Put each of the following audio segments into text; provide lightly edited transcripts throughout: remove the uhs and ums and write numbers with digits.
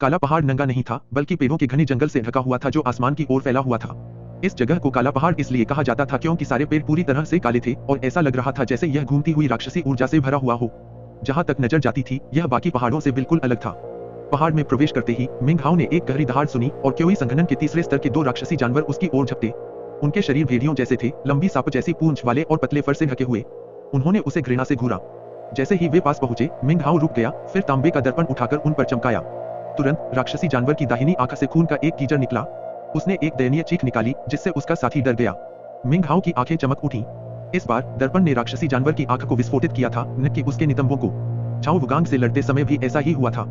काला पहाड़ नंगा नहीं था, बल्कि पेड़ों के घने जंगल से ढका हुआ था जो आसमान की ओर फैला हुआ था। इस जगह को काला पहाड़ इसलिए कहा जाता था क्योंकि सारे पेड़ पूरी तरह से काले थे और ऐसा लग रहा था जैसे यह घूमती हुई राक्षसी ऊर्जा से भरा हुआ हो। जहां तक नजर जाती थी, यह बाकी पहाड़ों से बिल्कुल अलग था। पहाड़ में प्रवेश करते ही मिंग हाओ ने एक गहरी दहाड़ सुनी और क्योई संघनन के तीसरे स्तर के दो राक्षसी जानवर उसकी ओर झपटे। उनके शरीर भेड़ियों जैसे थे, लंबी सांप जैसी पूंछ वाले और पतले फर से ढके हुए। उन्होंने उसे घृणा से घूरा। जैसे ही वे पास पहुंचे, मिंग हाओ रुक गया, फिर तांबे का दर्पण उठाकर उन पर चमकाया। तुरंत राक्षसी जानवर की दाहिनी आंख से खून का एक कीचड़ निकला। उसने एक दयनीय चीख निकाली, जिससे उसका साथी डर गया। मिंग हाओ की आंखें चमक उठी। इस बार दर्पण ने राक्षसी जानवर की आंख को विस्फोटित किया था, न कि उसके नितंबों को। चाओ वुगांग से लड़ते समय भी ऐसा ही हुआ था।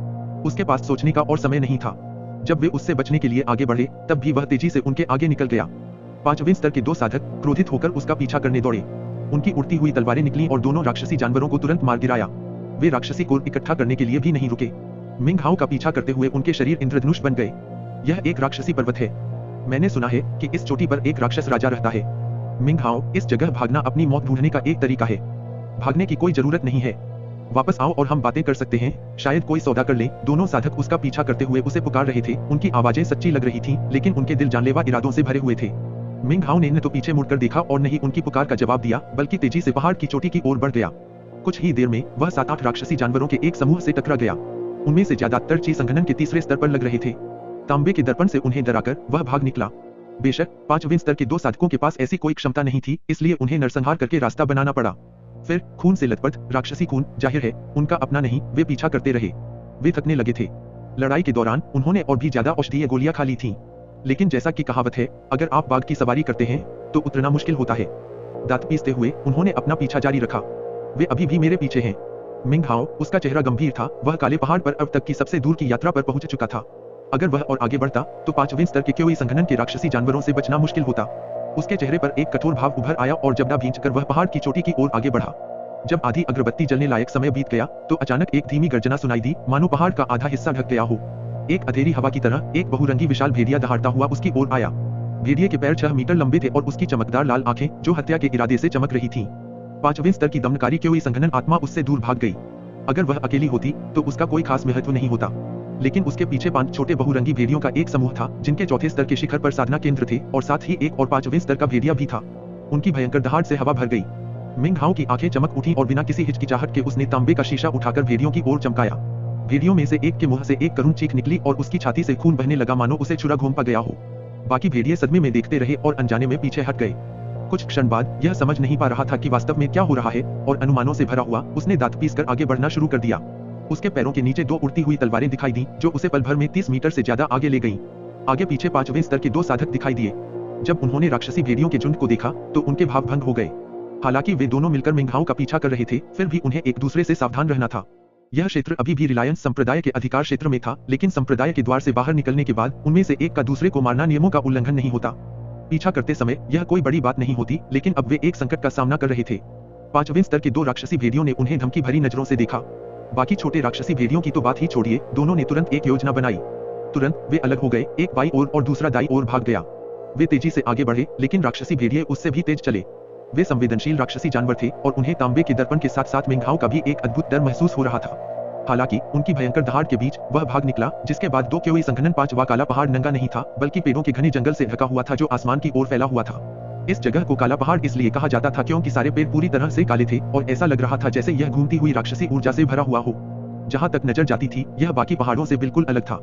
उसके पास सोचने का और समय नहीं था। जब वे उससे बचने के लिए आगे बढ़े, तब भी वह तेजी से उनके आगे निकल गया। पांचवें स्तर के दो साधक क्रोधित होकर उसका पीछा करने दौड़े। उनकी उड़ती हुई तलवारें निकलीं और दोनों राक्षसी जानवरों को तुरंत मार गिराया। वे राक्षसी को इकट्ठा करने के लिए भी नहीं रुके। मिंग हाओ का पीछा करते हुए उनके शरीर इंद्रधनुष बन गए। यह एक राक्षसी पर्वत है। मैंने सुना है कि इस चोटी पर एक राक्षस राजा रहता है। मिंग हाओ, इस जगह भागना अपनी मौत ढूंढने का एक तरीका है। भागने की कोई जरूरत नहीं है। वापस आओ और हम बातें कर सकते हैं, शायद कोई सौदा कर ले। दोनों साधक उसका पीछा करते हुए उसे पुकार रहे थे। उनकी आवाजें सच्ची लग रही थीं, लेकिन उनके दिल जानलेवा इरादों से भरे हुए थे। मिंग हाओ ने न तो पीछे मुड़कर देखा और न ही उनकी पुकार का जवाब दिया, बल्कि तेजी से पहाड़ की चोटी की ओर बढ़ गया। कुछ ही देर में वह 7-8 राक्षसी जानवरों के एक समूह से टकरा गया। उनमें से ज्यादातर ची संघनन के तीसरे स्तर पर लग रहे थे। तांबे के दर्पण से उन्हें डराकर वह भाग निकला। बेशक पांचवें स्तर के दो साधकों के पास ऐसी कोई क्षमता नहीं थी, इसलिए उन्हें नरसंहार करके रास्ता बनाना पड़ा। फिर खून से लथपथ राक्षसी खून, जाहिर है उनका अपना नहीं, वे पीछा करते रहे। वे थकने लगे थे। लड़ाई के दौरान उन्होंने और भी ज्यादा औषधीय गोलियां खा ली थीं। लेकिन जैसा कि कहावत है, अगर आप बाघ की सवारी करते हैं तो उतरना मुश्किल होता है। दांत पीसते हुए उन्होंने अपना पीछा जारी रखा। वे अभी भी मेरे पीछे हैं। मिंग हाओ, उसका चेहरा गंभीर था। वह काले पहाड़ पर अब तक की सबसे दूर की यात्रा पर पहुंच चुका था। अगर वह और आगे बढ़ता तो पांचवें स्तर के क्योई संघनन के राक्षसी जानवरों से बचना मुश्किल होता। उसके चेहरे पर एक कठोर भाव उभर आया और जबड़ा भींचकर वह पहाड़ की चोटी की ओर आगे बढ़ा। जब आधी अगरबत्ती जलने लायक समय बीत गया, तो अचानक एक धीमी गर्जना सुनाई दी, मानो पहाड़ का आधा हिस्सा ढक गया हो। एक अंधेरी हवा की तरह एक बहुरंगी विशाल भेड़िया दहाड़ता हुआ उसकी ओर आया। भेड़िए के पैर 6 मीटर लंबे थे और उसकी चमकदार लाल आंखें, जो हत्या के इरादे से चमक रही थीं। पांचवें स्तर की दमनकारी क्योई संघनन आत्मा उससे दूर भाग गई। अगर वह अकेली होती तो उसका कोई खास महत्व नहीं होता, लेकिन उसके पीछे 5 छोटे बहुरंगी भेड़ियों का एक समूह था, जिनके चौथे स्तर के शिखर पर साधना केंद्र थे और साथ ही एक और 5वें स्तर का भेड़िया भी था। उनकी भयंकर दहाड़ से हवा भर गई। मिंग हाओ की आंखें चमक उठी और बिना किसी हिचकिचाहट के उसने तांबे का शीशा उठाकर भेड़ियों की ओर चमकाया। भेड़ियों में से एक के मुंह से एक करुण चीख निकली और उसकी छाती से खून बहने लगा, मानो उसे छुरा घोंपा गया हो। बाकी भेड़िए सदमे में देखते रहे और अनजाने में पीछे हट गए। कुछ क्षण बाद यह समझ नहीं पा रहा था कि वास्तव में क्या हो रहा है, और अनुमानों से भरा हुआ उसने दांत पीसकर आगे बढ़ना शुरू कर दिया। उसके पैरों के नीचे 2 उड़ती हुई तलवारें दिखाई दी, जो उसे पल भर में 30 मीटर से ज्यादा आगे ले गईं। आगे पीछे 5वें स्तर के 2 साधक दिखाई दिए। जब उन्होंने राक्षसी भेड़ियों के झुंड को देखा तो उनके भाव भंग हो गए। हालांकि वे दोनों मिलकर मिंग हाओ का पीछा कर रहे थे, फिर भी उन्हें एक दूसरे से सावधान रहना था। यह क्षेत्र अभी भी रिलायंस संप्रदाय के अधिकार क्षेत्र में था, लेकिन संप्रदाय के द्वार से बाहर निकलने के बाद उनमें से एक का दूसरे को मारना नियमों का उल्लंघन नहीं होता। पीछा करते समय यह कोई बड़ी बात नहीं होती, लेकिन अब वे एक संकट का सामना कर रहे थे। 5वें स्तर के 2 राक्षसी भेड़ियों ने उन्हें धमकी भरी नजरों से देखा। बाकी छोटे राक्षसी भेड़ियों की तो बात ही छोड़िए, दोनों ने तुरंत एक योजना बनाई। तुरंत वे अलग हो गए, एक बाईं ओर और दूसरा दाईं ओर भाग गया। वे तेजी से आगे बढ़े, लेकिन राक्षसी भेड़िए उससे भी तेज चले। वे संवेदनशील राक्षसी जानवर थे और उन्हें तांबे के दर्पण के साथ साथ मिंग हाओ का भी एक अद्भुत डर महसूस हो रहा था। हालांकि उनकी भयंकर दहाड़ के बीच वह भाग निकला, जिसके बाद 2 क्योई संघनन 5वां काला पहाड़ नंगा नहीं था, बल्कि पेड़ों के घने जंगल से ढका हुआ था जो आसमान की ओर फैला हुआ था। इस जगह को काला पहाड़ इसलिए कहा जाता था क्योंकि सारे पेड़ पूरी तरह से काले थे और ऐसा लग रहा था जैसे यह घूमती हुई राक्षसी ऊर्जा से भरा हुआ हो। जहां तक नजर जाती थी, यह बाकी पहाड़ों से बिल्कुल अलग था।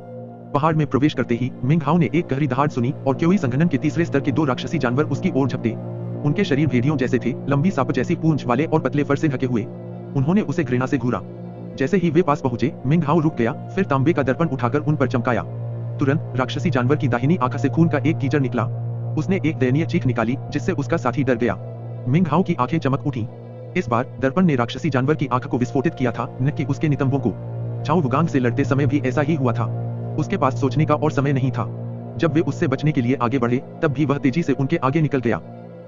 पहाड़ में प्रवेश करते ही मिंग हाओ ने एक गहरी दहाड़ सुनी और क्योई संघनन के तीसरे स्तर के 2 राक्षसी जानवर उसकी ओर झपटे। उनके शरीर भेड़ियों जैसे थे, लंबी सांप जैसी पूंछ वाले और पतले फर से ढके हुए। उन्होंने उसे घृणा से घूरा। जैसे ही वे पास पहुंचे, मिंग हाओ रुक गया, फिर तांबे का दर्पण उठाकर उन पर चमकाया। तुरंत राक्षसी जानवर की दाहिनी आंख से खून का एक कीचड़ निकला। उसने एक दयनीय चीख निकाली, जिससे उसका साथी डर गया। मिंग हाओ की आंखें चमक उठी। इस बार दर्पण ने राक्षसी जानवर की आंख को विस्फोटित किया था, न कि उसके नितंबों को। चाओ वुगांग से लड़ते समय भी ऐसा ही हुआ था। उसके पास सोचने का और समय नहीं था। जब वे उससे बचने के लिए आगे बढ़े, तब भी वह तेजी से उनके आगे निकल गया।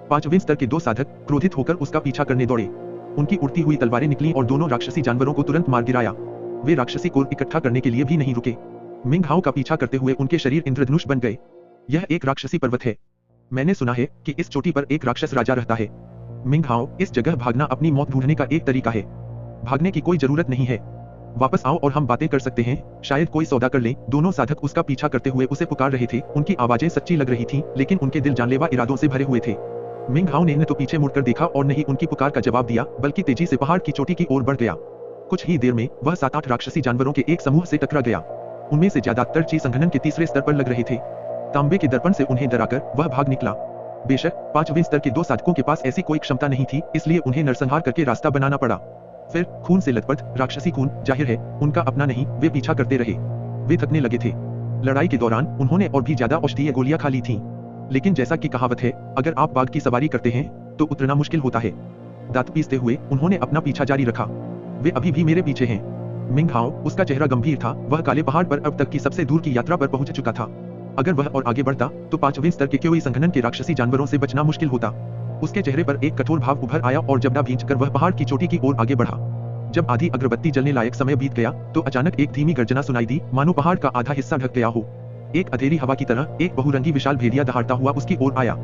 5वें स्तर के 2 साधक क्रोधित होकर उसका पीछा करने दौड़े। उनकी उड़ती हुई तलवारें निकलीं और दोनों राक्षसी जानवरों को तुरंत मार गिराया। वे राक्षसी को इकट्ठा करने के लिए भी नहीं रुके। मिंग हाओ का पीछा करते हुए उनके शरीर इंद्रधनुष बन गए। यह एक राक्षसी पर्वत है। मैंने सुना है कि इस चोटी पर एक राक्षस राजा रहता है। मिंग हाओ, इस जगह भागना अपनी मौत ढूंढने का एक तरीका है। भागने की कोई जरूरत नहीं है। वापस आओ और हम बातें कर सकते हैं, शायद कोई सौदा कर लें। दोनों साधक उसका पीछा करते हुए उसे पुकार रहे थे। उनकी आवाजें सच्ची लग रही थीं, लेकिन उनके दिल जानलेवा इरादों से भरे हुए थे। मिंग हाओ ने न तो पीछे मुड़कर देखा और न ही उनकी पुकार का जवाब दिया, बल्कि तेजी से पहाड़ की चोटी की ओर बढ़ गया। कुछ ही देर में वह 7-8 राक्षसी जानवरों के एक समूह से टकरा गया। उनमें से ज्यादातर ची संघनन के तीसरे स्तर पर लग रहे थे। तांबे के दर्पण से उन्हें डराकर वह भाग निकला। बेशक 5वें स्तर के 2 साधकों के पास ऐसी कोई क्षमता नहीं थी, इसलिए उन्हें नरसंहार करके रास्ता बनाना पड़ा। फिर खून से लथपथ राक्षसी खून, जाहिर है उनका अपना नहीं, वे पीछा करते रहे। वे थकने लगे थे। लड़ाई के दौरान उन्होंने और भी ज्यादा औषधीय गोलियां खा ली थीं। लेकिन जैसा कि कहावत है, अगर आप बाघ की सवारी करते हैं तो उतरना मुश्किल होता है। दांत पीसते हुए उन्होंने अपना पीछा जारी रखा। वे अभी भी मेरे पीछे हैं। मिंग हाओ, उसका चेहरा गंभीर था। वह काले पहाड़ पर अब तक की सबसे दूर की यात्रा पर पहुंच चुका था। अगर वह और आगे बढ़ता तो 5वें स्तर के क्योई संघनन के राक्षसी जानवरों से बचना मुश्किल होता। उसके चेहरे पर एक कठोर भाव उभर आया और जबड़ा भींचकर वह पहाड़ की चोटी की ओर आगे बढ़ा। जब आधी अगरबत्ती जलने लायक समय बीत गया तो अचानक एक धीमी गर्जना सुनाई दी, मानो पहाड़ का आधा हिस्सा ढक गया हो। एक अधेरी हवा की तरह एक बहुरंगी विशाल भेड़िया दहाड़ता हुआ उसकी ओर आया।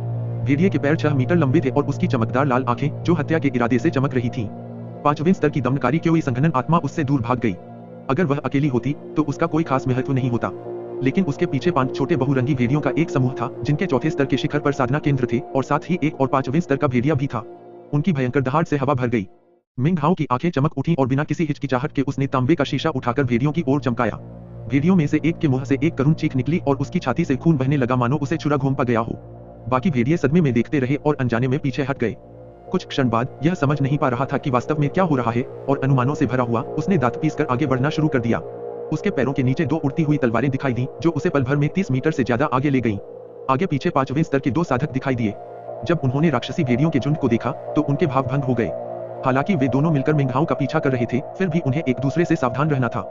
भेड़िए के पैर 6 मीटर लंबे थे और उसकी चमकदार लाल आंखें, जो हत्या के इरादे से चमक रही थीं। 5वें स्तर की दमनकारी क्योई संघनन आत्मा उससे दूर भाग गई। अगर वह अकेली होती तो उसका कोई खास महत्व नहीं होता, लेकिन उसके पीछे 5 छोटे बहुरंगी भेड़ियों का एक समूह था, जिनके चौथे स्तर के शिखर पर साधना केंद्र थे और साथ ही एक और 5वें स्तर का भेड़िया भी था। उनकी भयंकर दहाड़ से हवा भर गई। मिंग हाओ की आंखें चमक उठीं और बिना किसी हिचकिचाहट के उसने तांबे का शीशा उठाकर भेड़ियों की ओर चमकाया। भेड़ियों में से एक के मुंह से एक करुण चीख निकली और उसकी छाती से खून बहने लगा, मानो उसे छुरा घोंपा गया हो। बाकी भेड़िए सदमे में देखते रहे और अनजाने में पीछे हट गए। कुछ क्षण बाद यह समझ नहीं पा रहा था कि वास्तव में क्या हो रहा है, और अनुमानों से भरा हुआ उसने दांत पीसकर आगे बढ़ना शुरू कर दिया। उसके पैरों के नीचे 2 उड़ती हुई तलवारें दिखाई दी, जो उसे पल भर में 30 मीटर से ज्यादा आगे ले गईं। आगे पीछे 5वें स्तर के 2 साधक दिखाई दिए। जब उन्होंने राक्षसी भेड़ियों के झुंड को देखा तो उनके भाव भंग हो गए। हालांकि वे दोनों मिलकर मिंग हाओ का पीछा कर रहे थे, फिर भी उन्हें एक दूसरे से सावधान रहना था।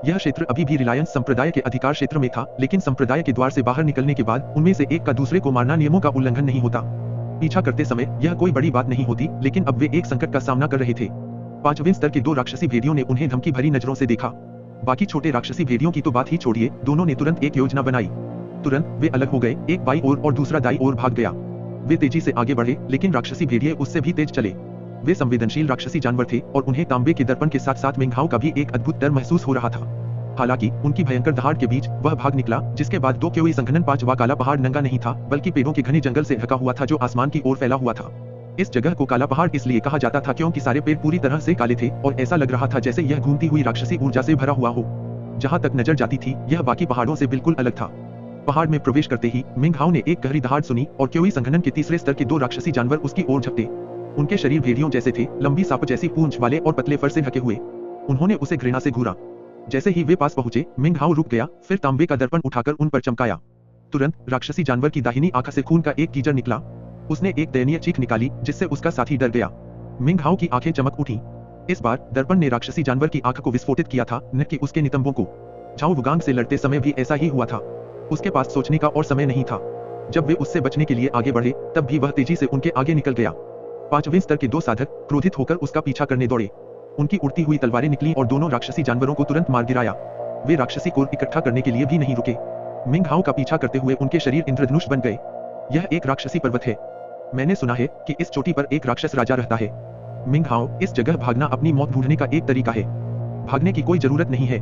यह क्षेत्र अभी भी रिलायंस संप्रदाय के अधिकार क्षेत्र में था, लेकिन संप्रदाय के द्वार से बाहर निकलने के बाद उनमें से एक का दूसरे को मारना नियमों का उल्लंघन नहीं होता। पीछा करते समय यह कोई बड़ी बात नहीं होती, लेकिन अब वे एक संकट का सामना कर रहे थे। 5वें स्तर के 2 राक्षसी भेड़ियों ने उन्हें धमकी भरी नजरों से देखा। बाकी छोटे राक्षसी भेड़ियों की तो बात ही छोड़िए, दोनों ने तुरंत एक योजना बनाई। तुरंत वे अलग हो गए, एक बाई ओर और दूसरा दाई ओर भाग गया। वे तेजी से आगे बढ़े, लेकिन राक्षसी भेड़िए उससे भी तेज चले। वे संवेदनशील राक्षसी जानवर थे और उन्हें तांबे के दर्पण के साथ साथ मिंग हाओ का भी एक अद्भुत डर महसूस हो रहा था। हालांकि उनकी भयंकर दहाड़ के बीच वह भाग निकला, जिसके बाद 2 क्योई संघनन 5वां काला पहाड़ नंगा नहीं था, बल्कि पेड़ों के घने जंगल से ढका हुआ था, जो आसमान की ओर फैला हुआ था। इस जगह को काला पहाड़ इसलिए कहा जाता था क्योंकि सारे पेड़ पूरी तरह से काले थे और ऐसा लग रहा था जैसे यह घूमती हुई राक्षसी ऊर्जा से भरा हुआ हो। जहां तक नजर जाती थी यह बाकी पहाड़ों से बिल्कुल अलग था। पहाड़ में प्रवेश करते ही मिंग हाओ ने एक गहरी दहाड़ सुनी और क्योई संघनन के तीसरे स्तर के 2 राक्षसी जानवर उसकी ओर झपटे। उनके शरीर भेड़ियों जैसे थे, लंबी सांप जैसी पूंछ वाले और पतले फर से ढके हुए। उन्होंने उसे घृणा से घूरा। जैसे ही वे पास पहुंचे, मिंग हाओ रुक गया, फिर तांबे का दर्पण उठाकर उन पर चमकाया। तुरंत राक्षसी जानवर की दाहिनी आंख से खून का एक कीचड़ निकला। उसने एक दयनीय चीख निकाली, जिससे उसका साथी डर गया। मिंग हाओ की आंखें चमक उठी। इस बार दर्पण ने राक्षसी जानवर की आंख को विस्फोटित किया था, न कि उसके नितंबों को। झाओ वुगांग से लड़ते समय भी ऐसा ही हुआ था। उसके पास सोचने का और समय नहीं था। जब वे उससे बचने के लिए आगे बढ़े, तब भी वह तेजी से उनके आगे निकल गया। 5वें स्तर के 2 साधक क्रोधित होकर उसका पीछा करने दौड़े। उनकी उड़ती हुई तलवारें निकलीं और दोनों राक्षसी जानवरों को तुरंत मार गिराया। वे राक्षसी को इकट्ठा करने के लिए भी नहीं रुके। मिंग हाओ का पीछा करते हुए उनके शरीर इंद्रधनुष बन गए। यह एक राक्षसी पर्वत है। मैंने सुना है कि इस चोटी पर एक राक्षस राजा रहता है। मिंग हाओ, इस जगह भागना अपनी मौत ढूंढने का एक तरीका है। भागने की कोई जरूरत नहीं है।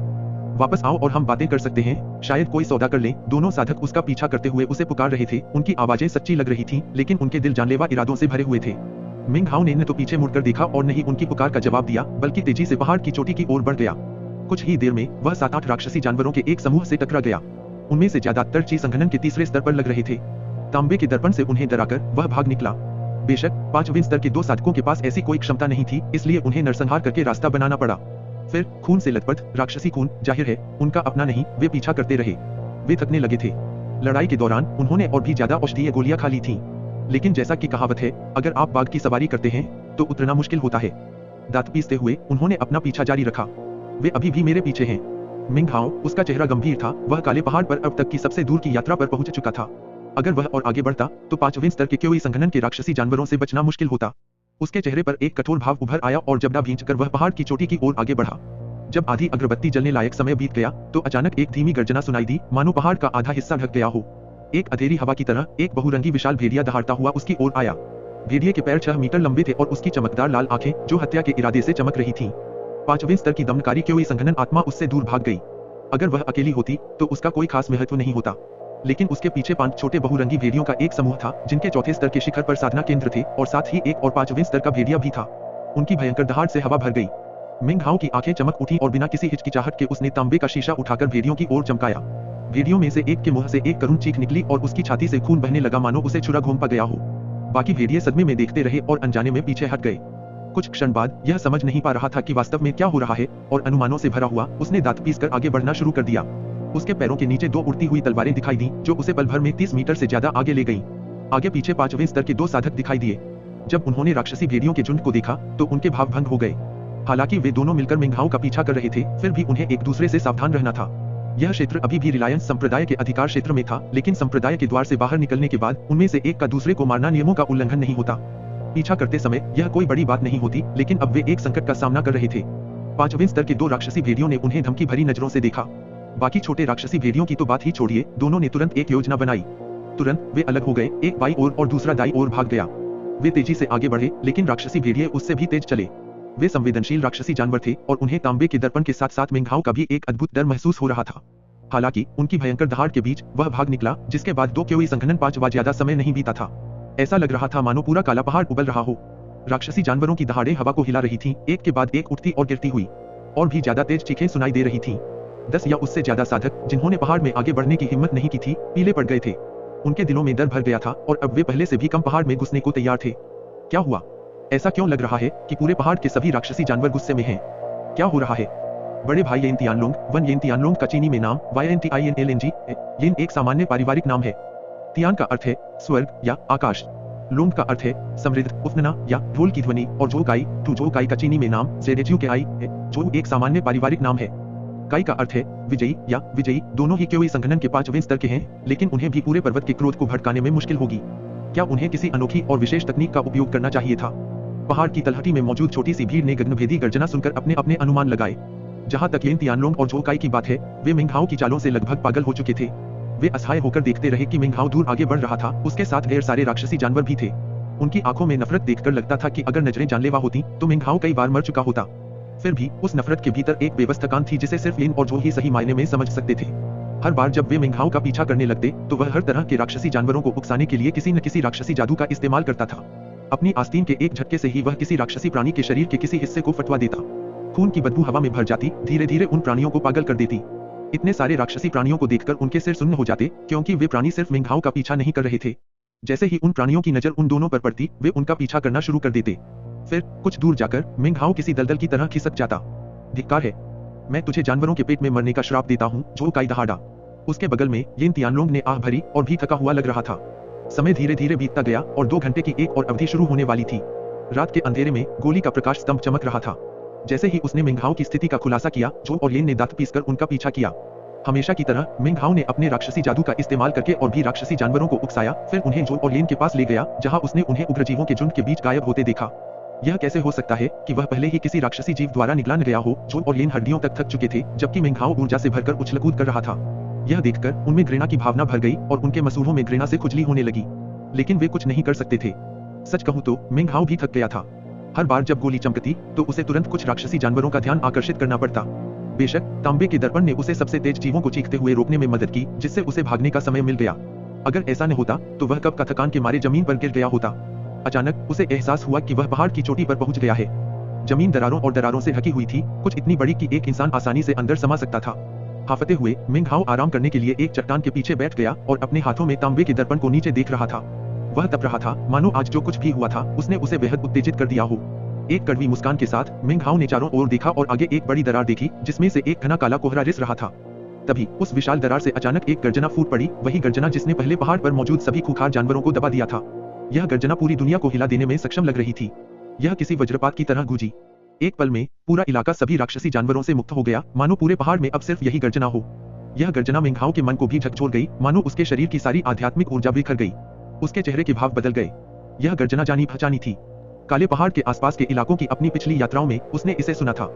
वापस आओ और हम बातें कर सकते हैं, शायद कोई सौदा कर लें। दोनों साधक उसका पीछा करते हुए उसे पुकार रहे थे। उनकी आवाजें सच्ची लग रही थीं, लेकिन उनके दिल जानलेवा इरादों से भरे हुए थे। मिंग हाओ ने न तो पीछे मुड़कर देखा और न ही उनकी पुकार का जवाब दिया, बल्कि तेजी से पहाड़ की चोटी की ओर बढ़ गया। कुछ ही देर में वह 7-8 राक्षसी जानवरों के एक समूह से टकरा गया। उनमें से ज्यादातर ची संघनन के तीसरे स्तर पर लग रहे थे। तांबे के दर्पण से उन्हें डराकर वह भाग निकला। बेशक 5वें स्तर के 2 साधकों के पास ऐसी कोई क्षमता नहीं थी, इसलिए उन्हें नरसंहार करके रास्ता बनाना पड़ा। फिर खून से लथपथ राक्षसी खून, जाहिर है उनका अपना नहीं, वे पीछा करते रहे। वे थकने लगे थे। लड़ाई के दौरान उन्होंने और भी ज्यादा औषधीय गोलियां खा ली थीं। लेकिन जैसा कि कहावत है, अगर आप बाघ की सवारी करते हैं तो उतरना मुश्किल होता है। दांत पीसते हुए उन्होंने अपना पीछा जारी रखा। वे अभी भी मेरे पीछे हैं। मिंग हाओ, उसका चेहरा गंभीर था। वह काले पहाड़ पर अब तक की सबसे दूर की यात्रा पर पहुंच चुका था। अगर वह और आगे बढ़ता तो 5वें स्तर के क्योई संघनन के राक्षसी जानवरों से बचना मुश्किल होता। उसके चेहरे पर एक कठोर भाव उभर आया और जबड़ा भींचकर वह पहाड़ की चोटी की ओर आगे बढ़ा। जब आधी अगरबत्ती जलने लायक समय बीत गया तो अचानक एक धीमी गर्जना सुनाई दी, मानो पहाड़ का आधा हिस्सा ढक गया हो। एक अधेरी हवा की तरह एक बहुरंगी विशाल भेड़िया दहाड़ता हुआ उसकी ओर आया। भेड़िए के पैर 6 मीटर लंबे थे और उसकी चमकदार लाल आंखें, जो हत्या के इरादे से चमक रही थीं। 5वें स्तर की दमनकारी क्योई संघनन आत्मा उससे दूर भाग गई। अगर वह अकेली होती तो उसका कोई खास महत्व नहीं होता, लेकिन उसके पीछे 5 छोटे बहुरंगी भेड़ियों का एक समूह था जिनके चौथे स्तर के शिखर पर साधना केंद्र थे और साथ ही एक और 5वें स्तर का भेड़िया भी था। उनकी भयंकर दहाड़ से हवा भर गई। मिंग हाओ की आंखें चमक उठी और बिना किसी हिचकिचाहट के उसने तांबे का शीशा उठाकर भेड़ियों की ओर चमकाया। भेड़ियों में से एक के मुंह से एक करुण चीख निकली और उसकी छाती से खून बहने लगा मानो उसे छुरा घोंपा गया हो। बाकी भेड़िए सदमे में देखते रहे और अनजाने में पीछे हट गए। कुछ क्षण बाद यह समझ नहीं पा रहा था कि वास्तव में क्या हो रहा है और अनुमानों से भरा हुआ उसने दांत पीसकर आगे बढ़ना शुरू कर दिया। उसके पैरों के नीचे 2 उड़ती हुई तलवारें दिखाई दी जो उसे पल भर में 30 मीटर से ज्यादा आगे ले गईं। आगे पीछे 5वें स्तर के 2 साधक दिखाई दिए। जब उन्होंने राक्षसी भेड़ियों के झुंड को देखा तो उनके भाव भंग हो गए। हालांकि वे दोनों मिलकर मिंग हाओ का पीछा कर रहे थे, फिर भी उन्हें एक दूसरे से सावधान रहना था। यह क्षेत्र अभी भी रिलायंस संप्रदाय के अधिकार क्षेत्र में था, लेकिन संप्रदाय के द्वार से बाहर निकलने के बाद उनमें से एक का दूसरे को मारना नियमों का उल्लंघन नहीं होता। पीछा करते समय यह कोई बड़ी बात नहीं होती, लेकिन अब वे एक संकट का सामना कर रहे थे। 5वें स्तर के 2 राक्षसी भेड़ियों ने उन्हें धमकी भरी नजरों से देखा। बाकी छोटे राक्षसी भेड़ियों की तो बात ही छोड़िए, दोनों ने तुरंत एक योजना बनाई। तुरंत वे अलग हो गए, एक बाई ओर और दूसरा दाई ओर भाग गया। वे तेजी से आगे बढ़े, लेकिन राक्षसी भेड़िए उससे भी तेज चले। वे संवेदनशील राक्षसी जानवर थे और उन्हें तांबे के दर्पण के साथ साथ मिंग हाओ का भी एक अद्भुत डर महसूस हो रहा था। हालांकि उनकी भयंकर दहाड़ के बीच वह भाग निकला, जिसके बाद 2 क्योई संघनन 5 वा ज्यादा समय नहीं बीता था। ऐसा लग रहा था मानो पूरा काला पहाड़ उबल रहा हो। राक्षसी जानवरों की दहाड़ें हवा को हिला रही थीं, एक के बाद एक उठती और गिरती हुई, और भी ज्यादा तेज चीखें सुनाई दे रही थीं। 10 या उससे ज्यादा साधक जिन्होंने पहाड़ में आगे बढ़ने की हिम्मत नहीं की थी, पीले पड़ गए थे। उनके दिलों में डर भर गया था और अब वे पहले से भी कम पहाड़ में घुसने को तैयार थे। क्या हुआ? ऐसा क्यों लग रहा है कि पूरे पहाड़ के सभी राक्षसी जानवर गुस्से में हैं? क्या हो रहा है? बड़े भाई येन तियानलोंग, वन येन तियानलोंग का चीनी में नाम YNTINLNG। येन एक सामान्य पारिवारिक नाम है। तियान का अर्थ है स्वर्ग या आकाश। लोंग का अर्थ है समृद्ध, उफनना या ढोल की ध्वनि, और जो काई टू जो काई का चीनी में नाम जेडेच्यू के आई है, जो एक सामान्य पारिवारिक नाम है। काई का अर्थ है विजयी या विजयी। दोनों ही क्योई संघनन के 5वें स्तर के हैं, लेकिन उन्हें भी पूरे पर्वत के क्रोध को भड़काने में मुश्किल होगी। क्या उन्हें किसी अनोखी और विशेष तकनीक का उपयोग करना चाहिए था? पहाड़ की तलहटी में मौजूद छोटी सी भीड़ ने गगनभेदी गर्जना सुनकर अपने अपने अनुमान लगाए। जहां तक येन तियानलोंग और जो काई की बात है, वे मिंग हाओ की चालों से लगभग पागल हो चुके थे। वे असहाय होकर देखते रहे कि मिंग हाओ दूर आगे बढ़ रहा था, उसके साथ ढेर सारे राक्षसी जानवर भी थे। उनकी आंखों में नफरत देखकर लगता था कि अगर नजरें जानलेवा होती तो मिंग हाओ कई बार मर चुका होता। फिर भी उस नफरत के भीतर एक बेबस थकान थी जिसे सिर्फ येन और जो ही सही मायने में समझ सकते थे। हर बार जब वे मिंग हाओ का पीछा करने लगते तो वह हर तरह के राक्षसी जानवरों को उकसाने के लिए किसी न किसी राक्षसी जादू का इस्तेमाल करता था। अपनी आस्तीन के एक झटके से ही वह किसी राक्षसी प्राणी के शरीर के किसी हिस्से को फटवा देता। खून की बदबू हवा में भर जाती, धीरे धीरे उन प्राणियों को पागल कर देती। इतने सारे राक्षसी प्राणियों को देखकर उनके सिर सुन्न हो जाते, क्योंकि वे प्राणी सिर्फ मिंग हाओ का पीछा नहीं कर रहे थे। जैसे ही उन प्राणियों की नजर उन दोनों पर पड़ती, वे उनका पीछा करना शुरू कर देते। फिर कुछ दूर जाकर मिंग हाओ किसी दलदल की तरह खिसक जाता। धिक्कार है, मैं तुझे जानवरों के पेट में मरने का श्राप देता हूँ, जो काई दहाड़ा। उसके बगल में येन तियानलोंग ने आह भरी और भी थका हुआ लग रहा था। समय धीरे धीरे बीतता गया और 2 घंटे की एक और अवधि शुरू होने वाली थी। रात के अंधेरे में गोली का प्रकाश स्तंभ चमक रहा था। जैसे ही उसने मिंग हाओ की स्थिति का खुलासा किया, जो और येन ने दांत पीसकर उनका पीछा किया। हमेशा की तरह मिंग हाओ ने अपने राक्षसी जादू का इस्तेमाल करके और भी राक्षसी जानवरों को उकसाया, फिर उन्हें जो और येन के पास ले गया, जहां उसने उन्हें उग्रजीवों के झुंड के बीच गायब होते देखा। यह कैसे हो सकता है कि वह पहले ही किसी राक्षसी जीव द्वारा निगला न गया हो? जो और येन हड्डियों तक थक चुके थे, जबकि मिंग हाओ ऊर्जा से भरकर उछलकूद कर रहा था। यह देखकर उनमें घृणा की भावना भर गई और उनके मसूड़ों में घृणा से खुजली होने लगी, लेकिन वे कुछ नहीं कर सकते थे। सच कहूं तो मिंग हाओ भी थक गया था। हर बार जब गोली चमकती तो उसे तुरंत कुछ राक्षसी जानवरों का ध्यान आकर्षित करना पड़ता। बेशक तांबे के दर्पण ने उसे सबसे तेज जीवों को चीखते हुए रोकने में मदद की, जिससे उसे भागने का समय मिल गया। अगर ऐसा न होता तो वह कब का थकान के मारे जमीन पर गिर गया होता। अचानक उसे एहसास हुआ कि वह पहाड़ की चोटी पर पहुंच गया है। जमीन दरारों और दरारों से ढकी हुई थी, कुछ इतनी बड़ी कि एक इंसान आसानी से अंदर समा सकता था। हाफते हुए मिंग हाओ आराम करने के लिए एक चट्टान के पीछे बैठ गया और अपने हाथों में तांबे के दर्पण को नीचे देख रहा था। वह तप रहा था, मानो आज जो कुछ भी हुआ था उसने उसे बेहद उत्तेजित कर दिया हो। एक कड़वी मुस्कान के साथ मिंग हाओ ने चारों ओर देखा और आगे एक बड़ी दरार देखी, जिसमें से एक घना काला कोहरा रिस रहा था। तभी उस विशाल दरार से अचानक एक गर्जना फूट पड़ी, वही गर्जना जिसने पहले पहाड़ पर मौजूद सभी खूंखार जानवरों को दबा दिया था। यह गर्जना पूरी दुनिया को हिला देने में सक्षम लग रही थी। यह किसी वज्रपात की तरह गूंजी। एक पल में पूरा इलाका सभी राक्षसी जानवरों से मुक्त हो गया, मानो पूरे पहाड़ में अब सिर्फ यही गर्जना हो। यह गर्जना मिंग हाओ के मन को भी झकझोर गई, मानो उसके शरीर की सारी आध्यात्मिक ऊर्जा बिखर गई। उसके चेहरे के भाव बदल गए। यह गर्जना जानी पहचानी थी। काले पहाड़ के आसपास के इलाकों की अपनी पिछली यात्राओं में उसने इसे सुना था।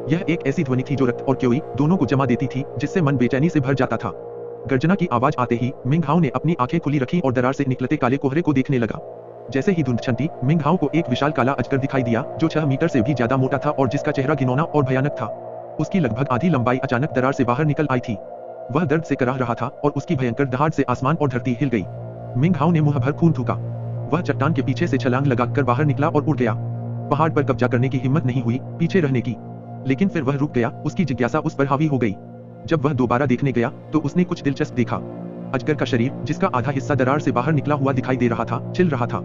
यह एक ऐसी ध्वनि थी जो रक्त और क्योई दोनों को जमा देती थी, जिससे मन बेचैनी से भर जाता था। गर्जना की आवाज आते ही मिंग हाओ ने अपनी आंखें खुली रखी और दरार से निकलते काले कोहरे को देखने लगा। जैसे ही धुंध छंटी, मिंग हाओ को एक विशाल काला अजगर दिखाई दिया जो 6 मीटर से भी ज्यादा मोटा था और जिसका चेहरा घिनौना और भयानक था। उसकी लगभग आधी लंबाई अचानक दरार से बाहर निकल आई थी। वह दर्द से कराह रहा था और उसकी भयंकर दहाड़ से आसमान और धरती हिल गई। मिंग हाओ ने मुंह भर खून थूका। वह चट्टान के पीछे से छलांग लगाकर बाहर निकला और उड़ गया। पहाड़ पर कब्जा करने की हिम्मत नहीं हुई, पीछे रहने की। लेकिन फिर वह रुक गया, उसकी जिज्ञासा उस पर हावी हो गई। जब वह दोबारा देखने गया तो उसने कुछ दिलचस्प देखा। अजगर का शरीर, जिसका आधा हिस्सा दरार से बाहर निकला हुआ दिखाई दे रहा था, छिल रहा था।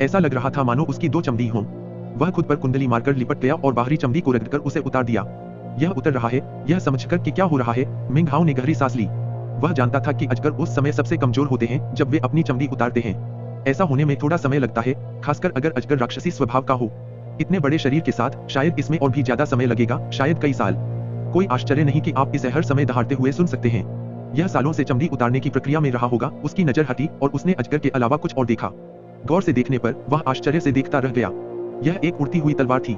ऐसा लग रहा था मानो उसकी 2 चमड़ी हों। वह खुद पर कुंडली मारकर लिपट गया और बाहरी चमड़ी को रगड़कर उसे उतार दिया। यह उतर रहा है, यह समझकर कि क्या हो रहा है, मिंग हाओ ने गहरी सांस ली। वह जानता था कि अजगर उस समय सबसे कमजोर होते हैं जब वे अपनी चमड़ी उतारते हैं। ऐसा होने में थोड़ा समय लगता है, खासकर अगर अजगर राक्षसी स्वभाव का हो। इतने बड़े शरीर के साथ शायद इसमें और भी ज्यादा समय लगेगा, शायद कई साल। कोई आश्चर्य नहीं कि आप इसे हर समय दहाड़ते हुए सुन सकते हैं। यह सालों से चमड़ी उतारने की प्रक्रिया में रहा होगा। उसकी नजर हटी और उसने अजगर के अलावा कुछ और देखा। गौर से देखने पर वह आश्चर्य से देखता रह गया। यह एक उड़ती हुई तलवार थी।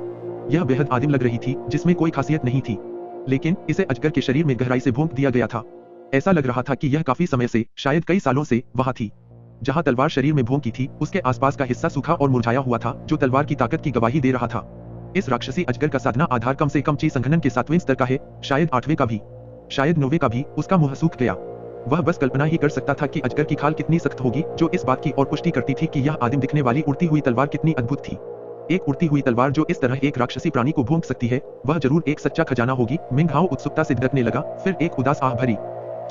यह बेहद आदिम लग रही थी, जिसमें कोई खासियत नहीं थी, लेकिन इसे अजगर के शरीर में गहराई से भोंक दिया गया था। ऐसा लग रहा था कि यह काफी समय से, शायद कई सालों से, वहां थी। जहां तलवार शरीर में भोंकी थी, उसके आसपास का हिस्सा सूखा और मुरझाया हुआ था, जो तलवार की ताकत की गवाही दे रहा था। इस राक्षसी अजगर का साधना आधार कम से कम ची संघनन के 7वें स्तर का है, शायद 8वें का भी, शायद 9वें का भी। उसका मुंह सूख गया। वह बस कल्पना ही कर सकता था कि अजगर की खाल कितनी सख्त होगी, जो इस बात की और पुष्टि करती थी कि यह आदिम दिखने वाली उड़ती हुई तलवार कितनी अद्भुत थी। एक उड़ती हुई तलवार जो इस तरह एक राक्षसी प्राणी को भोंक सकती है, वह जरूर एक सच्चा खजाना होगी। मिंग हाओ उत्सुकता से धड़कने लगा, फिर एक उदास आह भरी।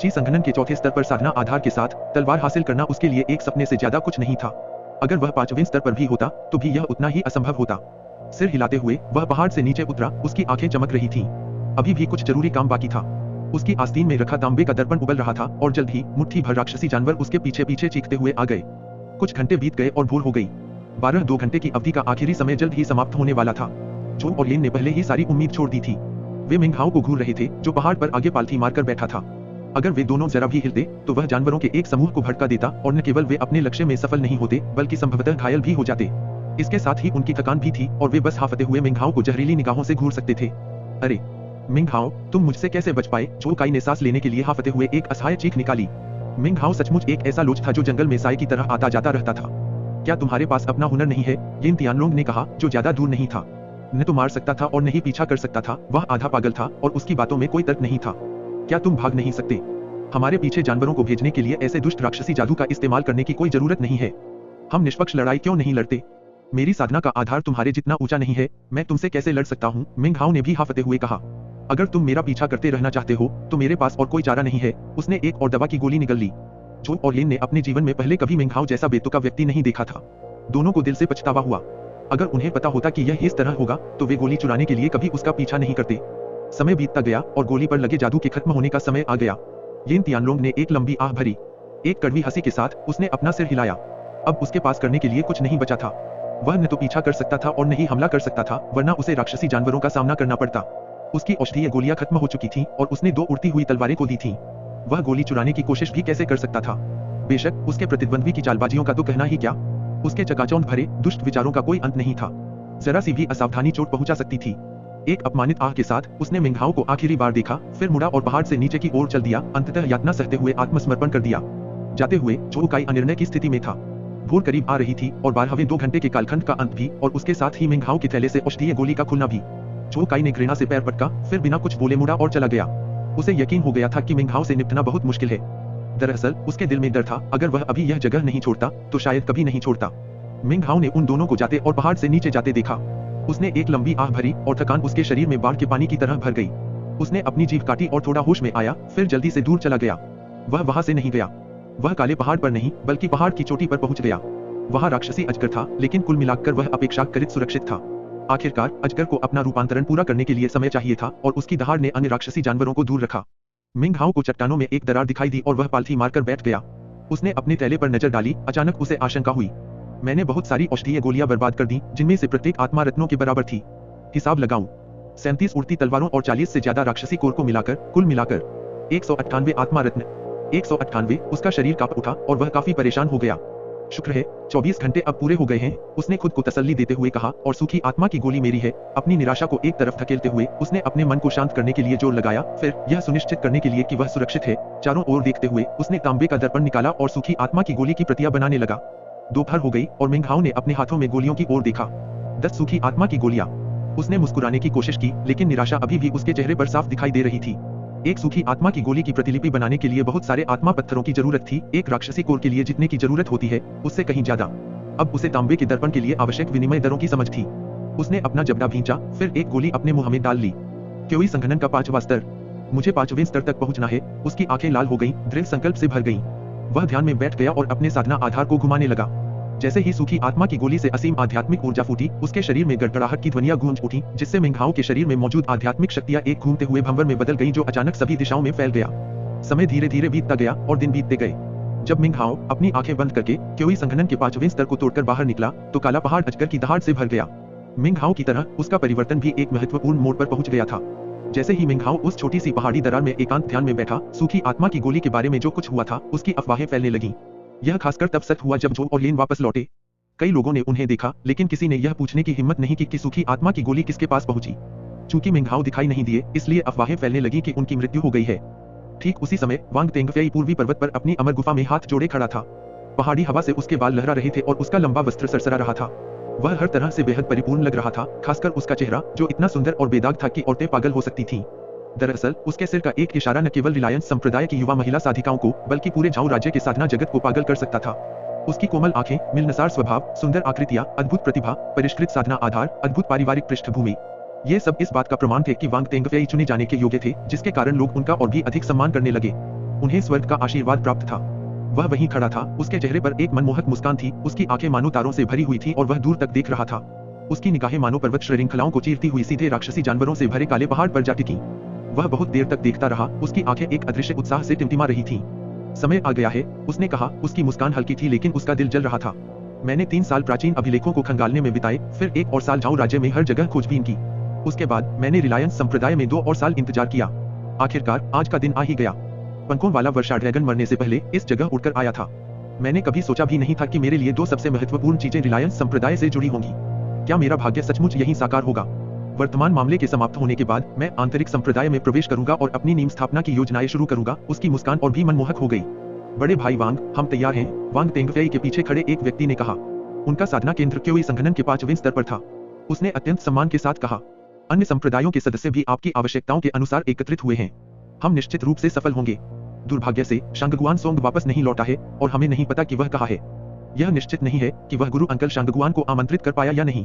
ची संघनन के 4थे स्तर पर साधना आधार के साथ तलवार हासिल करना उसके लिए एक सपने से ज्यादा कुछ नहीं था। अगर वह 5वें स्तर पर भी होता तो भी यह उतना ही असंभव होता। सिर हिलाते हुए वह पहाड़ से नीचे उतरा। उसकी आंखें चमक रही थीं। अभी भी कुछ जरूरी काम बाकी था। उसकी आस्तीन में रखा तांबे का दर्पण उबल रहा था और जल्द ही मुट्ठी भर राक्षसी जानवर उसके पीछे पीछे चीखते हुए आ गए। कुछ घंटे बीत गए और भोर हो गई। 12-2 घंटे की अवधि का आखिरी समय जल्द ही समाप्त होने वाला था। जो और लिन ने पहले ही सारी उम्मीद छोड़ दी थी। वे मिंग हाओ को घूर रहे थे, जो पहाड़ पर आगे पालथी मारकर बैठा था। अगर वे दोनों जरा भी हिलते तो वह जानवरों के एक समूह को भड़का देता और न केवल वे अपने लक्ष्य में सफल नहीं होते, बल्कि संभवतः घायल भी हो जाते। इसके साथ ही उनकी थकान भी थी और वे बस हाफते हुए मिंग हाओ को जहरीली निगाहों से घूर सकते थे। अरे मिंग हाओ, तुम मुझसे कैसे बच पाए? जो काई ने सांस लेने के लिए हाफते हुए एक असहाय चीख निकाली। मिंग हाओ सचमुच एक ऐसा लोच था जो जंगल में साय की तरह आता जाता रहता था। क्या तुम्हारे पास अपना हुनर नहीं है? यिन तियानलोंग ने कहा, जो ज्यादा दूर नहीं था। न तो मार सकता था और नहीं पीछा कर सकता था। वह आधा पागल था और उसकी बातों में कोई तर्क नहीं था। क्या तुम भाग नहीं सकते? हमारे पीछे जानवरों को भेजने के लिए ऐसे दुष्ट राक्षसी जादू का इस्तेमाल करने की कोई जरूरत नहीं है। हम निष्पक्ष लड़ाई क्यों नहीं लड़ते? मेरी साधना का आधार तुम्हारे जितना ऊंचा नहीं है, मैं तुमसे कैसे लड़ सकता हूँ? मिंग हाओ ने भी हाफते हुए कहा। अगर तुम मेरा पीछा करते रहना चाहते हो तो मेरे पास और कोई चारा नहीं है। उसने एक और दवा की गोली निगल ली। जो और लिन ने अपने जीवन में पहले कभी मिंग हाओ जैसा बेतुका व्यक्ति नहीं देखा था। दोनों को दिल से पछतावा हुआ। अगर उन्हें पता होता कि यह इस तरह होगा तो वे गोली चुराने के लिए कभी उसका पीछा नहीं करते। समय बीतता गया और गोली पर लगे जादू के खत्म होने का समय आ गया। यिन तियानलोंग ने एक लंबी आह भरी। एक कड़वी हंसी के साथ उसने अपना सिर हिलाया। अब उसके पास करने के लिए कुछ नहीं बचा था। वह न तो पीछा कर सकता था और न ही हमला कर सकता था, वरना उसे राक्षसी जानवरों का सामना करना पड़ता। उसकी औषधीय गोलियां खत्म हो चुकी थीं और उसने 2 उड़ती हुई तलवारें को दी थीं। वह गोली चुराने की कोशिश भी कैसे कर सकता था? बेशक उसके प्रतिद्वंद्वी की चालबाजियों का तो कहना ही क्या। उसके चकाचौंध भरे दुष्ट विचारों का कोई अंत नहीं था। जरा सी भी असावधानी चोट पहुंचा सकती थी। एक अपमानित आह के साथ उसने मिंग हाओ को आखिरी बार देखा, फिर मुड़ा और पहाड़ से नीचे की ओर चल दिया। अंततः यातना सहते हुए आत्मसमर्पण कर दिया। जाते हुए जो काई अनिर्णय की स्थिति में था। भोर करीब आ रही थी और 12वें 2 घंटे के कालखंड का अंत भी, और उसके साथ ही मिंग हाओ के थैले से औषधीय गोली का खुलना भी। जो काई ने घृणा से पैर पटका, फिर बिना कुछ बोले मुड़ा और चला गया। उसे यकीन हो गया था कि मिंग हाओ से निपटना बहुत मुश्किल है। दरअसल उसके दिल में डर था, अगर वह अभी यह जगह नहीं छोड़ता तो शायद कभी नहीं छोड़ता। मिंग हाओ ने उन दोनों को जाते और पहाड़ से नीचे जाते देखा। उसने एक लंबी आह भरी और थकान उसके शरीर में बाढ़ के पानी की तरह भर गई। उसने अपनी जीभ काटी और थोड़ा होश में आया, फिर जल्दी से दूर चला गया। वह वहां से नहीं गया। वह काले पहाड़ पर नहीं, बल्कि पहाड़ की चोटी पर पहुंच गया। वहां राक्षसी अजगर था, लेकिन कुल मिलाकर वह अपेक्षाकृत सुरक्षित था। आखिरकार अजगर को अपना रूपांतरण पूरा करने के लिए समय चाहिए था और उसकी दहाड़ ने अन्य राक्षसी जानवरों को दूर रखा। मिंग हाओ को चट्टानों में एक दरार दिखाई दी और वह पालथी मारकर बैठ गया। उसने अपने थैले पर नजर डाली। अचानक उसे आशंका हुई। मैंने बहुत सारी औषधीय गोलियां बर्बाद कर दी, जिनमें से प्रत्येक आत्मा रत्नों के बराबर थी। हिसाब लगाऊं। 37 उड़ती तलवारों और 40 से ज्यादा राक्षसी कोर को मिलाकर, कुल मिलाकर 198 आत्मा रत्न। 198। उसका शरीर कांप उठा और वह काफी परेशान हो गया। शुक्र है 24 घंटे अब पूरे हो गए हैं, उसने खुद को तसल्ली देते हुए कहा, और सूखी आत्मा की गोली मेरी है। अपनी निराशा को एक तरफ धकेलते हुए उसने अपने मन को शांत करने के लिए जोर लगाया। फिर यह सुनिश्चित करने के लिए कि वह सुरक्षित है, चारों ओर देखते हुए उसने तांबे का दर्पण निकाला और सूखी आत्मा की गोली की प्रतियां बनाने लगा। दोपहर हो गई और मिंग हाओ ने अपने हाथों में गोलियों की ओर देखा। 10 सूखी आत्मा की गोलियां। उसने मुस्कुराने की कोशिश की, लेकिन निराशा अभी भी उसके चेहरे पर साफ दिखाई दे रही थी। एक सूखी आत्मा की गोली की प्रतिलिपि बनाने के लिए बहुत सारे आत्मा पत्थरों की जरूरत थी, एक राक्षसी कोर के लिए जितने की जरूरत होती है उससे कहीं ज्यादा। अब उसे तांबे के दर्पण के लिए आवश्यक विनिमय दरों की समझ थी। उसने अपना जबड़ा भींचा, फिर एक गोली अपने मुंह में डाल ली। क्योई संघनन का 5वां स्तर। मुझे 5वें स्तर तक पहुंचना है। उसकी आंखें लाल हो गईं, दृढ़ संकल्प से भर गईं। वह ध्यान में बैठ गया और अपने साधना आधार को घुमाने लगा। जैसे ही सूखी आत्मा की गोली से असीम आध्यात्मिक ऊर्जा फूटी, उसके शरीर में गड़गड़ाहट की ध्वनियां गूंज उठी, जिससे मिंग हाओ के शरीर में मौजूद आध्यात्मिक शक्तियां एक घूमते हुए भंवर में बदल गईं जो अचानक सभी दिशाओं में फैल गया। समय धीरे धीरे बीतता गया और दिन बीतते गए। जब मिंग हाओ अपनी आंखें बंद करके क्योई संघनन के 5वें स्तर को तोड़कर बाहर निकला, तो काला पहाड़ अजगर की दहाड़ से भर गया। मिंग हाओ की तरह उसका परिवर्तन भी एक महत्वपूर्ण मोड़ पर पहुंच गया था। जैसे ही मिंग हाओ उस छोटी सी पहाड़ी दरार में एकांत ध्यान में बैठा, सूखी आत्मा की गोली के बारे में जो कुछ हुआ था उसकी अफवाहें फैलने लगीं। यह खासकर तब सच हुआ जब जो और लेन वापस लौटे। कई लोगों ने उन्हें देखा, लेकिन किसी ने यह पूछने की हिम्मत नहीं की कि सूखी आत्मा की गोली किसके पास पहुंची। चूंकि मिंग हाओ दिखाई नहीं दिए, इसलिए अफवाहें फैलने लगी कि उनकी मृत्यु हो गई है। ठीक उसी समय वांग तेंगफेई पूर्वी पर्वत पर अपनी अमर गुफा में हाथ जोड़े खड़ा था। पहाड़ी हवा से उसके बाल लहरा रहे थे और उसका लंबा वस्त्र सरसरा रहा था। वह हर तरह से बेहद परिपूर्ण लग रहा था, खासकर उसका चेहरा जो इतना सुंदर और बेदाग था कि औरतें पागल हो सकती थीं। दरअसल उसके सिर का एक इशारा न केवल रिलायंस संप्रदाय की युवा महिला साधिकाओं को, बल्कि पूरे झाऊ राज्य के साधना जगत को पागल कर सकता था। उसकी कोमल आंखें, मिलनसार स्वभाव, सुंदर आकृतियां, अद्भुत प्रतिभा, परिष्कृत साधना आधार, अद्भुत पारिवारिक पृष्ठभूमि, ये सब इस बात का प्रमाण थे कि वांग तेंगफेई चुने जाने के योग्य थे, जिसके कारण लोग उनका और भी अधिक सम्मान करने लगे। उन्हें स्वर्ग का आशीर्वाद प्राप्त था। वह वहीं खड़ा था, उसके चेहरे पर एक मनमोहक मुस्कान थी, उसकी आंखें मानो तारों से भरी हुई थी और वह दूर तक देख रहा था। उसकी निगाहें मानो पर्वत श्रृंखलाओं को चीरती हुई सीधे राक्षसी जानवरों से भरे काले पहाड़ पर जा टिकी। वह बहुत देर तक देखता रहा, उसकी आंखें एक अदृश्य उत्साह से टिमटिमा रही थीं। समय आ गया है, उसने कहा। उसकी मुस्कान हल्की थी लेकिन उसका दिल जल रहा था। मैंने 3 साल प्राचीन अभिलेखों को खंगालने में बिताए, फिर 1 और साल झाऊ राज्य में हर जगह खोजबीन की। उसके बाद मैंने रिलायंस संप्रदाय में 2 और साल इंतजार किया। आखिरकार आज का दिन आ ही गया। पंखों वाला वर्षा ड्रैगन मरने से पहले इस जगह उड़कर आया था। मैंने कभी सोचा भी नहीं था कि मेरे लिए 2 सबसे महत्वपूर्ण चीजें रिलायंस संप्रदाय से जुड़ी होंगी। क्या मेरा भाग्य सचमुच यही साकार होगा? वर्तमान मामले के समाप्त होने के बाद मैं आंतरिक संप्रदाय में प्रवेश करूंगा और अपनी नींव स्थापना की योजनाएं शुरू करूंगा। उसकी मुस्कान और भी मनमोहक हो गई। बड़े भाई वांग, हम तैयार हैं, वांग तेंगफेई के पीछे खड़े एक व्यक्ति ने कहा। उनका साधना केंद्र क्योई संघनन के 5वें स्तर पर था। उसने अत्यंत सम्मान के साथ कहा, अन्य संप्रदायों के सदस्य भी आपकी आवश्यकताओं के अनुसार एकत्रित हुए हैं। हम निश्चित रूप से सफल होंगे। दुर्भाग्य से शांगगुआन सोंग वापस नहीं लौटा है और हमें नहीं पता कि वह कहाँ है। यह निश्चित नहीं है कि वह गुरु अंकल शांगगुआन को आमंत्रित कर पाया या नहीं।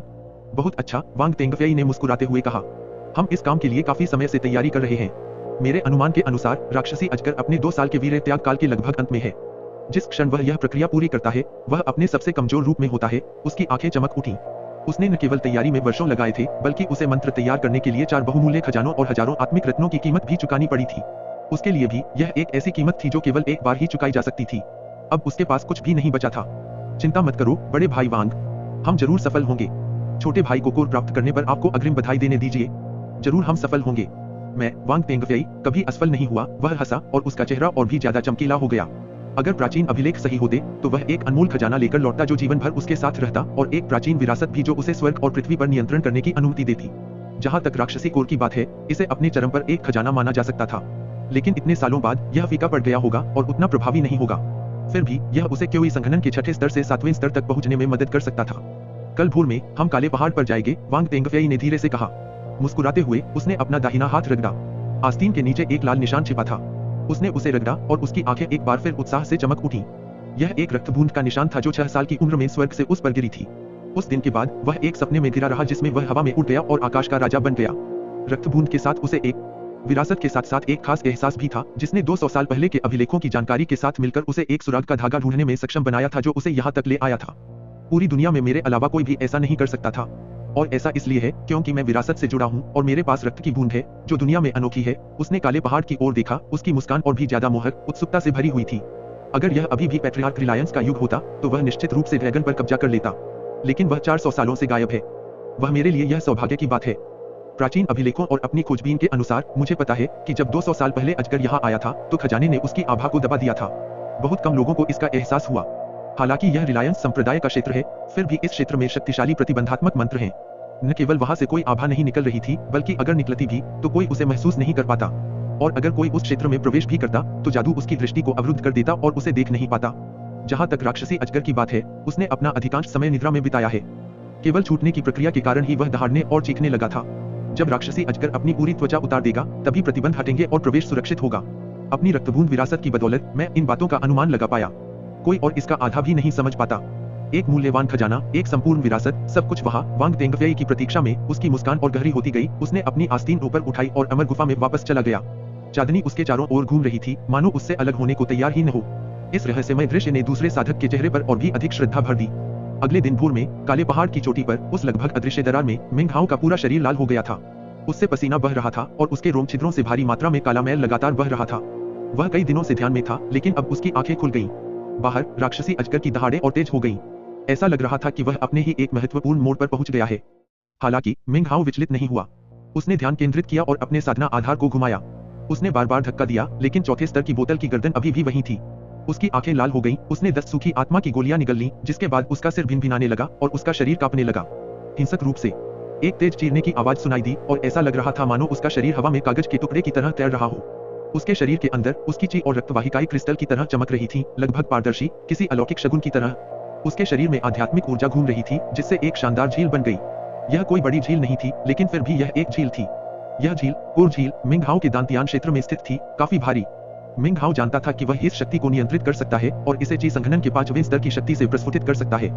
बहुत अच्छा, वांग तेंगफेई ने मुस्कुराते हुए कहा। हम इस काम के लिए काफी समय से तैयारी कर रहे हैं। मेरे अनुमान के अनुसार राक्षसी अजगर अपने 2 साल के वीर त्याग काल के लगभग अंत में है। जिस क्षण वह यह प्रक्रिया पूरी करता है, वह अपने सबसे कमजोर रूप में होता है। उसकी आंखें चमक उठी। उसने न केवल तैयारी में वर्षों लगाए थे, बल्कि उसे मंत्र तैयार करने के लिए 4 बहुमूल्य खजानों और हजारों आत्मिक रत्नों की कीमत भी चुकानी पड़ी थी। उसके लिए भी यह एक ऐसी कीमत थी जो केवल एक बार ही चुकाई जा सकती थी। अब उसके पास कुछ भी नहीं बचा था। चिंता मत करो बड़े भाई वांग, हम जरूर सफल होंगे। छोटे भाई को कोर प्राप्त करने पर आपको अग्रिम बधाई देने दीजिए। जरूर हम सफल होंगे। मैं, वांग तेंगफेई, कभी असफल नहीं हुआ। वह हंसा और उसका चेहरा और भी ज्यादा चमकीला हो गया। अगर प्राचीन अभिलेख सही होते तो वह एक अनमोल खजाना लेकर लौटता जो जीवन भर उसके साथ रहता, और एक प्राचीन विरासत भी जो उसे स्वर्ग और पृथ्वी पर नियंत्रण करने की अनुमति देती। जहां तक राक्षसी कोर की बात है, इसे अपने चरम पर एक खजाना माना जा सकता था, लेकिन इतने सालों बाद यह फीका पड़ गया होगा और उतना प्रभावी नहीं होगा। फिर भी यह उसे क्योई संघनन के 6ठे स्तर से 7वें स्तर तक पहुंचने में मदद कर सकता था। कल भोर में हम काले पहाड़ पर जाएंगे, वांग तेंगफेई ने धीरे से कहा। मुस्कुराते हुए उसने अपना दाहिना हाथ रगड़ा। आस्तीन के नीचे एक लाल निशान छिपा था। उसने उसे रगड़ा और उसकी आंखें एक बार फिर उत्साह से चमक उठी। यह एक रक्तबूंद का निशान था जो 6 साल की उम्र में स्वर्ग से उस पर गिरी थी। उस दिन के बाद वह एक सपने में गिरा रहा जिसमें वह हवा में उड़ गया और आकाश का राजा बन गया। रक्तबूंद के साथ उसे एक विरासत के साथ साथ एक खास एहसास भी था, जिसने 200 साल पहले के अभिलेखों की जानकारी के साथ मिलकर उसे एक सुराग का धागा ढूंढने में सक्षम बनाया था जो उसे यहाँ तक ले आया था। पूरी दुनिया में मेरे अलावा कोई भी ऐसा नहीं कर सकता था, और ऐसा इसलिए है क्योंकि मैं विरासत से जुड़ा हूँ और मेरे पास रक्त की बूंद है जो दुनिया में अनोखी है। उसने काले पहाड़ की ओर देखा, उसकी मुस्कान और भी ज्यादा मोहक, उत्सुकता से भरी हुई थी। अगर यह अभी भी पैट्रियार्क रिलायंस का युग होता तो वह निश्चित रूप से ड्रैगन पर कब्जा कर लेता, लेकिन वह 400 सालों से गायब है। वह मेरे लिए यह सौभाग्य की बात है। प्राचीन अभिलेखों और अपनी खोजबीन के अनुसार मुझे पता है कि जब 200 साल पहले अजगर यहाँ आया था तो खजाने ने उसकी आभा को दबा दिया था। बहुत कम लोगों को इसका एहसास हुआ। हालांकि यह रिलायंस संप्रदाय का क्षेत्र है, फिर भी इस क्षेत्र में शक्तिशाली प्रतिबंधात्मक मंत्र हैं। न केवल वहां से कोई आभा नहीं निकल रही थी, बल्कि अगर निकलती भी तो कोई उसे महसूस नहीं कर पाता, और अगर कोई उस क्षेत्र में प्रवेश भी करता तो जादू उसकी दृष्टि को अवरुद्ध कर देता और उसे देख नहीं पाता। जहां तक राक्षसी अजगर की बात है, उसने अपना अधिकांश समय निद्रा में बिताया है। केवल छूटने की प्रक्रिया के कारण ही वह दहाड़ने और चीखने लगा था। जब राक्षसी अजगर अपनी पूरी त्वचा उतार देगा, तभी प्रतिबंध हटेंगे और प्रवेश सुरक्षित होगा। अपनी रक्तबूंद विरासत की बदौलत मैं इन बातों का अनुमान लगा पाया। कोई और इसका आधा भी नहीं समझ पाता। एक मूल्यवान खजाना, एक संपूर्ण विरासत, सब कुछ वहाँ वांग तेंगफेई की प्रतीक्षा में। उसकी मुस्कान और गहरी होती गई। उसने अपनी आस्तीन ऊपर उठाई और अमर गुफा में वापस चला गया। चांदनी उसके चारों ओर घूम रही थी, मानो उससे अलग होने को तैयार ही न हो। इस रहस्यमय दृश्य ने दूसरे साधक के चेहरे पर और भी अधिक श्रद्धा भर दी। अगले दिन भोर में काले पहाड़ की चोटी पर उस लगभग अदृश्य दरार में मिंग हाओ का पूरा शरीर लाल हो गया था। उससे पसीना बह रहा था और उसके रोम छिद्रों से भारी मात्रा में काला मैल लगातार बह रहा था। वह कई दिनों से ध्यान में था, लेकिन अब उसकी आंखें खुल गईं। बाहर राक्षसी अजगर की दहाड़ें और तेज हो गईं। ऐसा लग रहा था कि वह अपने ही एक महत्वपूर्ण मोड़ पर पहुंच गया है। हालांकि मिंग हाओ विचलित नहीं हुआ। उसने ध्यान केंद्रित किया और अपने साधना आधार को घुमाया। उसने बार बार धक्का दिया, लेकिन चौथे स्तर की बोतल की गर्दन अभी भी वहीं थी। उसकी आंखें लाल हो गईं। उसने 10 सूखी आत्मा की गोलियां निगल लीं, जिसके बाद उसका सिर भिनभिनाने लगा और उसका शरीर कांपने लगा। हिंसक रूप से एक तेज चीरने की आवाज सुनाई दी और ऐसा लग रहा था मानो उसका शरीर हवा में कागज के टुकड़े की तरह तैर रहा हो। उसके शरीर के अंदर उसकी ची और रक्तवाहिकाएं क्रिस्टल की तरह चमक रही थीं, लगभग पारदर्शी, किसी अलौकिक शगुन की तरह। उसके शरीर में आध्यात्मिक ऊर्जा घूम रही थी, जिससे एक शानदार झील बन गई। यह कोई बड़ी झील नहीं थी, लेकिन फिर भी यह एक झील थी। यह झील कोर झील मिंग हाओ के दांतियान क्षेत्र में स्थित थी, काफी भारी। मिंग हाओ जानता था कि वह इस शक्ति को नियंत्रित कर सकता है और इसे ची संघनन के 5वें स्तर की शक्ति से प्रस्फुटित कर सकता है।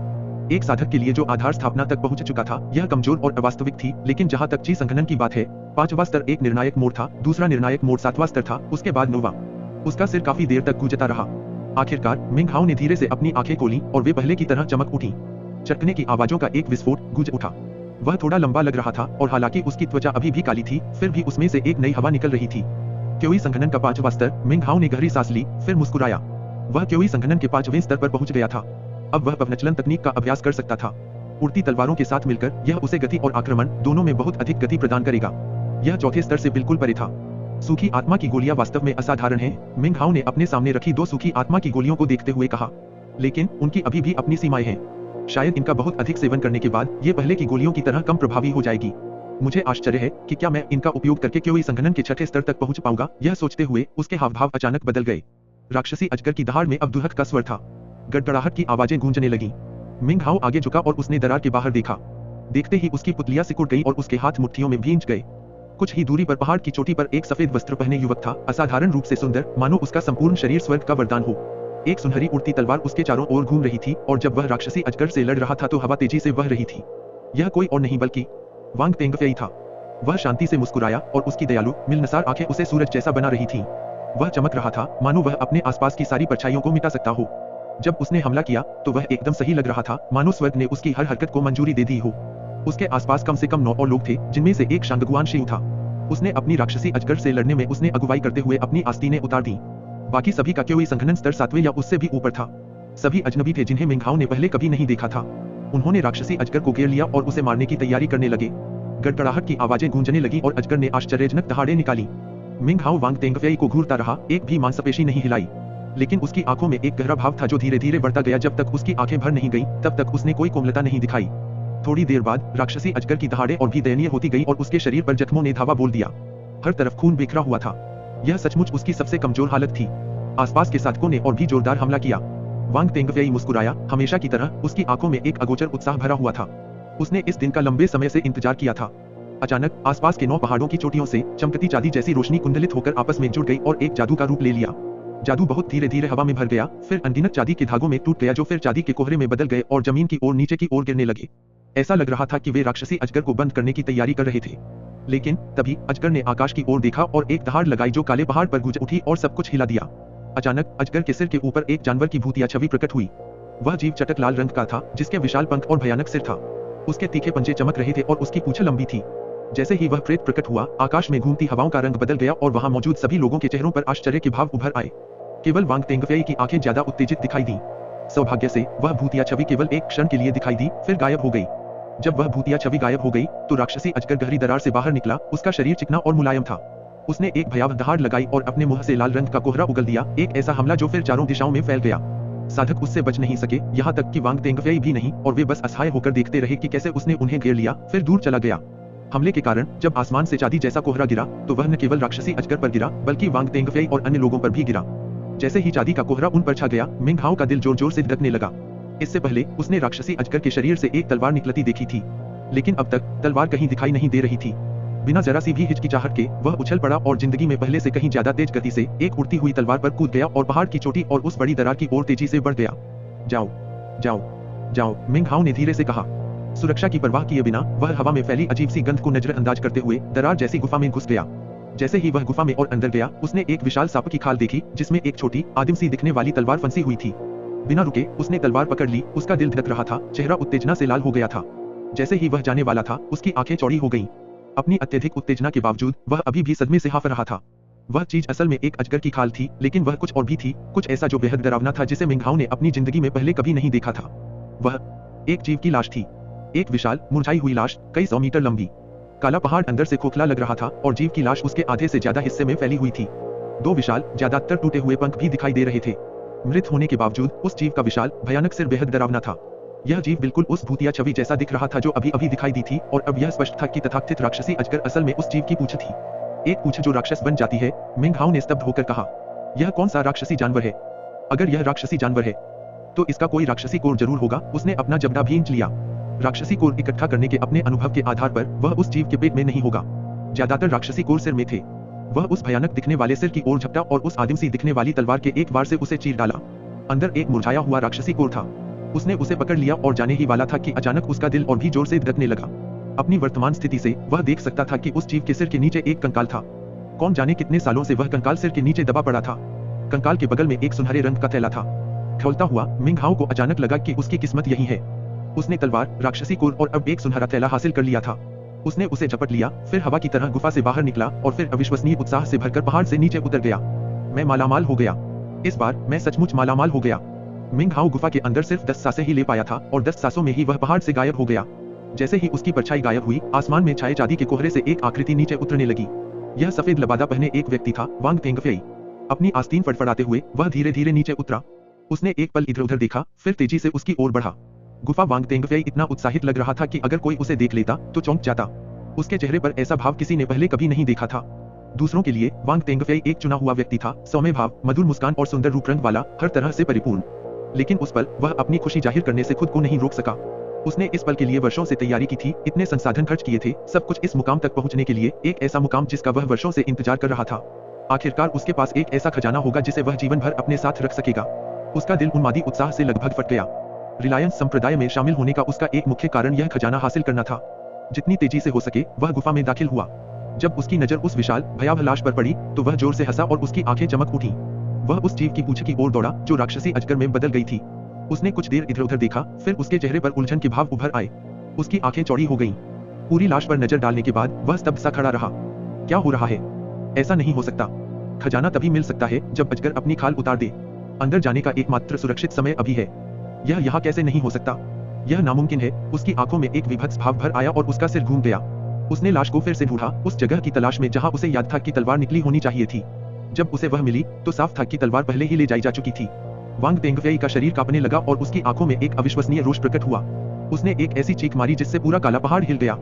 एक साधक के लिए जो आधार स्थापना तक पहुंच चुका था, यह कमजोर और अवास्तविक थी, लेकिन जहां तक ची संघनन की बात है, 5वां स्तर एक निर्णायक मोड़ था, दूसरा निर्णायक मोड़ 7वां स्तर था, उसके बाद 9वां। उसका सिर काफी देर तक गूंजता रहा। आखिरकार मिंग हाओ ने धीरे से अपनी आंखें खोली और वे पहले की तरह चमक उठी। चटकने की आवाजों का एक विस्फोट गूंज उठा। वह थोड़ा लंबा लग रहा था और हालांकि उसकी त्वचा अभी भी काली थी, फिर भी उसमें से एक नई हवा निकल रही थी। क्योई संघनन का 5वां स्तर। मिंग हाओ ने गहरी सांस ली, फिर मुस्कुराया। वह क्योई संघनन के 5वें स्तर पर पहुंच गया था। अब वह पवनचलन तकनीक का अभ्यास कर सकता था। उड़ती तलवारों के साथ मिलकर यह उसे गति और आक्रमण दोनों में बहुत अधिक गति प्रदान करेगा। यह चौथे स्तर से बिल्कुल परे था। सूखी आत्मा की गोलियां वास्तव में असाधारण हैं। मिंग हाओ ने अपने सामने रखी 2 सूखी आत्मा की गोलियों को देखते हुए कहा, लेकिन उनकी अभी भी अपनी सीमाएं हैं। शायद इनका बहुत अधिक सेवन करने के बाद ये पहले की गोलियों की तरह कम प्रभावी हो जाएगी। मुझे आश्चर्य है कि क्या मैं इनका उपयोग करके क्योई संघनन के 6ठे स्तर तक पहुंच पाऊंगा। यह सोचते हुए उसके हावभाव अचानक बदल गए। राक्षसी अजगर की दहाड़ में अब दुहक का स्वर था। गड़गड़ाहट की आवाजें गूंजने लगीं। मिंग हाओ आगे झुका और उसने दरार के बाहर देखा। देखते ही उसकी पुतलियां सिकुड़ गई और उसके हाथ मुट्ठियों में भींच गए। कुछ ही दूरी पर पहाड़ की चोटी पर एक सफेद वस्त्र पहने युवक था, असाधारण रूप से सुंदर, मानो उसका संपूर्ण शरीर स्वर्ग का वरदान हो। एक सुनहरी उड़ती तलवार उसके चारों ओर घूम रही थी और जब वह राक्षसी अजगर से लड़ रहा था तो हवा तेजी से बह रही थी। यह कोई और नहीं बल्कि वांग तेंगफेई था। वह शांति से मुस्कुराया और उसकी दयालु मिलनसार आंखें उसे सूरज जैसा बना रही थीं। वह चमक रहा था, मानो वह अपने आसपास की सारी परछाइयों को मिटा सकता हो। जब उसने हमला किया तो वह एकदम सही लग रहा था, मानो स्वर्ग ने उसकी हर हरकत को मंजूरी दे दी हो। उसके आसपास कम से कम 9 और लोग थे, जिनमें से एक शांगगुआन शिव था। उसने अपनी राक्षसी अजगर से लड़ने में उसने अगुवाई करते हुए अपनी आस्तीनें उतार दी। बाकी सभी का क्योई संघनन स्तर 7वें या उससे भी ऊपर था। सभी अजनबी थे जिन्हें मिंग हाओ ने पहले कभी नहीं देखा था। उन्होंने राक्षसी अजगर को घेर लिया और उसे मारने की तैयारी करने लगे। गड़गड़ाहट की आवाजें गूंजने लगी और अजगर ने आश्चर्यजनक दहाड़ें निकाली। मिंग हाओ वांग तेंगफेई को घूरता रहा, एक भी मांसपेशी नहीं हिलाई। लेकिन उसकी आंखों में एक गहरा भाव था जो धीरे धीरे बढ़ता गया। जब तक उसकी आंखें भर नहीं गईं, तब तक उसने कोई कोमलता नहीं दिखाई। थोड़ी देर बाद राक्षसी अजगर की दहाड़ें और भी दयनीय होती गई और उसके शरीर पर जख्मों ने धावा बोल दिया। हर तरफ खून बिखरा हुआ था। यह सचमुच उसकी सबसे कमजोर हालत थी। आसपास के साधकों ने और भी जोरदार हमला किया। वांग तेंगफेई मुस्कुराया, हमेशा की तरह उसकी आंखों में एक अगोचर उत्साह भरा हुआ था। उसने इस दिन का लंबे समय से इंतजार किया था। अचानक आसपास के 9 पहाड़ों की चोटियों से चमकती चांदी जैसी रोशनी कुंडलित होकर आपस में जुड़ गई और एक जादू का रूप ले लिया। जादू बहुत धीरे धीरे हवा में भर गया, फिर अनगिनत चांदी के धागों में टूट गया जो फिर चांदी के कोहरे में बदल गए और जमीन की ओर नीचे की ओर गिरने लगे। ऐसा लग रहा था कि वे राक्षसी अजगर को बंद करने की तैयारी कर रहे थे। लेकिन तभी अजगर ने आकाश की ओर देखा और एक दहाड़ लगाई जो काले पहाड़ पर गूंज उठी और सब कुछ हिला दिया। अचानक अजगर के सिर के ऊपर एक जानवर की भूतिया छवि प्रकट हुई। वह जीव चटक लाल रंग का था, जिसके विशाल पंख और भयानक सिर था। उसके तीखे पंजे चमक रहे थे और उसकी पूंछ लंबी थी। जैसे ही वह प्रेत प्रकट हुआ, आकाश में घूमती हवाओं का रंग बदल गया और वहां मौजूद सभी लोगों के चेहरों पर आश्चर्य के भाव उभर आए। केवल वांग तेंगफेई की आंखें ज्यादा उत्तेजित दिखाई दी। सौभाग्य से वह भूतिया छवि केवल एक क्षण के लिए दिखाई दी, फिर गायब हो गई। जब वह भूतिया छवि गायब हो गई तो राक्षसी अजगर गहरी दरार से बाहर निकला। उसका शरीर चिकना और मुलायम था। उसने एक भयावह दहाड़ लगाई और अपने मुंह से लाल रंग का कोहरा उगल दिया, एक ऐसा हमला जो फिर चारों दिशाओं में फैल गया। साधक उससे बच नहीं सके, यहाँ तक कि वांग तेंगफेई भी नहीं, और वे बस असहाय होकर देखते रहे कि कैसे उसने उन्हें घेर लिया, फिर दूर चला गया। हमले के कारण जब आसमान से चांदी जैसा कोहरा गिरा तो वह न केवल राक्षसी अजगर पर गिरा, बल्कि वांग तेंगफेई और अन्य लोगों पर भी गिरा। जैसे ही चांदी का कोहरा उन पर छा गया, मिंग हाओ का दिल जोर जोर से धड़कने लगा। इससे पहले उसने राक्षसी अजगर के शरीर से एक तलवार निकलती देखी थी, लेकिन अब तक तलवार कहीं दिखाई नहीं दे रही थी। बिना जरा सी भी हिचकिचाहट के वह उछल पड़ा और जिंदगी में पहले से कहीं ज्यादा तेज गति से एक उड़ती हुई तलवार पर कूद गया और पहाड़ की चोटी और उस बड़ी दरार की ओर तेजी से बढ़ गया। जाओ जाओ जाओ, मिंग हाओ ने धीरे से कहा। सुरक्षा की परवाह किए बिना वह हवा में फैली अजीब सी गंध को नजरअंदाज करते हुए दरार जैसी गुफा में घुस गया। जैसे ही वह गुफा में और अंदर गया, उसने एक विशाल सांप की खाल देखी जिसमें एक छोटी आदिम सी दिखने वाली तलवार फंसी हुई थी। बिना रुके उसने तलवार पकड़ ली। उसका दिल धड़क रहा था, चेहरा उत्तेजना से लाल हो गया था। जैसे ही वह जाने वाला था, उसकी आंखें चौड़ी हो गईं। अपनी अत्यधिक उत्तेजना के बावजूद वह अभी भी सदमे से हाफ रहा था। वह चीज असल में एक अजगर की खाल थी, लेकिन वह कुछ और भी थी, कुछ ऐसा जो बेहद डरावना था, जिसे मिंग हाओ ने अपनी जिंदगी में पहले कभी नहीं देखा था। वह एक जीव की लाश थी, एक विशाल मुरझाई हुई लाश, कई 100 मीटर लंबी। काला पहाड़ अंदर से खोखला लग रहा था और जीव की लाश उसके आधे से ज्यादा हिस्से में फैली हुई थी। 2 विशाल, ज्यादातर टूटे हुए पंख भी दिखाई दे रहे थे। मृत होने के बावजूद उस जीव का विशाल भयानक सिर बेहद डरावना था। यह जीव बिल्कुल उस भूतिया छवि जैसा दिख रहा था जो अभी अभी दिखाई दी थी, और अब यह स्पष्ट था कि तथाकथित राक्षसी अजगर असल में उस जीव की पूंछ थी। एक पूंछ जो राक्षस बन जाती है, मिंग हाओ ने स्तब्ध होकर कहा। यह कौन सा राक्षसी जानवर है? अगर यह राक्षसी जानवर है तो इसका कोई राक्षसी कोर जरूर होगा। उसने अपना जबड़ा भींच लिया। राक्षसी कोर इकट्ठा करने के अपने अनुभव के आधार पर वह उस जीव के पेट में नहीं होगा। ज्यादातर राक्षसी कोर सिर में थे। वह उस भयानक दिखने वाले सिर की ओर झपटा और उस आदिम सी दिखने वाली तलवार के एक वार से उसे चीर डाला। अंदर एक मुरझाया हुआ राक्षसी कोर था। उसने उसे पकड़ लिया और जाने ही वाला था कि अचानक उसका दिल और भी जोर से धड़कने लगा। अपनी वर्तमान स्थिति से वह देख सकता था कि उस जीव के सिर के नीचे एक कंकाल था। कौन जाने कितने सालों से वह कंकाल सिर के नीचे दबा पड़ा था। कंकाल के बगल में एक सुनहरे रंग का थैला था। खोलता हुआ मिंग हाओ को अचानक लगा कि उसकी किस्मत यही है। उसने तलवार, राक्षसी कोर और अब एक सुनहरा थैला हासिल कर लिया था। उसने उसे झपट लिया, फिर हवा की तरह गुफा से बाहर निकला और फिर अविश्वसनीय उत्साह से भरकर पहाड़ से नीचे उतर गया। मैं मालामाल हो गया। इस बार मैं सचमुच मालामाल हो गया। मिंग हाओ गुफा के अंदर सिर्फ 10 सांसें ही ले पाया था और 10 सांसों में ही वह पहाड़ से गायब हो गया। जैसे ही उसकी परछाई गायब हुई, आसमान में छाए चांदी के कोहरे से एक आकृति नीचे उतरने लगी। यह सफेद लबादा पहने एक व्यक्ति था, वांग तेंगफेई। अपनी आस्तीन फड़फड़ाते हुए वह धीरे धीरे नीचे उतरा। उसने एक पल इधर उधर देखा, फिर तेजी से उसकी ओर बढ़ा। गुफा वांग तेंगफेई इतना उत्साहित लग रहा था कि अगर कोई उसे देख लेता तो चौंक जाता। उसके चेहरे पर ऐसा भाव किसी ने पहले कभी नहीं देखा था। दूसरों के लिए वांग तेंगफेई एक चुना हुआ व्यक्ति था, सौम्य भाव, मधुर मुस्कान और सुंदर रूप रंग वाला, हर तरह से परिपूर्ण। लेकिन उस पल वह अपनी खुशी जाहिर करने से खुद को नहीं रोक सका। उसने इस पल के लिए वर्षों से तैयारी की थी, इतने संसाधन खर्च किए थे, सब कुछ इस मुकाम तक पहुंचने के लिए, एक ऐसा मुकाम जिसका वह वर्षों से इंतजार कर रहा था। आखिरकार उसके पास एक ऐसा खजाना होगा जिसे वह जीवन भर अपने साथ रख सकेगा। उसका दिल उन्मादी उत्साह से लगभग फट गया। रिलायंस संप्रदाय में शामिल होने का उसका एक मुख्य कारण यह खजाना हासिल करना था। जितनी तेजी से हो सके वह गुफा में दाखिल हुआ। जब उसकी नजर उस विशाल भयावह लाश पर पड़ी तो वह जोर से हंसा और उसकी आंखें चमक उठी। वह उस जीव की पूंछ की ओर दौड़ा जो राक्षसी अजगर में बदल गई थी। उसने कुछ देर इधर उधर देखा, फिर उसके चेहरे पर उलझन के भाव उभर आए। उसकी आंखें चौड़ी हो गईं। पूरी लाश पर नजर डालने के बाद वह स्तब्ध सा खड़ा रहा। क्या हो रहा है? ऐसा नहीं हो सकता। खजाना तभी मिल सकता है जब अजगर अपनी खाल उतार दे। अंदर जाने का एकमात्र सुरक्षित समय अभी है। यह यहाँ कैसे नहीं हो सकता? यह नामुमकिन है। उसकी आंखों में एक विभत्स भाव भर आया और उसका सिर घूम गया। उसने लाश को फिर से ढूंढा, उस जगह की तलाश में जहां उसे याद था कि तलवार निकली होनी चाहिए थी। जब उसे वह मिली तो साफ था कि तलवार पहले ही ले जाई जा चुकी थी। वांग तेंगफेई का शरीर कांपने लगा और उसकी आंखों में एक अविश्वसनीय रोष प्रकट हुआ। उसने एक ऐसी चीख मारी जिससे पूरा काला पहाड़ हिल गया।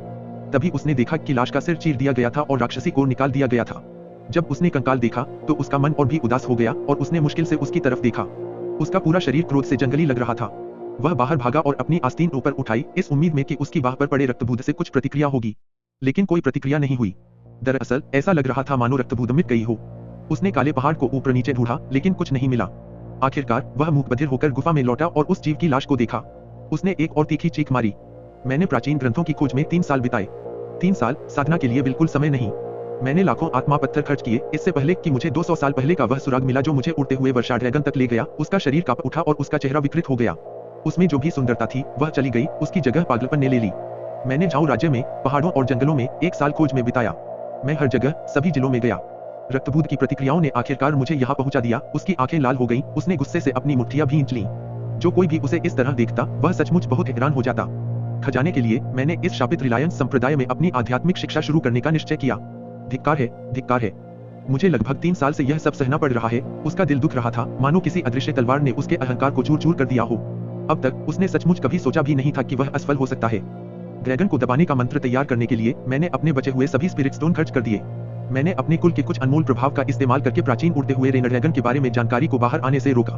तभी उसने देखा कि लाश का सिर चीर दिया गया था और राक्षसी को निकाल दिया गया था। जब उसने कंकाल देखा तो उसका मन और भी उदास हो गया और उसने मुश्किल से उसकी तरफ देखा। उसका पूरा शरीर क्रोध से जंगली लग रहा था। वह बाहर भागा और अपनी आस्तीन ऊपर उठाई, इस उम्मीद में कि उसकी बाह पर पड़े रक्तबूंद से कुछ प्रतिक्रिया होगी। लेकिन कोई प्रतिक्रिया नहीं हुई। दरअसल ऐसा लग रहा था मानो रक्तबूंद मिट गई हो। उसने काले पहाड़ को ऊपर नीचे ढूंढा, लेकिन कुछ नहीं मिला। आखिरकार वह मूक बधिर होकर गुफा में लौटा और उस जीव की लाश को देखा। उसने एक और तीखी चीख मारी। मैंने प्राचीन ग्रंथों की खोज में 3 साल बिताए। 3 साल साधना के लिए बिल्कुल समय नहीं। मैंने लाखों आत्मा पत्थर खर्च किए, इससे पहले कि मुझे 200 साल पहले का वह सुराग मिला जो मुझे उड़ते हुए वर्षा ड्रैगन तक ले गया। उसका शरीर कांप उठा और उसका चेहरा विकृत हो गया। उसमें जो भी सुंदरता थी वह चली गई, उसकी जगह पागलपन ने ले ली। मैंने झाऊ राज्य में पहाड़ों और जंगलों में 1 साल खोज में बिताया। मैं हर जगह सभी जिलों में गया। रक्तबूंद की प्रतिक्रियाओं ने आखिरकार मुझे यहाँ पहुंचा दिया। उसकी आंखें लाल हो गईं, उसने गुस्से से अपनी मुट्ठियां भींच लीं। जो कोई भी उसे इस तरह देखता वह सचमुच बहुत हैरान हो जाता। खजाने के लिए मैंने इस शापित रिलायंस संप्रदाय में अपनी आध्यात्मिक शिक्षा शुरू करने का निश्चय किया। धिक्कार है, धिक्कार है। मुझे लगभग 3 साल से यह सब सहना पड़ रहा है। उसका दिल दुख रहा था, मानो किसी अदृश्य तलवार ने उसके अहंकार को चूर चूर कर दिया हो। अब तक उसने सचमुच कभी सोचा भी नहीं था कि वह असफल हो सकता है। ड्रैगन को दबाने का मंत्र तैयार करने के लिए मैंने अपने बचे हुए सभी स्पिरिट स्टोन खर्च कर दिए। मैंने अपने कुल के कुछ अनमोल प्रभाव का इस्तेमाल करके प्राचीन उड़ते हुए रेनड्रैगन के बारे में जानकारी को बाहर आने से रोका।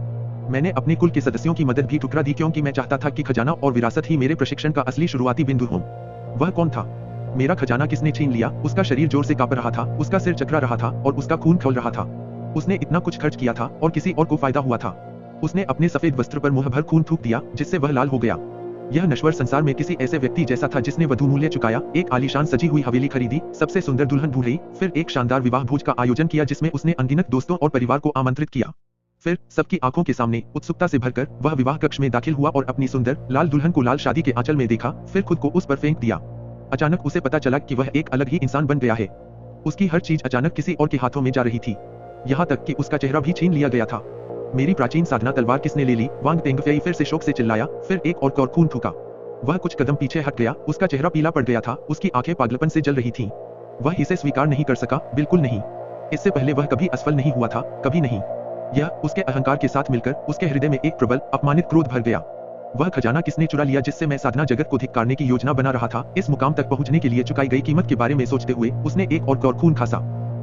मैंने अपने कुल के सदस्यों की मदद भी ठुकरा दी क्योंकि मैं चाहता था कि खजाना और विरासत ही मेरे प्रशिक्षण का असली शुरुआती बिंदु हो। वह कौन था? मेरा खजाना किसने छीन लिया? उसका शरीर जोर से कांप रहा था, उसका सिर चकरा रहा था और उसका खून खौल रहा था। उसने इतना कुछ खर्च किया था और किसी और को फायदा हुआ था। उसने अपने सफेद वस्त्र पर मुंह भर खून थूक दिया जिससे वह लाल हो गया। यह नश्वर संसार में किसी ऐसे व्यक्ति जैसा था जिसने वधू मूल्य चुकाया, एक आलीशान सजी हुई हवेली खरीदी, सबसे सुंदर दुल्हन ढूंढी, फिर एक शानदार विवाह भोज का आयोजन किया जिसमें उसने अनगिनत दोस्तों और परिवार को आमंत्रित किया। फिर सबकी आंखों के सामने उत्सुकता से भरकर वह विवाह कक्ष में दाखिल हुआ और अपनी सुंदर लाल दुल्हन को लाल शादी के आंचल में देखा, फिर खुद को उस पर फेंक दिया। अचानक उसे पता चला कि वह एक अलग ही इंसान बन गया है। उसकी हर चीज अचानक किसी और के हाथों में जा रही थी, यहाँ तक कि उसका चेहरा भी छीन लिया गया था। मेरी प्राचीन साधना तलवार किसने ले ली? वांग तेंगफेई फिर से शोक से चिल्लाया, फिर एक और खून थूका। वह कुछ कदम पीछे हट गया, उसका चेहरा पीला पड़ गया था, उसकी आंखें पागलपन से जल रही थीं। वह इसे स्वीकार नहीं कर सका, बिल्कुल नहीं। इससे पहले वह कभी असफल नहीं हुआ था, कभी नहीं। यह उसके अहंकार के साथ मिलकर उसके हृदय में एक प्रबल अपमानित क्रोध भर गया। वह खजाना किसने चुरा लिया जिससे मैं साधना जगत को धिक्कारने की योजना बना रहा था? इस मुकाम तक पहुंचने के लिए चुकाई गई कीमत के बारे में सोचते हुए उसने एक और खून खासा।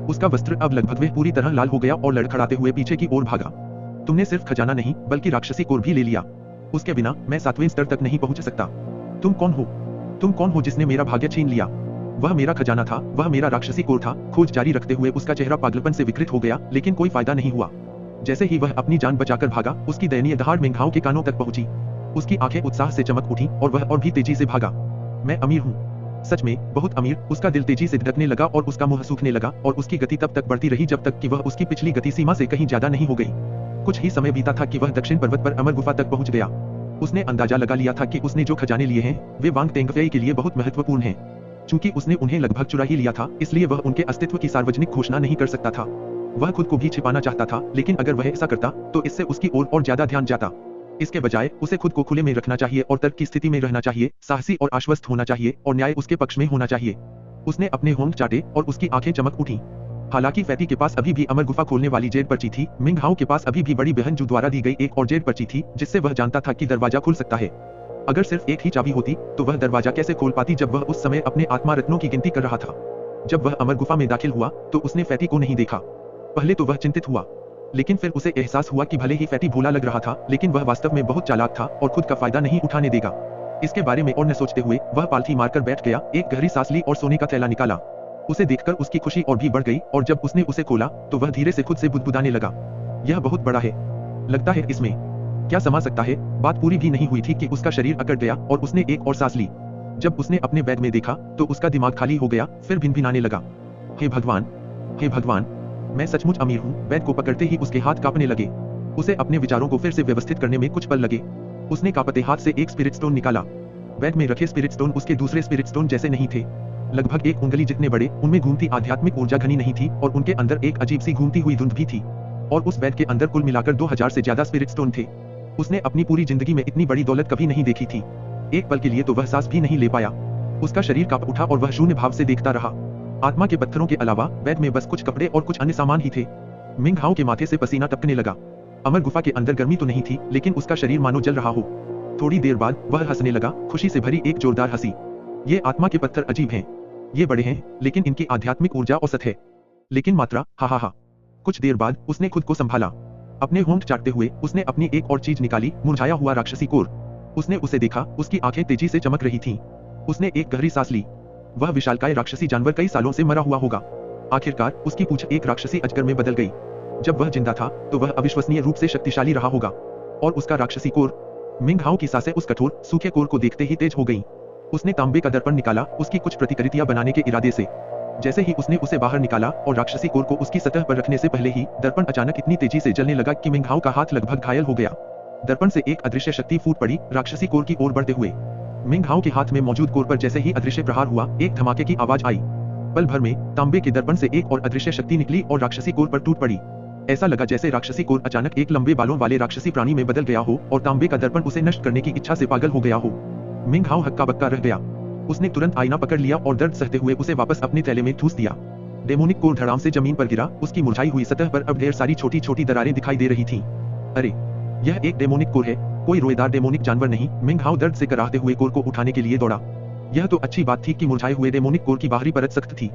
उसका वस्त्र अब लगभग वह पूरी तरह लाल हो गया और लड़खड़ाते हुए पीछे की ओर भागा। तुमने सिर्फ खजाना नहीं बल्कि राक्षसी कोर भी ले लिया। उसके बिना मैं 7वें स्तर तक नहीं पहुंच सकता। तुम कौन हो? तुम कौन हो जिसने मेरा भाग्य छीन लिया? वह मेरा खजाना था, वह मेरा राक्षसी कोर था। खोज जारी रखते हुए उसका चेहरा पागलपन से विकृत हो गया, लेकिन कोई फायदा नहीं हुआ। जैसे ही वह अपनी जान बचाकर भागा, उसकी दयनीय दहाड़ मेंघाओं के कानों तक पहुंची। उसकी आंखें उत्साह से चमक उठी और वह और भी तेजी से भागा। मैं अमीर हूँ, सच में बहुत अमीर। उसका दिल तेजी से धड़कने लगा और उसका मुंह सूखने लगा और उसकी गति तब तक बढ़ती रही जब तक कि वह उसकी पिछली गति सीमा से कहीं ज्यादा नहीं हो गई। कुछ ही समय बीता था कि वह दक्षिण पर्वत पर अमर गुफा तक पहुंच गया। उसने अंदाजा लगा लिया था कि उसने जो खजाने लिए हैं वे वांग तेंगफेई के लिए बहुत महत्वपूर्ण हैं। चूंकि उसने उन्हें लगभग चुरा ही लिया था, इसलिए वह उनके अस्तित्व की सार्वजनिक घोषणा नहीं कर सकता था। वह खुद को भी छिपाना चाहता था, लेकिन अगर वह ऐसा करता तो इससे उसकी ओर और ज्यादा ध्यान जाता। इसके बजाय उसे खुद को खुले में रखना चाहिए और तर्क की स्थिति में रहना चाहिए, साहसी और आश्वस्त होना चाहिए और न्याय उसके पक्ष में होना चाहिए। उसने अपने होंठ चाटे और उसकी आंखें चमक उठी। हालांकि फैती के पास अभी भी अमर गुफा खोलने वाली जेड पर्ची थी, मिंग हाओ के पास अभी भी बड़ी बहन जू द्वारा दी गई एक और जेड पर्ची थी, जिससे वह जानता था कि दरवाजा खुल सकता है। अगर सिर्फ एक ही चाबी होती तो वह दरवाजा कैसे खोल पाती जब वह उस समय अपने आत्मा रत्नों की गिनती कर रहा था। जब वह अमर गुफा में दाखिल हुआ तो उसने फैती को नहीं देखा। पहले तो वह चिंतित हुआ, लेकिन फिर उसे एहसास हुआ कि भले ही फैती भोला लग रहा था, लेकिन वह वास्तव में बहुत चालाक था और खुद का फायदा नहीं उठाने देगा। इसके बारे में और न सोचते हुए वह पालथी मारकर बैठ गया, एक गहरी सांस ली और सोने का थैला निकाला। उसे देखकर उसकी खुशी और भी बढ़ गई और जब उसने उसे खोला तो वह धीरे से खुद से बुदबुदाने लगा। यह बहुत बड़ा है, लगता है इसमें क्या समा सकता है। बात पूरी भी नहीं हुई थी कि उसका शरीर अकड़ गया और उसने एक और सांस ली। जब उसने अपने बैग में देखा तो उसका दिमाग खाली हो गया, फिर भिनभिनाने लगा। हे भगवान, हे भगवान, मैं सचमुच अमीर हूँ। बैग को पकड़ते ही उसके हाथ कांपने लगे। उसे अपने विचारों को फिर से व्यवस्थित करने में कुछ पल लगे। उसने कांपते हाथ से एक स्पिरिट स्टोन निकाला। बैग में रखे स्पिरिट स्टोन उसके दूसरे स्पिरिट स्टोन जैसे नहीं थे, लगभग एक उंगली जितने बड़े। उनमें घूमती आध्यात्मिक ऊर्जा घनी नहीं थी और उनके अंदर एक अजीब सी घूमती हुई धुंध भी थी। और उस बैग के अंदर कुल मिलाकर 2000 से ज्यादा स्पिरिट स्टोन थे। उसने अपनी पूरी जिंदगी में इतनी बड़ी दौलत कभी नहीं देखी थी। एक पल के लिए तो वह सांस भी नहीं ले पाया। उसका शरीर कांप उठा और वह शून्य भाव से देखता रहा। आत्मा के पत्थरों के अलावा बैग में बस कुछ कपड़े और कुछ अन्य सामान ही थे। मिंग हाओ के माथे से पसीना टपकने लगा। अमर गुफा के अंदर गर्मी तो नहीं थी, लेकिन उसका शरीर मानो जल रहा हो। थोड़ी देर बाद वह हंसने लगा, खुशी से भरी एक जोरदार हंसी। ये आत्मा के पत्थर अजीब हैं। ये बड़े हैं, लेकिन इनकी आध्यात्मिक ऊर्जा औसत है। लेकिन मात्रा, हा हा हा। कुछ देर बाद उसने खुद को संभाला। अपने होंठ चाटते हुए उसने अपनी एक और चीज निकाली, मुरझाया हुआ राक्षसी कोर। उसने उसे देखा, उसकी आंखें तेजी से चमक रही थीं। उसने एक गहरी सांस ली। वह विशालकाय राक्षसी जानवर कई सालों से मरा हुआ होगा। आखिरकार उसकी पूंछ एक राक्षसी अजगर में बदल गई। जब वह जिंदा था तो वह अविश्वसनीय रूप से शक्तिशाली रहा होगा। और उसका राक्षसी कोर। मिंग हाओ की सांसें उस कठोर सूखे कोर को देखते ही तेज हो गईं। उसने तांबे का दर्पण निकाला, उसकी कुछ प्रतिकृतियां बनाने के इरादे से। जैसे ही उसने उसे बाहर निकाला और राक्षसी कोर को उसकी सतह पर रखने से पहले ही दर्पण अचानक इतनी तेजी से जलने लगा कि मिंग हाओ का हाथ लगभग घायल हो गया। दर्पण से एक अदृश्य शक्ति फूट पड़ी, राक्षसी कोर की ओर बढ़ते हुए। मिंग हाओ के हाथ में मौजूद कोर पर जैसे ही अदृश्य प्रहार हुआ, एक धमाके की आवाज आई। पल भर में तांबे के दर्पण से एक और अदृश्य शक्ति निकली और राक्षसी कोर पर टूट पड़ी। ऐसा लगा जैसे राक्षसी कोर अचानक एक लंबे बालों वाले राक्षसी प्राणी में बदल गया हो और तांबे का दर्पण उसे नष्ट करने की इच्छा से पागल हो गया हो। मिंग हाओ हक्का बक्का रह गया। उसने तुरंत आईना पकड़ लिया और दर्द सहते हुए उसे वापस अपने थैले में ठूस दिया। डेमोनिक कोर धड़ाम से जमीन पर गिरा। उसकी मुरझाई हुई सतह पर अब ढेर सारी छोटी छोटी दरारें दिखाई दे रही थीं। अरे, यह एक डेमोनिक कोर है, कोई रोएदार डेमोनिक जानवर नहीं। मिंग हाओ दर्द से कराहते हुए कोर को उठाने के लिए दौड़ा। यह तो अच्छी बात थी कि मुरझाए हुए डेमोनिक कोर की बाहरी परत सख्त थी।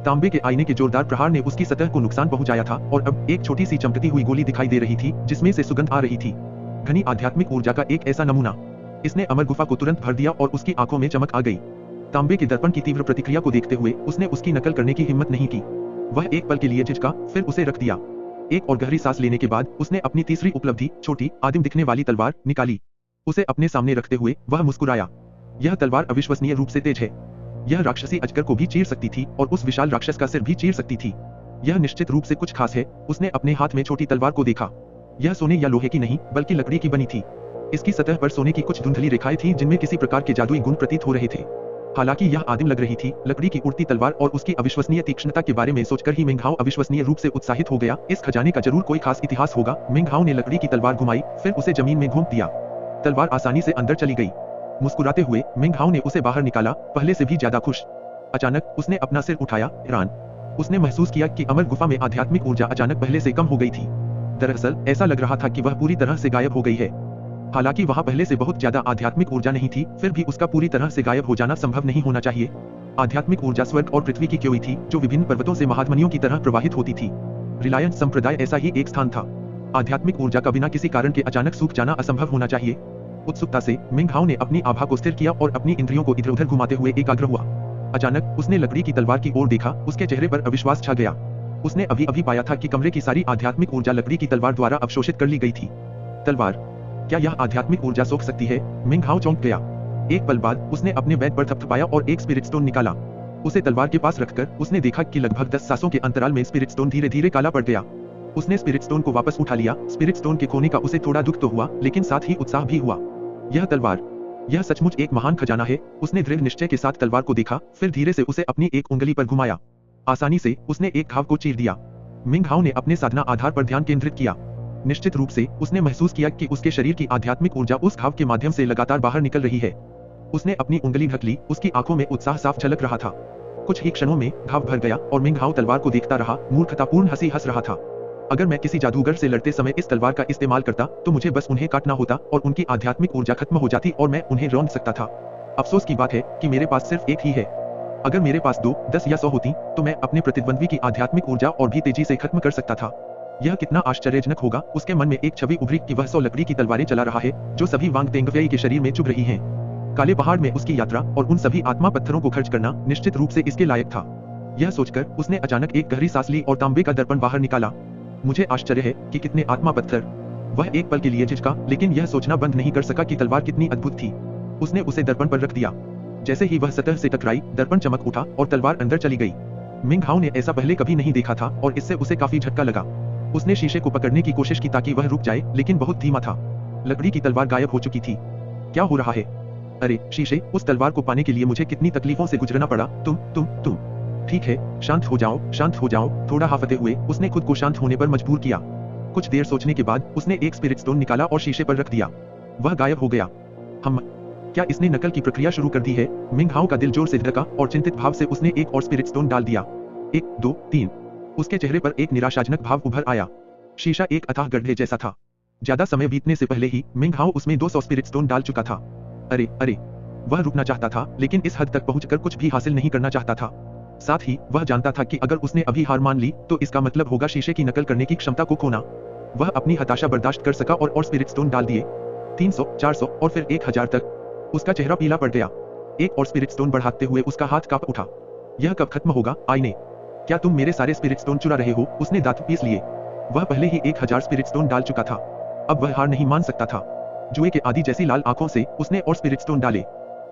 तांबे के आईने के जोरदार प्रहार ने उसकी सतह को नुकसान पहुंचाया था और अब एक छोटी सी चमकती हुई गोली दिखाई दे रही थी जिसमें से सुगंध आ रही थी। घनी आध्यात्मिक ऊर्जा का एक ऐसा नमूना। इसने अमर गुफा को तुरंत भर दिया और उसकी आंखों में चमक आ गई। तांबे के दर्पण की तीव्र प्रतिक्रिया को देखते हुए उसने उसकी नकल करने की हिम्मत नहीं की। वह एक पल के लिए झिझका, फिर उसे रख दिया। एक और गहरी सांस लेने के बाद उसने अपनी तीसरी उपलब्धि, छोटी आदिम दिखने वाली तलवार, निकाली। उसे अपने सामने रखते हुए वह मुस्कुराया। यह तलवार अविश्वसनीय रूप से तेज है। यह राक्षसी अजगर को भी चीर सकती थी और उस विशाल राक्षस का सिर भी चीर सकती थी। यह निश्चित रूप से कुछ खास है। उसने अपने हाथ में छोटी तलवार को देखा। यह सोने या लोहे की नहीं बल्कि लकड़ी की बनी थी। इसकी सतह पर सोने की कुछ धुंधली रेखाएं थीं जिनमें किसी प्रकार के जादुई गुण प्रतीत हो रहे थे। हालांकि यह आदिम लग रही थी, लकड़ी की उड़ती तलवार और उसकी अविश्वसनीय तीक्ष्णता के बारे में सोचकर ही मेंघाओ अविश्वसनीय रूप से उत्साहित हो गया। इस खजाने का जरूर कोई खास इतिहास होगा। मेंघाओ ने लकड़ी की तलवार घुमाई, फिर उसे जमीन में घोंप दिया। तलवार आसानी से अंदर चली गई। मुस्कुराते हुए मेंघाओ ने उसे बाहर निकाला, पहले से भी ज्यादा खुश। अचानक उसने अपना सिर उठाया, हैरान। उसने महसूस किया कि अमर गुफा में आध्यात्मिक ऊर्जा अचानक पहले से कम हो गई थी। दरअसल ऐसा लग रहा था कि वह पूरी तरह से गायब हो गई है। हालांकि वहां पहले से बहुत ज्यादा आध्यात्मिक ऊर्जा नहीं थी, फिर भी उसका पूरी तरह से गायब हो जाना संभव नहीं होना चाहिए। आध्यात्मिक ऊर्जा स्वर्ग और पृथ्वी की क्यों थी, जो विभिन्न पर्वतों से महाध्वनियों की तरह प्रवाहित होती थी। रिलायंस संप्रदाय ऐसा ही एक स्थान था। आध्यात्मिक ऊर्जा का बिना किसी कारण के अचानक सूख जाना असंभव होना चाहिए। उत्सुकता से मेंघाओ ने अपनी आभा को स्थिर किया और अपनी इंद्रियों को इधर उधर घुमाते हुए एकाग्र हुआ। अचानक उसने लकड़ी की तलवार की ओर देखा। उसके चेहरे पर अविश्वास छा गया। उसने अभी अभी पाया था कि कमरे की सारी आध्यात्मिक ऊर्जा लकड़ी की तलवार द्वारा अवशोषित कर ली गई थी। तलवार, क्या यह आध्यात्मिक ऊर्जा सोख सकती है? मेंघाओ चौंक गया। एक पल बाद उसने अपने बैग पर थपथपाया और एक स्पिरिट स्टोन निकाला। उसे तलवार के पास रखकर उसने देखा कि लगभग 10 सांसों के अंतराल में स्पिरिट स्टोन धीरे धीरे काला पड़ गया। उसने स्पिरिट स्टोन को वापस उठा लिया। स्पिरिट स्टोन के खोने का उसे थोड़ा दुख तो हुआ, लेकिन साथ ही उत्साह भी हुआ। यह तलवार, यह सचमुच एक महान खजाना है। उसने दृढ़ निश्चय के साथ तलवार को देखा, फिर धीरे से उसे अपनी एक उंगली पर घुमाया। आसानी से उसने एक घाव को चीर दिया। मेंघाओ ने अपने साधना आधार पर ध्यान केंद्रित किया। निश्चित रूप से उसने महसूस किया कि उसके शरीर की आध्यात्मिक ऊर्जा उस घाव के माध्यम से लगातार बाहर निकल रही है। उसने अपनी उंगली ढक ली। उसकी आंखों में उत्साह साफ झलक रहा था। कुछ ही क्षणों में घाव भर गया और मेंघाओ तलवार को देखता रहा, मूर्खतापूर्ण हंसी हंस रहा था। अगर मैं किसी जादूगर से लड़ते समय इस तलवार का इस्तेमाल करता तो मुझे बस उन्हें काटना होता और उनकी आध्यात्मिक ऊर्जा खत्म हो जाती और मैं उन्हें रौंद सकता था। अफसोस की बात है कि मेरे पास सिर्फ एक ही है। अगर मेरे पास 2, 10 या 100 होती तो मैं अपने प्रतिद्वंद्वी की आध्यात्मिक ऊर्जा और भी तेजी से खत्म कर सकता था। यह कितना आश्चर्यजनक होगा। उसके मन में एक छवि उभरी कि वह 100 लकड़ी की तलवारें चला रहा है जो सभी वांग तेंगवेई के शरीर में चुभ रही हैं। काले पहाड़ में उसकी यात्रा और उन सभी आत्मा पत्थरों को खर्च करना निश्चित रूप से इसके लायक था। यह सोचकर उसने अचानक एक गहरी सांस ली और तांबे का दर्पण बाहर निकाला। मुझे आश्चर्य है कि कितने आत्मा पत्थर। वह एक पल के लिए झिझका, लेकिन यह सोचना बंद नहीं कर सका कि तलवार कितनी अद्भुत थी। उसने उसे दर्पण पर रख दिया। जैसे ही वह सतह से टकराई, दर्पण चमक उठा और तलवार अंदर चली गई। मेंघाओ ने ऐसा पहले कभी नहीं देखा था और इससे उसे काफी झटका लगा। उसने शीशे को पकड़ने की कोशिश की ताकि वह रुक जाए, लेकिन बहुत धीमा था। लकड़ी की तलवार गायब हो चुकी थी। क्या हो रहा है? अरे शीशे, उस तलवार को पाने के लिए मुझे कितनी तकलीफों से गुजरना पड़ा। तुम ठीक है, शांत हो जाओ, शांत हो जाओ। थोड़ा हाफते हुए उसने खुद को शांत होने पर मजबूर किया। कुछ देर सोचने के बाद उसने एक स्पिरिट स्टोन निकाला और शीशे पर रख दिया। वह गायब हो गया। क्या इसने नकल की प्रक्रिया शुरू कर दी है? मेंघाओ का दिल जोर से धड़का और चिंतित भाव से उसने एक और स्पिरिट स्टोन डाल दिया। 1, 2, 3। उसके चेहरे पर एक निराशाजनक भाव उभर आया। शीशा एक अथाह गड्ढे जैसा था। ज्यादा समय बीतने से पहले ही मेंघाओ उसमें 200 स्पिरिट स्टोन डाल चुका था। अरे, वह रुकना चाहता था, लेकिन इस हद तक पहुंचकर कुछ भी हासिल नहीं करना चाहता था। साथ ही वह जानता था कि अगर उसने अभी हार मान ली तो इसका मतलब होगा शीशे की नकल करने की क्षमता को खोना। वह अपनी हताशा बर्दाश्त कर सका और स्पिरिट स्टोन डाल दिए। 300, 400 और फिर 1000 तक। उसका चेहरा पीला पड़ गया। एक और स्पिरिट स्टोन बढ़ाते हुए उसका हाथ कांप उठा। यह कब खत्म होगा? आईने, क्या तुम मेरे सारे स्पिरिट स्टोन चुरा रहे हो? उसने दांत पीस लिए। वह पहले ही 1000 स्पिरिट स्टोन डाल चुका था। अब वह हार नहीं मान सकता था। जुए के आदि जैसी लाल आंखों से उसने और स्पिरिट स्टोन डाले।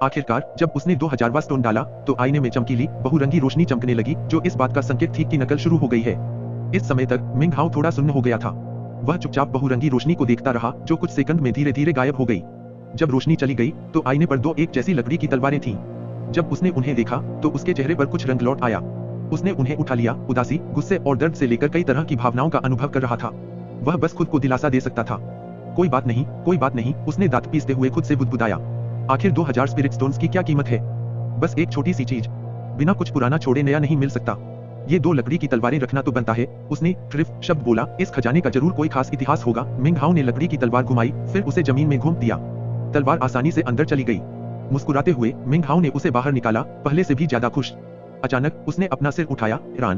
आखिरकार जब उसने 2000वां स्टोन डाला तो आईने में चमकीली बहुरंगी रोशनी चमकने लगी, जो इस बात का संकेत थी कि नकल शुरू हो गई है। इस समय तक मेंघाओ थोड़ा सुन्न हो गया था। वह चुपचाप बहुरंगी रोशनी को देखता रहा, जो कुछ सेकंड में धीरे धीरे गायब हो गई। जब रोशनी चली गई तो आईने पर 2 एक जैसी लकड़ी की तलवारें थीं। जब उसने उन्हें देखा तो उसके चेहरे पर कुछ रंग लौट आया। उसने उन्हें उठा लिया। उदासी, गुस्से और दर्द से लेकर कई तरह की भावनाओं का अनुभव कर रहा था। वह बस खुद को दिलासा दे सकता था। कोई बात नहीं, कोई बात नहीं, उसने दांत पीसते हुए खुद से बुदबुदाया। आखिर 2000 स्पिरिट स्टोन्स की क्या कीमत है? बस एक छोटी सी चीज। बिना कुछ पुराना छोड़े नया नहीं मिल सकता। ये 2 लकड़ी की तलवारें रखना तो बनता है। उसने ट्रिफ शब्द बोला। इस खजाने का जरूर कोई खास इतिहास होगा। मेंघाओ ने लकड़ी की तलवार घुमाई, फिर उसे जमीन में घोंप दिया। तलवार आसानी से अंदर चली गई। मुस्कुराते हुए मेंघाओ ने उसे बाहर निकाला, पहले से भी ज्यादा खुश। अचानक उसने अपना सिर उठाया, हैरान।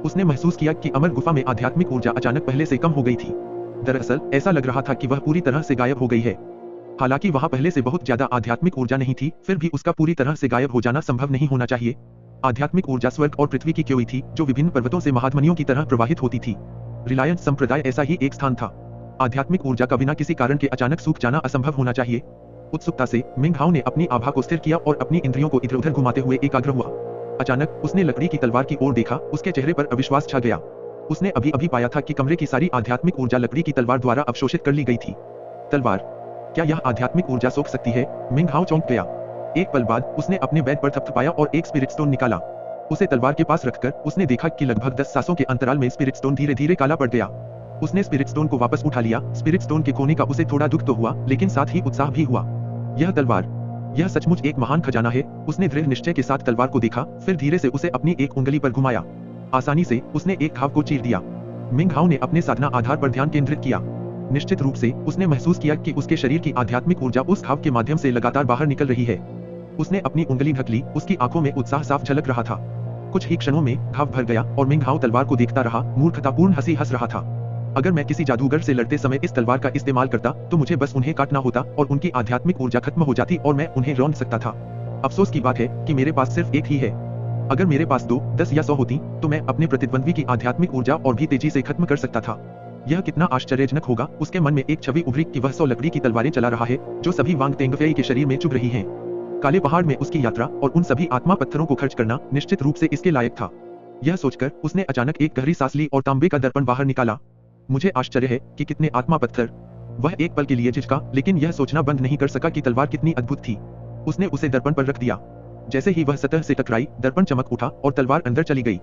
उसने महसूस किया कि अमर गुफा में आध्यात्मिक ऊर्जा अचानक पहले से कम हो गई थी। दरअसल ऐसा लग रहा था कि वह पूरी तरह से गायब हो गई है। हालांकि वहां पहले से बहुत ज्यादा आध्यात्मिक ऊर्जा नहीं थी, फिर भी उसका पूरी तरह से गायब हो जाना संभव नहीं होना चाहिए। आध्यात्मिक ऊर्जा स्वर्ग और पृथ्वी की क्यों थी, जो विभिन्न पर्वतों से महाध्वनियों की तरह प्रवाहित होती थी। रिलायंस संप्रदाय ऐसा ही एक स्थान था। आध्यात्मिक ऊर्जा का बिना किसी कारण के अचानक सूख जाना असंभव होना चाहिए। उत्सुकता से मिंग हाओ ने अपनी आभा को स्थिर किया और अपनी इंद्रियों को इधर उधर घुमाते हुए एकाग्र हुआ। अचानक उसने लकड़ी की तलवार की ओर देखा, उसके चेहरे पर अविश्वास छा गया। उसने अभी अभी पाया था कि कमरे की सारी आध्यात्मिक ऊर्जा लकड़ी की तलवार द्वारा अवशोषित कर ली गई थी। तलवार, क्या यह आध्यात्मिक ऊर्जा सोख सकती है? मिंग हाओ चौंक गया। एक पल बाद उसने अपने बेड पर थपथपाया और एक स्पिरिट स्टोन निकाला। उसे तलवार के पास रखकर उसने देखा कि लगभग 10 सांसों के अंतराल में स्पिरिट स्टोन धीरे धीरे काला पड़ गया। उसने स्पिरिट स्टोन को वापस उठा लिया। स्पिरिट स्टोन के खोने का उसे थोड़ा दुख तो हुआ, लेकिन साथ ही उत्साह भी हुआ। यह तलवार, यह सचमुच एक महान खजाना है। उसने दृढ़ निश्चय के साथ तलवार को देखा, फिर धीरे से उसे अपनी एक उंगली पर घुमाया। आसानी से उसने एक घाव को चीर दिया। मिंग हाओ ने अपने साधना आधार पर ध्यान केंद्रित किया। निश्चित रूप से उसने महसूस किया कि उसके शरीर की आध्यात्मिक ऊर्जा उस घाव के माध्यम से लगातार बाहर निकल रही है। उसने अपनी उंगली ढक ली, उसकी आंखों में उत्साह साफ झलक रहा था। कुछ ही क्षणों में घाव भर गया और मिंग हाओ तलवार को देखता रहा, मूर्खतापूर्ण हंसी हंस रहा था। अगर मैं किसी जादूगर से लड़ते समय इस तलवार का इस्तेमाल करता तो मुझे बस उन्हें काटना होता और उनकी आध्यात्मिक ऊर्जा खत्म हो जाती और मैं उन्हें रौंद सकता था। अफसोस की बात है कि मेरे पास सिर्फ एक ही है। अगर मेरे पास 2, 10 या 100 होती तो मैं अपने प्रतिद्वंद्वी की आध्यात्मिक ऊर्जा और भी तेजी से खत्म कर सकता था। यह कितना आश्चर्यजनक होगा। उसके मन में एक छवि उभरी कि वह 100 लकड़ी की तलवारें चला रहा है, जो सभी वांग तेंगफेई के शरीर में चुभ रही हैं। काले पहाड़ में उसकी यात्रा और उन सभी आत्मा पत्थरों को खर्च करना निश्चित रूप से इसके लायक था। यह सोचकर उसने अचानक एक गहरी सांस ली और तांबे का दर्पण बाहर निकाला। मुझे आश्चर्य है कि कितने आत्मा पत्थर। वह एक पल के लिए झिझका, लेकिन यह सोचना बंद नहीं कर सका कि तलवार कितनी अद्भुत थी। उसने उसे दर्पण पर रख दिया। जैसे ही वह सतह से टकराई, दर्पण चमक उठा और तलवार अंदर चली गई।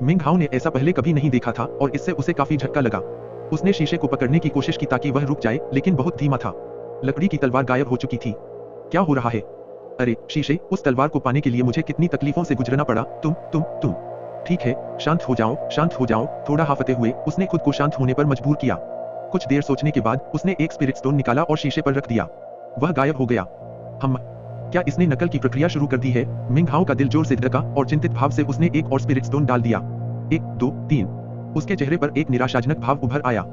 मिंग हाओ ने ऐसा पहले कभी नहीं देखा था और इससे उसे काफी झटका लगा। उसने शीशे को पकड़ने की कोशिश की ताकि वह रुक जाए, लेकिन बहुत धीमा था। लकड़ी की तलवार गायब हो चुकी थी। क्या हो रहा है? अरे शीशे, उस तलवार को पाने के लिए मुझे कितनी तकलीफों से गुजरना पड़ा। तुम ठीक है, शांत हो जाओ, शांत हो जाओ। थोड़ा हाफते हुए उसने खुद को शांत होने पर मजबूर किया। कुछ देर सोचने के बाद उसने एक स्पिरिट स्टोन निकाला और शीशे पर रख दिया। वह गायब हो गया। क्या इसने नकल की प्रक्रिया शुरू कर दी है? मिंग हाओ का दिल जोर से धड़का और चिंतित भाव से उसने एक और स्पिरिट स्टोन डाल दिया। 1, 2, 3। उसके चेहरे पर एक निराशाजनक भाव उभर आया।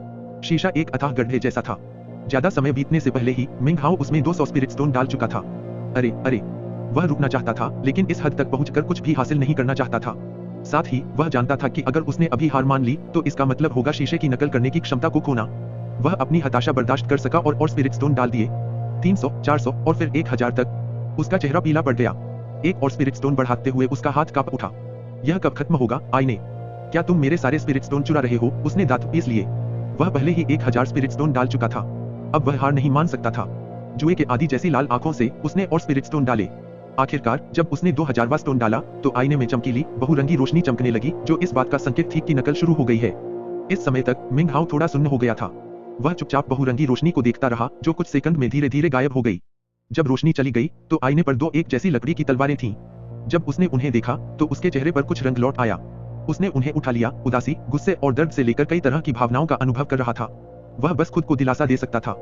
शीशा एक अथाह गड्ढे जैसा था। ज्यादा समय बीतने से पहले ही मिंग हाओ उसमें 200 स्पिरिट स्टोन डाल चुका था। अरे, वह रुकना चाहता था, लेकिन इस हद तक पहुंचकर कुछ भी हासिल नहीं करना चाहता था। साथ ही वह जानता था कि अगर उसने अभी हार मान ली तो इसका मतलब होगा शीशे की नकल करने की क्षमता को खोना। वह अपनी हताशा बर्दाश्त कर सका और स्पिरिट स्टोन डाल दिए। 300, 400 और फिर 1000 तक। उसका चेहरा पीला पड़ गया। एक और स्पिरिट स्टोन बढ़ाते हुए उसका हाथ कांप उठा। यह कब खत्म होगा? आईने, क्या तुम मेरे सारे स्पिरिट स्टोन चुरा रहे हो? उसने दांत पीस लिए। वह पहले ही 1000 स्पिरिट स्टोन डाल चुका था। अब वह हार नहीं मान सकता था। जुए के आदि जैसी लाल आंखों से उसने और स्पिरिट स्टोन डाले। आखिरकार जब उसने 2000वां स्टोन डाला तो आईने में चमकीली बहुरंगी रोशनी चमकने लगी, जो इस बात का संकेत थी कि नकल शुरू हो गई है। इस समय तक मिंग हाओ थोड़ा सुन्न हो गया था। वह चुपचाप बहुरंगी रोशनी को देखता रहा, जो कुछ सेकंड में धीरे धीरे गायब हो गई। जब रोशनी चली गई तो आईने पर 2 एक जैसी लकड़ी की तलवारें थीं। जब उसने उन्हें देखा तो उसके चेहरे पर कुछ रंग लौट आया। उसने उन्हें उठा लिया। उदासी, गुस्से और दर्द से लेकर कई तरह की भावनाओं का अनुभव कर रहा था। वह बस खुद को दिलासा दे सकता था।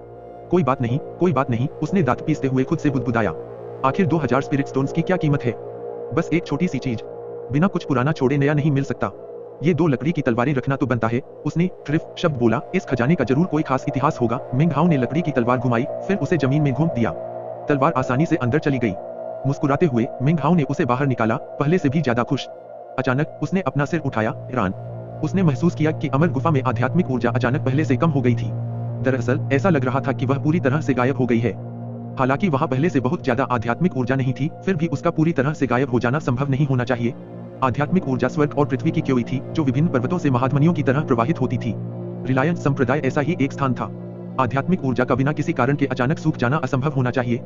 कोई बात नहीं, उसने दांत पीसते हुए खुद से बुदबुदाया। आखिर 2000 स्पिरिट स्टोन्स की क्या कीमत है? बस एक छोटी सी चीज। बिना कुछ पुराना छोड़े नया नहीं मिल सकता। ये 2 लकड़ी की तलवारें रखना तो बनता है। उसने ट्रिफ शब्द बोला। इस खजाने का जरूर कोई खास इतिहास होगा। मिंग हाओ ने लकड़ी की तलवार घुमाई, फिर उसे जमीन में घोंप दिया। तलवार आसानी से अंदर चली गई। मुस्कुराते हुए मिंग हाओ ने उसे बाहर निकाला, पहले से भी ज्यादा खुश। अचानक उसने अपना सिर उठाया, हैरान। उसने महसूस किया कि अमर गुफा में आध्यात्मिक ऊर्जा अचानक पहले से कम हो गई थी। दरअसल ऐसा लग रहा था कि वह पूरी तरह से गायब हो गई है। हालांकि वहां पहले से बहुत ज्यादा आध्यात्मिक ऊर्जा नहीं थी, फिर भी उसका पूरी तरह से गायब हो जाना संभव नहीं होना चाहिए। आध्यात्मिक ऊर्जा स्वर्ग और पृथ्वी की क्यों थी, जो विभिन्न पर्वतों से महाध्वनियों की तरह प्रवाहित होती थी। रिलायंस संप्रदाय ऐसा ही एक स्थान था। आध्यात्मिक ऊर्जा का बिना किसी कारण के अचानक सूख जाना असंभव होना चाहिए।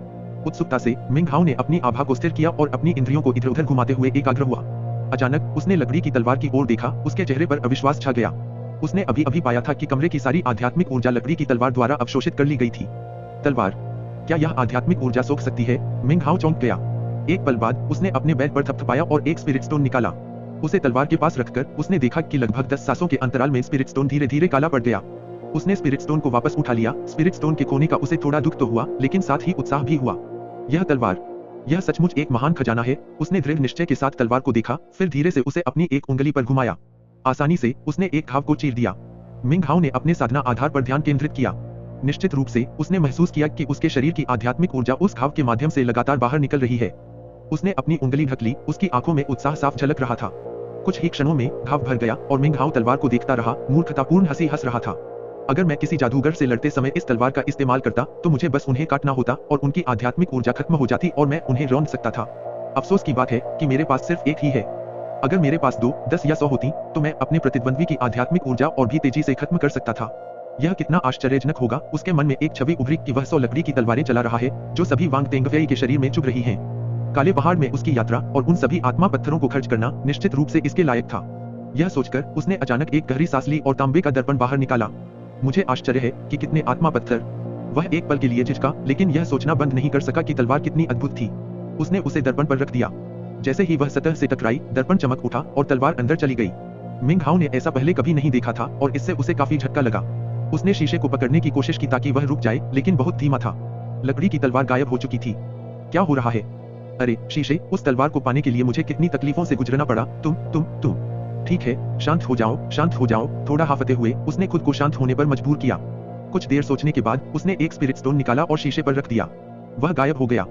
उत्सुकता से मिंग हाओ ने अपनी आभा को स्थिर किया और अपनी इंद्रियों को इधर उधर घुमाते हुए एकाग्र हुआ। अचानक उसने लकड़ी की तलवार की ओर देखा, उसके चेहरे पर अविश्वास छा गया। उसने अभी अभी पाया था कि कमरे की सारी आध्यात्मिक ऊर्जा लकड़ी की तलवार द्वारा अवशोषित कर ली गई थी। तलवार, क्या यह आध्यात्मिक ऊर्जा सोख सकती है? मिंग हाओ चौंक गया। एक पल बाद उसने अपने बेड पर थपथपाया और एक स्पिरिट स्टोन निकाला। उसे तलवार के पास रखकर उसने देखा कि लगभग 10 सांसों के अंतराल में स्पिरिट स्टोन धीरे धीरे काला पड़ गया। उसने स्पिरिट स्टोन को वापस उठा लिया। स्पिरिट स्टोन के खोने का उसे थोड़ा दुख तो हुआ, लेकिन साथ ही उत्साह भी हुआ। यह तलवार, यह सचमुच एक महान खजाना है। उसने दृढ़ निश्चय के साथ तलवार को देखा, फिर धीरे से उसे अपनी एक उंगली पर घुमाया। आसानी से उसने एक घाव को चीर दिया। मिंग हाओ ने अपने साधना आधार पर ध्यान केंद्रित किया। निश्चित रूप से उसने महसूस किया कि उसके शरीर की आध्यात्मिक ऊर्जा उस घाव के माध्यम से लगातार बाहर निकल रही है। उसने अपनी उंगली ढक ली, उसकी आंखों में उत्साह साफ झलक रहा था। कुछ ही क्षणों में घाव भर गया और मिंग हाओ तलवार को देखता रहा, मूर्खतापूर्ण हंसी हंस रहा था। अगर मैं किसी जादूगर से लड़ते समय इस तलवार का इस्तेमाल करता तो मुझे बस उन्हें काटना होता और उनकी आध्यात्मिक ऊर्जा खत्म हो जाती और मैं उन्हें रौंद सकता था। अफसोस की बात है कि मेरे पास सिर्फ एक ही है। अगर मेरे पास 2, 10 या 100 होती तो मैं अपने प्रतिद्वंद्वी की आध्यात्मिक ऊर्जा और भी तेजी से खत्म कर सकता था। यह कितना आश्चर्यजनक होगा। उसके मन में एक छवि उभरी कि वह 100 लकड़ी की तलवारें चला रहा है जो सभी वांग तेंगफेई के शरीर में चुभ रही हैं। काले पहाड़ में उसकी यात्रा और उन सभी आत्मा पत्थरों को खर्च करना निश्चित रूप से इसके लायक था। यह सोचकर उसने अचानक एक गहरी सांस ली और तांबे का दर्पण बाहर निकाला। मुझे आश्चर्य है कि कितने आत्मा पत्थर। वह एक पल के लिए झिझका, लेकिन यह सोचना बंद नहीं कर सका कि तलवार कितनी अद्भुत थी। उसने उसे दर्पण पर रख दिया। जैसे ही वह सतह से टकराई, दर्पण चमक उठा और तलवार अंदर चली गई। मिंग हाओ ने ऐसा पहले कभी नहीं देखा था और इससे उसे काफी झटका लगा। उसने शीशे को पकड़ने की कोशिश की ताकि वह रुक जाए, लेकिन बहुत धीमा था। लकड़ी की तलवार गायब हो चुकी थी। क्या हो रहा है? अरे शीशे, उस तलवार को पाने के लिए मुझे कितनी तकलीफों से गुजरना पड़ा। तुम ठीक है, शांत हो जाओ, शांत हो जाओ। थोड़ा हाफते हुए उसने खुद को शांत होने पर मजबूर किया। कुछ देर सोचने के बाद उसने एक स्पिरिट स्टोन निकाला और शीशे पर रख दिया। वह गायब हो गया।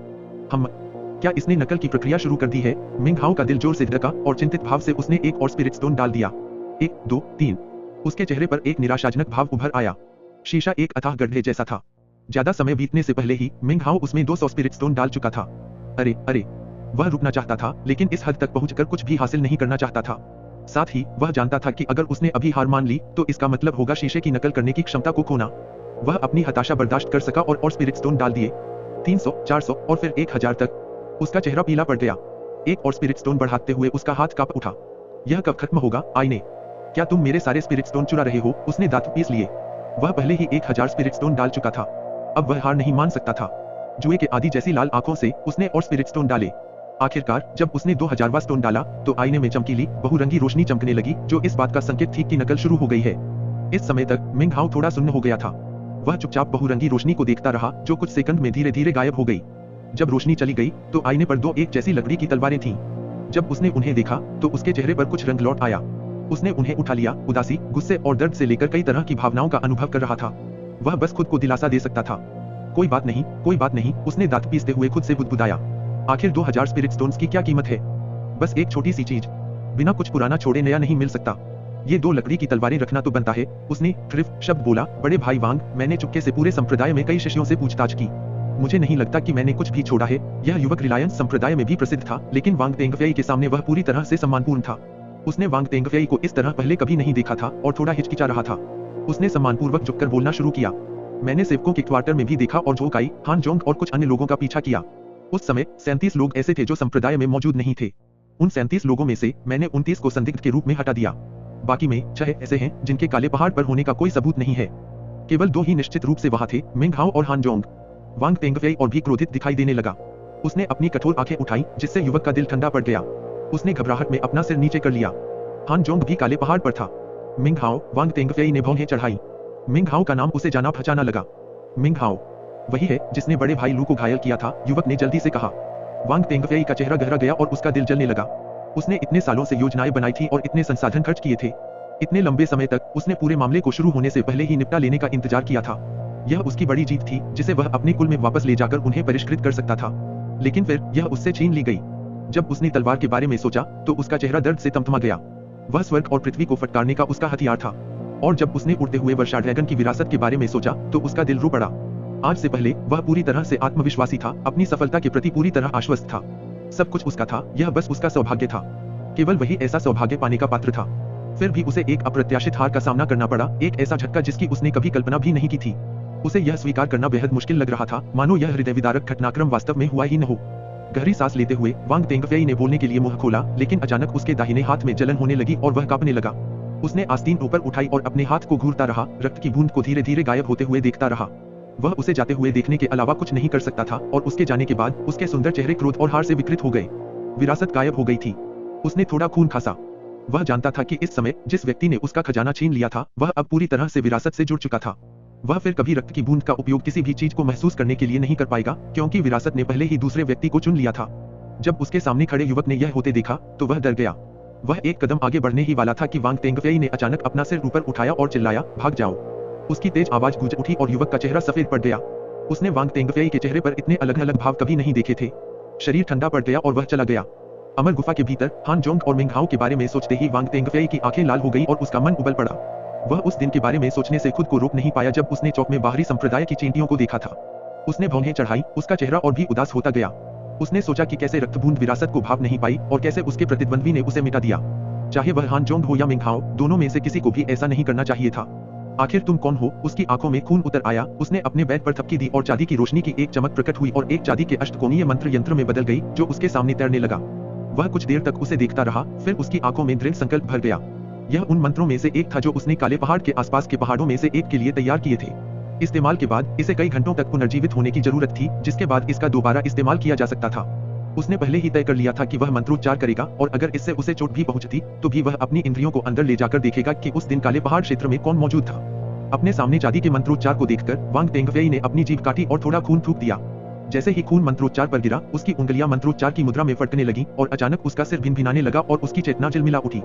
क्या इसने नकल की प्रक्रिया शुरू कर दी है? मिंग हाओ का दिल जोर से धड़का और चिंतित भाव से उसने एक और स्पिरिट स्टोन डाल दिया। 1, 2, 3। उसके चेहरे पर एक निराशाजनक भाव उभर आया। शीशा एक अथाह गड्ढे जैसा था। ज्यादा समय बीतने से पहले ही मिंग हाओ उसमें 200 स्पिरिट स्टोन डाल चुका था। अरे, वह रुकना चाहता था, लेकिन इस हद तक पहुंचकर कुछ भी हासिल नहीं करना चाहता था। साथ ही वह जानता था कि अगर उसने अभी हार मान ली तो इसका मतलब होगा शीशे की नकल करने की क्षमता को खोना। वह अपनी हताशा बर्दाश्त कर सका और स्पिरिट स्टोन डाल दिए। 300, 400 और फिर 1000 तक। उसका चेहरा पीला पड़ गया। एक और स्पिरिट स्टोन बढ़ाते हुए उसका हाथ कांप उठा। यह कब खत्म होगा? आईने, क्या तुम मेरे सारे स्पिरिट स्टोन चुरा रहे हो? उसने दांत पीस लिए। वह पहले ही 1000 स्पिरिट स्टोन डाल चुका था। अब वह हार नहीं मान सकता था। जुए के आदि जैसी लाल आंखों से उसने और स्पिरिट स्टोन डाले। आखिरकार जब उसने 2000वां स्टोन डाला तो आईने में चमकीली बहुरंगी रोशनी चमकने लगी, जो इस बात का संकेत थी कि नकल शुरू हो गई है। इस समय तक मिंग हाओ थोड़ा सुन्न हो गया था। वह चुपचाप बहुरंगी रोशनी को देखता रहा, जो कुछ सेकंड में धीरे धीरे गायब हो गई। जब रोशनी चली गई तो आईने पर 2 एक जैसी लकड़ी की तलवारें थीं। जब उसने उन्हें देखा तो उसके चेहरे पर कुछ रंग लौट आया। उसने उन्हें उठा लिया, उदासी, गुस्से और दर्द से लेकर कई तरह की भावनाओं का अनुभव कर रहा था। वह बस खुद को दिलासा दे सकता था। कोई बात नहीं, उसने दांत पीसते हुए खुद से बुदबुदाया। आखिर 2000 स्पिरिट स्टोन्स की क्या कीमत है? बस एक छोटी सी चीज। बिना कुछ पुराना छोड़े नया नहीं मिल सकता। ये 2 लकड़ी की तलवारें रखना तो बनता है। उसने ट्रिफ शब्द बोला। बड़े भाई वांग, मैंने चुपके से पूरे संप्रदाय में कई शिष्यों से पूछताछ की। मुझे नहीं लगता कि मैंने कुछ भी छोड़ा है। यह युवक रिलायंस संप्रदाय में भी प्रसिद्ध था, लेकिन वांग तेंगफेई के सामने वह पूरी तरह से सम्मानपूर्ण था। उसने वांग तेंगफेई को इस तरह पहले कभी नहीं देखा था और थोड़ा हिचकिचा रहा था। उसने सम्मानपूर्वक झुककर बोलना शुरू किया। मैंने सेवकों के क्वार्टर में भी देखा और जोकाई, हान जोंग और कुछ अन्य लोगों का पीछा किया। उस समय 37 लोग ऐसे थे जो संप्रदाय में मौजूद नहीं थे। उन 37 लोगों में से मैंने 29 को संदिग्ध के रूप में हटा दिया। बाकी में 6 ऐसे हैं जिनके काले पहाड़ पर होने का कोई सबूत नहीं है। केवल 2 ही निश्चित रूप से वहां थे, मिंग हाओ और हान जोंग। वांग तेंगफेई और भी क्रोधित दिखाई देने लगा। उसने अपनी कठोर आंखें उठाई, जिससे युवक का दिल ठंडा पड़ गया। उसने घबराहट में अपना सिर नीचे कर लिया। हान जोंग भी काले पहाड़ पर था। मिंग हाओ, वांग तेंगफेई ने भौहें चढ़ाई। मिंग हाओ का नाम उसे जाना पहचाना लगा। मिंग हाओ वही है जिसने बड़े भाई लू को घायल किया था, युवक ने जल्दी से कहा। वांग तेंगफेई का चेहरा गहरा गया और उसका दिल जलने लगा। उसने इतने सालों से योजनाएं बनाई थी और इतने संसाधन खर्च किए थे। इतने लंबे समय तक उसने पूरे मामले को शुरू होने से पहले ही निपटा लेने का इंतजार किया था। यह उसकी बड़ी जीत थी, जिसे वह अपने कुल में वापस ले जाकर उन्हें परिष्कृत कर सकता था। लेकिन फिर यह उससे छीन ली गई। जब उसने तलवार के बारे में सोचा तो उसका चेहरा दर्द से तमतमा गया। वह स्वर्ग और पृथ्वी को फटकारने का उसका हथियार था। और जब उसने उड़ते हुए वर्षा ड्रैगन की विरासत के बारे में सोचा तो उसका दिल रो पड़ा। आज से पहले वह पूरी तरह से आत्मविश्वासी था, अपनी सफलता के प्रति पूरी तरह आश्वस्त था। सब कुछ उसका था, यह बस उसका सौभाग्य था। केवल वही ऐसा सौभाग्य पाने का पात्र था। फिर भी उसे एक अप्रत्याशित हार का सामना करना पड़ा, एक ऐसा झटका जिसकी उसने कभी कल्पना भी नहीं की थी। उसे यह स्वीकार करना बेहद मुश्किल लग रहा था, मानो यह हृदय विदारक घटनाक्रम वास्तव में हुआ ही न हो। गहरी सांस लेते हुए वांग तेंगफेई ने बोलने के लिए मुंह खोला, लेकिन अचानक उसके दाहिने हाथ में जलन होने लगी और वह कांपने लगा। उसने आस्तीन ऊपर उठाई और अपने हाथ को घूरता रहा, रक्त की बूंद को धीरे धीरे गायब होते हुए देखता रहा। वह उसे जाते हुए देखने के अलावा कुछ नहीं कर सकता था और उसके जाने के बाद उसके सुंदर चेहरे क्रोध और हार से विकृत हो गए। विरासत गायब हो गई थी। उसने थोड़ा खून खासा। वह जानता था कि इस समय जिस व्यक्ति ने उसका खजाना छीन लिया था वह अब पूरी तरह से विरासत से जुड़ चुका था। वह फिर कभी रक्त की बूंद का उपयोग किसी भी चीज को महसूस करने के लिए नहीं कर पाएगा, क्योंकि विरासत ने पहले ही दूसरे व्यक्ति को चुन लिया था। जब उसके सामने खड़े युवक ने यह होते देखा तो वह डर गया। वह एक कदम आगे बढ़ने ही वाला था कि वांग तेंगफेई ने अचानक अपना सिर ऊपर उठाया और चिल्लाया, भाग जाओ। उसकी तेज आवाज गूंज उठी और युवक का चेहरा सफेद पड़ गया। उसने वांग तेंगफेई के चेहरे पर इतने अलग अलग भाव कभी नहीं देखे थे। शरीर ठंडा पड़ गया और वह चला गया। अमर गुफा के भीतर हान जोंग और मिंगहाओ के बारे में सोचते ही वांग तेंगफेई की आंखें लाल हो गई और उसका मन उबल पड़ा। वह उस दिन के बारे में सोचने से खुद को रोक नहीं पाया जब उसने चौक में बाहरी संप्रदाय की चींटियों को देखा था। उसने भौहें चढ़ाई, उसका चेहरा और भी उदास होता गया। उसने सोचा कि कैसे रक्तबूंद विरासत को भाप नहीं पाई और कैसे उसके प्रतिद्वंद्वी ने उसे मिटा दिया। चाहे वह हान जोंग हो या मिंगहाओ, दोनों में से किसी को भी ऐसा नहीं करना चाहिए था। आखिर तुम कौन हो? उसकी आंखों में खून उतर आया। उसने अपने बैग पर थपकी दी और चांदी की रोशनी की एक चमक प्रकट हुई और एक चांदी के अष्टकोणीय मंत्र यंत्र में बदल गई जो उसके सामने तैरने लगा। वह कुछ देर तक उसे देखता रहा, फिर उसकी आंखों में दृढ़ संकल्प भर गया। यह उन मंत्रों में से एक था जो उसने काले पहाड़ के आसपास के पहाड़ों में से एक के लिए तैयार किए थे। इस्तेमाल के बाद इसे कई घंटों तक पुनर्जीवित होने की जरूरत थी, जिसके बाद इसका दोबारा इस्तेमाल किया जा सकता था। उसने पहले ही तय कर लिया था कि वह मंत्रोच्चार करेगा और अगर इससे उसे चोट भी पहुंचती तो भी वह अपनी इंद्रियों को अंदर ले जाकर देखेगा कि उस दिन काले पहाड़ क्षेत्र में कौन मौजूद था। अपने सामने चांदी के मंत्रोच्चार को देखकर वांग तेंगफेई ने अपनी जीभ काटी और थोड़ा खून थूक दिया। जैसे ही खून मंत्रोच्चार पर गिरा, उसकी उंगलियां मंत्रोच्चार की मुद्रा में फटकने लगी और अचानक उसका सिर भिनभिनाने लगा और उसकी चेतना झिलमिला उठी।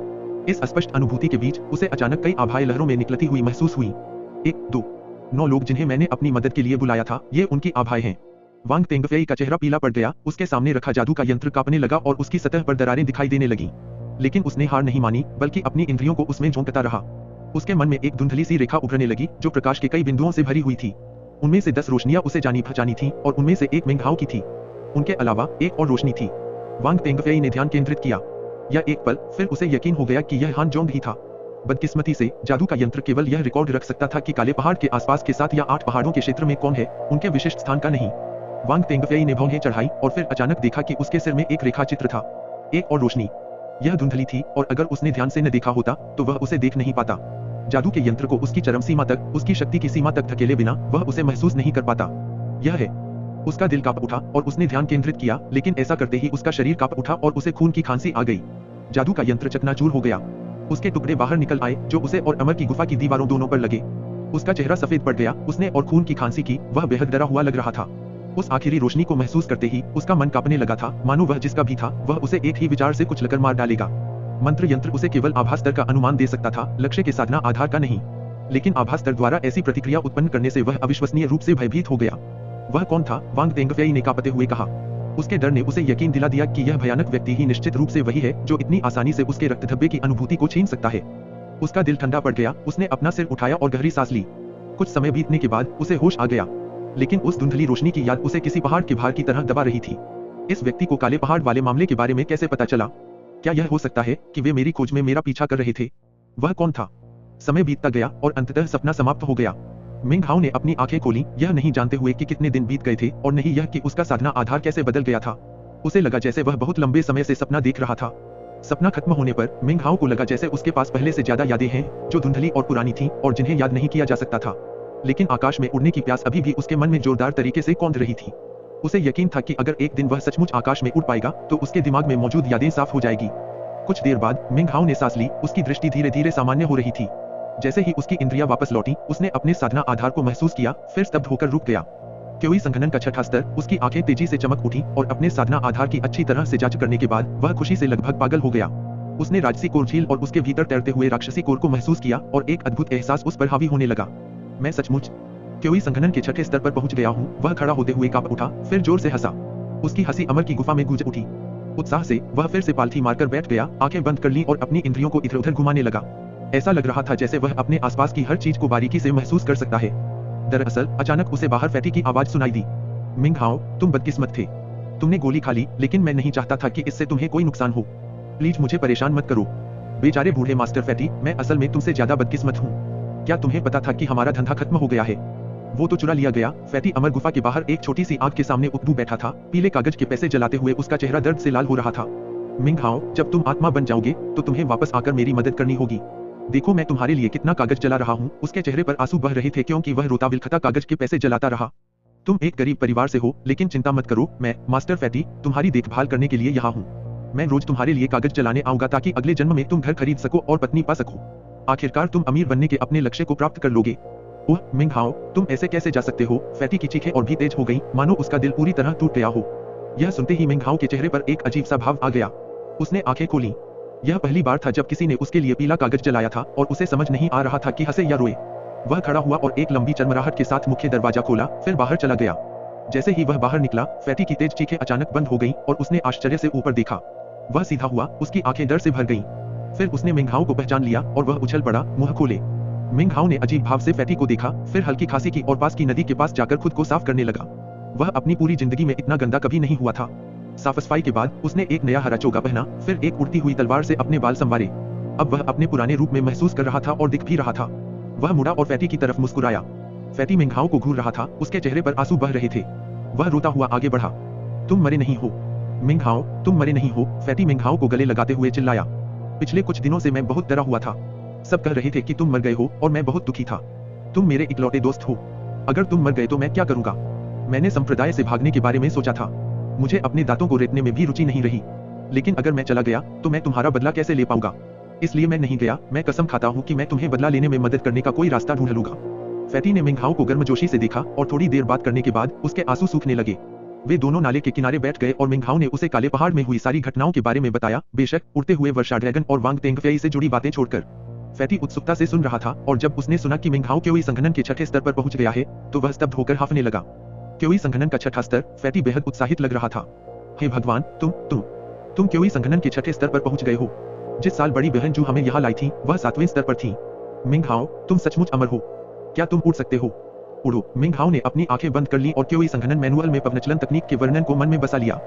इस अस्पष्ट अनुभूति के बीच उसे अचानक कई आभाएं लहरों में निकलती हुई महसूस हुई। 1, 2, 9 लोग जिन्हें मैंने अपनी मदद के लिए बुलाया था, ये उनकी आभाएं हैं। वांग तेंगफेई का चेहरा पीला पड़ गया, उसके सामने रखा जादू का यंत्र कांपने लगा और उसकी सतह पर दरारें दिखाई देने लगी। लेकिन उसने हार नहीं मानी, बल्कि अपनी इंद्रियों को उसमें झोंकता रहा। उसके मन में एक धुंधली सी रेखा उभरने लगी जो प्रकाश के कई बिंदुओं से भरी हुई थी। उनमें से 10 रोशनियां उसे जानी पहचानी थी और उनमें से एक मिंगहाओ की थी। उनके अलावा एक और रोशनी थी। वांग तेंगफेई ने ध्यान केंद्रित किया। यह एक पल, फिर उसे यकीन हो गया कि यह हान जोंग ही था। बदकिस्मती से जादू का यंत्र केवल यह रिकॉर्ड रख सकता था कि काले पहाड़ के आसपास के 7 या 8 पहाड़ों के क्षेत्र में कौन है, उनके विशिष्ट स्थान का नहीं। वांग तेंगफेई ने भौहें चढ़ाई और फिर अचानक देखा कि उसके सिर में एक रेखा चित्र था। एक और रोशनी। यह धुंधली थी और अगर उसने ध्यान से न देखा होता तो वह उसे देख नहीं पाता। जादू के यंत्र को उसकी चरम सीमा तक, उसकी शक्ति की सीमा तक धकेले बिना वह उसे महसूस नहीं कर पाता। यह है। उसका दिल कांप उठा और उसने ध्यान केंद्रित किया, लेकिन ऐसा करते ही उसका शरीर कांप उठा और उसे खून की खांसी आ गई। जादू का यंत्र चकनाचूर हो गया। उसके टुकड़े बाहर निकल आए जो उसे और अमर की गुफा की दीवारों दोनों पर लगे। उसका चेहरा सफेद पड़ गया, उसने और खून की खांसी की, वह बेहद डरा हुआ लग रहा था। उस आखिरी रोशनी को महसूस करते ही उसका मन कांपने लगा था, मानो वह जिसका भी था वह उसे एक ही विचार से कुचलकर मार डालेगा। मंत्र यंत्र उसे केवल आभास स्तर का अनुमान दे सकता था, लक्ष्य के साधना आधार का नहीं। लेकिन आभास स्तर द्वारा ऐसी प्रतिक्रिया उत्पन्न करने से वह अविश्वसनीय रूप से भयभीत हो गया। वह कौन था? वांग तेंगफेई ने कांपते हुए कहा। उसके डर ने उसे यकीन दिला दिया कि यह भयानक व्यक्ति ही निश्चित रूप से वही है जो इतनी आसानी से उसके रक्तधब्बे की अनुभूति को छीन सकता है। उसका दिल ठंडा पड़ गया, उसने अपना सिर उठाया और गहरी सांस ली। कुछ समय बीतने के बाद उसे होश आ गया, लेकिन उस धुंधली रोशनी की याद उसे किसी पहाड़ के भार की तरह दबा रही थी। इस व्यक्ति को काले पहाड़ वाले मामले के बारे में कैसे पता चला? क्या यह हो सकता है कि वे मेरी खोज में मेरा पीछा कर रहे थे? वह कौन था? समय बीतता गया और अंततः सपना समाप्त हो गया। मिंगहाओ ने अपनी आंखें खोली, यह नहीं जानते हुए कि कितने दिन बीत गए थे और नहीं यह कि उसका साधना आधार कैसे बदल गया था। उसे लगा जैसे वह बहुत लंबे समय से सपना देख रहा था। सपना खत्म होने पर मिंगहाओ को लगा जैसे उसके पास पहले से ज्यादा यादें हैं जो धुंधली और पुरानी थीं और जिन्हें याद नहीं किया जा सकता था। लेकिन आकाश में उड़ने की प्यास अभी भी उसके मन में जोरदार तरीके से कौंध रही थी। उसे यकीन था कि अगर एक दिन वह सचमुच आकाश में उड़ पाएगा तो उसके दिमाग में मौजूद यादें साफ हो जाएगी। कुछ देर बाद मिंगहाओ ने सांस ली, उसकी दृष्टि धीरे धीरे सामान्य हो रही थी। जैसे ही उसकी इंद्रियां वापस लौटी, उसने अपने साधना आधार को महसूस किया, फिर स्तब्ध होकर रुक गया। क्योंकि संघनन का छठा स्तर, उसकी आंखें तेजी से चमक उठी और अपने साधना आधार की अच्छी तरह से जांच करने के बाद वह खुशी से लगभग पागल हो गया। उसने राजसी कोर झील और उसके भीतर तैरते हुए राक्षसी कोर को महसूस किया और एक अद्भुत एहसास उस पर हावी होने लगा। मैं सचमुच क्योंकि संघनन के छठे स्तर पर पहुंच गया हूं। वह खड़ा होते हुए कांप उठा, फिर जोर से हंसा। उसकी हंसी अमर की गुफा में गूंज उठी। उत्साह से वह फिर से पालथी मारकर बैठ गया, आंखें बंद कर ली और अपनी इंद्रियों को इधर-उधर घुमाने लगा। ऐसा लग रहा था जैसे वह अपने आसपास की हर चीज को बारीकी से महसूस कर सकता है। दरअसल अचानक उसे बाहर फैटी की आवाज सुनाई दी। मिंगहाओ, तुम बदकिस्मत थे। तुमने गोली खा ली, लेकिन मैं नहीं चाहता था कि इससे तुम्हें कोई नुकसान हो। प्लीज मुझे परेशान मत करो। बेचारे बूढ़े मास्टर फैटी, मैं असल में तुमसे ज्यादा बदकिस्मत हूँ। क्या तुम्हें पता था कि हमारा धंधा खत्म हो गया है? वो तो चुरा लिया गया। फैटी अमर गुफा के बाहर एक छोटी सी आग के सामने उपदू बैठा था, पीले कागज के पैसे जलाते हुए उसका चेहरा दर्द से लाल हो रहा था। मिंगहाओ, जब तुम आत्मा बन जाओगे तो तुम्हें वापस आकर मेरी मदद करनी होगी। देखो मैं तुम्हारे लिए कितना कागज जला रहा हूँ। उसके चेहरे पर आंसू बह रहे थे क्योंकि वह रोता बिलखता कागज के पैसे जलाता रहा। तुम एक गरीब परिवार से हो, लेकिन चिंता मत करो, मैं मास्टर फैटी तुम्हारी देखभाल करने के लिए यहाँ हूँ। मैं रोज तुम्हारे लिए कागज जलाने आऊंगा ताकि अगले जन्म में तुम घर खरीद सको और पत्नी पा सको। आखिरकार तुम अमीर बनने के अपने लक्ष्य को प्राप्त कर लोगे। ओह मिंग हाओ, तुम ऐसे कैसे जा सकते हो? फैटी की चीखें और भी तेज हो गई, मानो उसका दिल पूरी तरह टूट गया हो। यह सुनते ही मिंग हाओ के चेहरे पर एक अजीब सा भाव आ गया। उसने आंखें खोली। यह पहली बार था जब किसी ने उसके लिए पीला कागज जलाया था और उसे समझ नहीं आ रहा था कि हंसे या रोए। वह खड़ा हुआ और एक लंबी चरमराहट के साथ मुख्य दरवाजा खोला, फिर बाहर चला गया। जैसे ही वह बाहर निकला, फैटी की तेज चीखें अचानक बंद हो गईं और उसने आश्चर्य से ऊपर देखा। वह सीधा हुआ, उसकी आंखें डर से भर गईं। फिर उसने मिंग हाओ को पहचान लिया और वह उछल पड़ा, मुंह खोले। मिंग हाओ ने अजीब भाव से फैटी को देखा, फिर हल्की खांसी की और पास की नदी के पास जाकर खुद को साफ करने लगा। वह अपनी पूरी जिंदगी में इतना गंदा कभी नहीं हुआ था। साफ सफाई के बाद उसने एक नया हरा चोगा पहना, फिर एक उड़ती हुई तलवार से अपने बाल संवारे। अब वह अपने पुराने रूप में महसूस कर रहा था और दिख भी रहा था। वह मुड़ा और फैटी की तरफ मुस्कुराया। फैटी मिंग हाओ को घूर रहा था, उसके चेहरे पर आंसू बह रहे थे। वह रोता हुआ आगे बढ़ा। तुम मरे नहीं हो मिंग हाओ, तुम मरे नहीं हो, फैटी मिंग हाओ को गले लगाते हुए चिल्लाया। पिछले कुछ दिनों से मैं बहुत डरा हुआ था। सब कह रहे थे कि तुम मर गए हो और मैं बहुत दुखी था। तुम मेरे इकलौते दोस्त हो। अगर तुम मर गए तो मैं क्या करूंगा? मैंने संप्रदाय से भागने के बारे में सोचा था। मुझे अपने दांतों को रेतने में भी रुचि नहीं रही। लेकिन अगर मैं चला गया तो मैं तुम्हारा बदला कैसे ले पाऊंगा? इसलिए मैं नहीं गया। मैं कसम खाता हूँ कि मैं तुम्हें बदला लेने में मदद करने का कोई रास्ता ढूंढ लूंगा। फैटी ने मिंग हाओ को गर्मजोशी से देखा और थोड़ी देर बात करने के बाद उसके आंसू सूखने लगे। वे दोनों नाले के किनारे बैठ गए और मिंग हाओ ने उसे काले पहाड़ में हुई सारी घटनाओं के बारे में बताया, बेशक उड़ते हुए वर्षा ड्रैगन और वांग तेंगफेई से जुड़ी बातें छोड़कर। फैटी उत्सुकता से सुन रहा था और जब उसने सुना कि मिंग हाओ क्योई संघनन के छठे स्तर पर पहुंच गया है, तो वह स्तब्ध होकर हांफने लगा। क्योई संघनन का छठा स्तर, फैटी बेहद उत्साहित लग रहा था। हे भगवान, तुम क्योई संघनन के छठे स्तर पर पहुंच गए हो। जिस साल बड़ी बहन जो हमें यहाँ लाई थी, वह 7वें स्तर पर थी। मिंग हाओ, तुम सचमुच अमर हो। क्या तुम उड़ सकते हो? उड़ो। मिंग हाओ ने अपनी आंखें बंद कर ली और क्योई संघनन मैनुअल में पवनचलन तकनीक के वर्णन को मन में बसा लिया।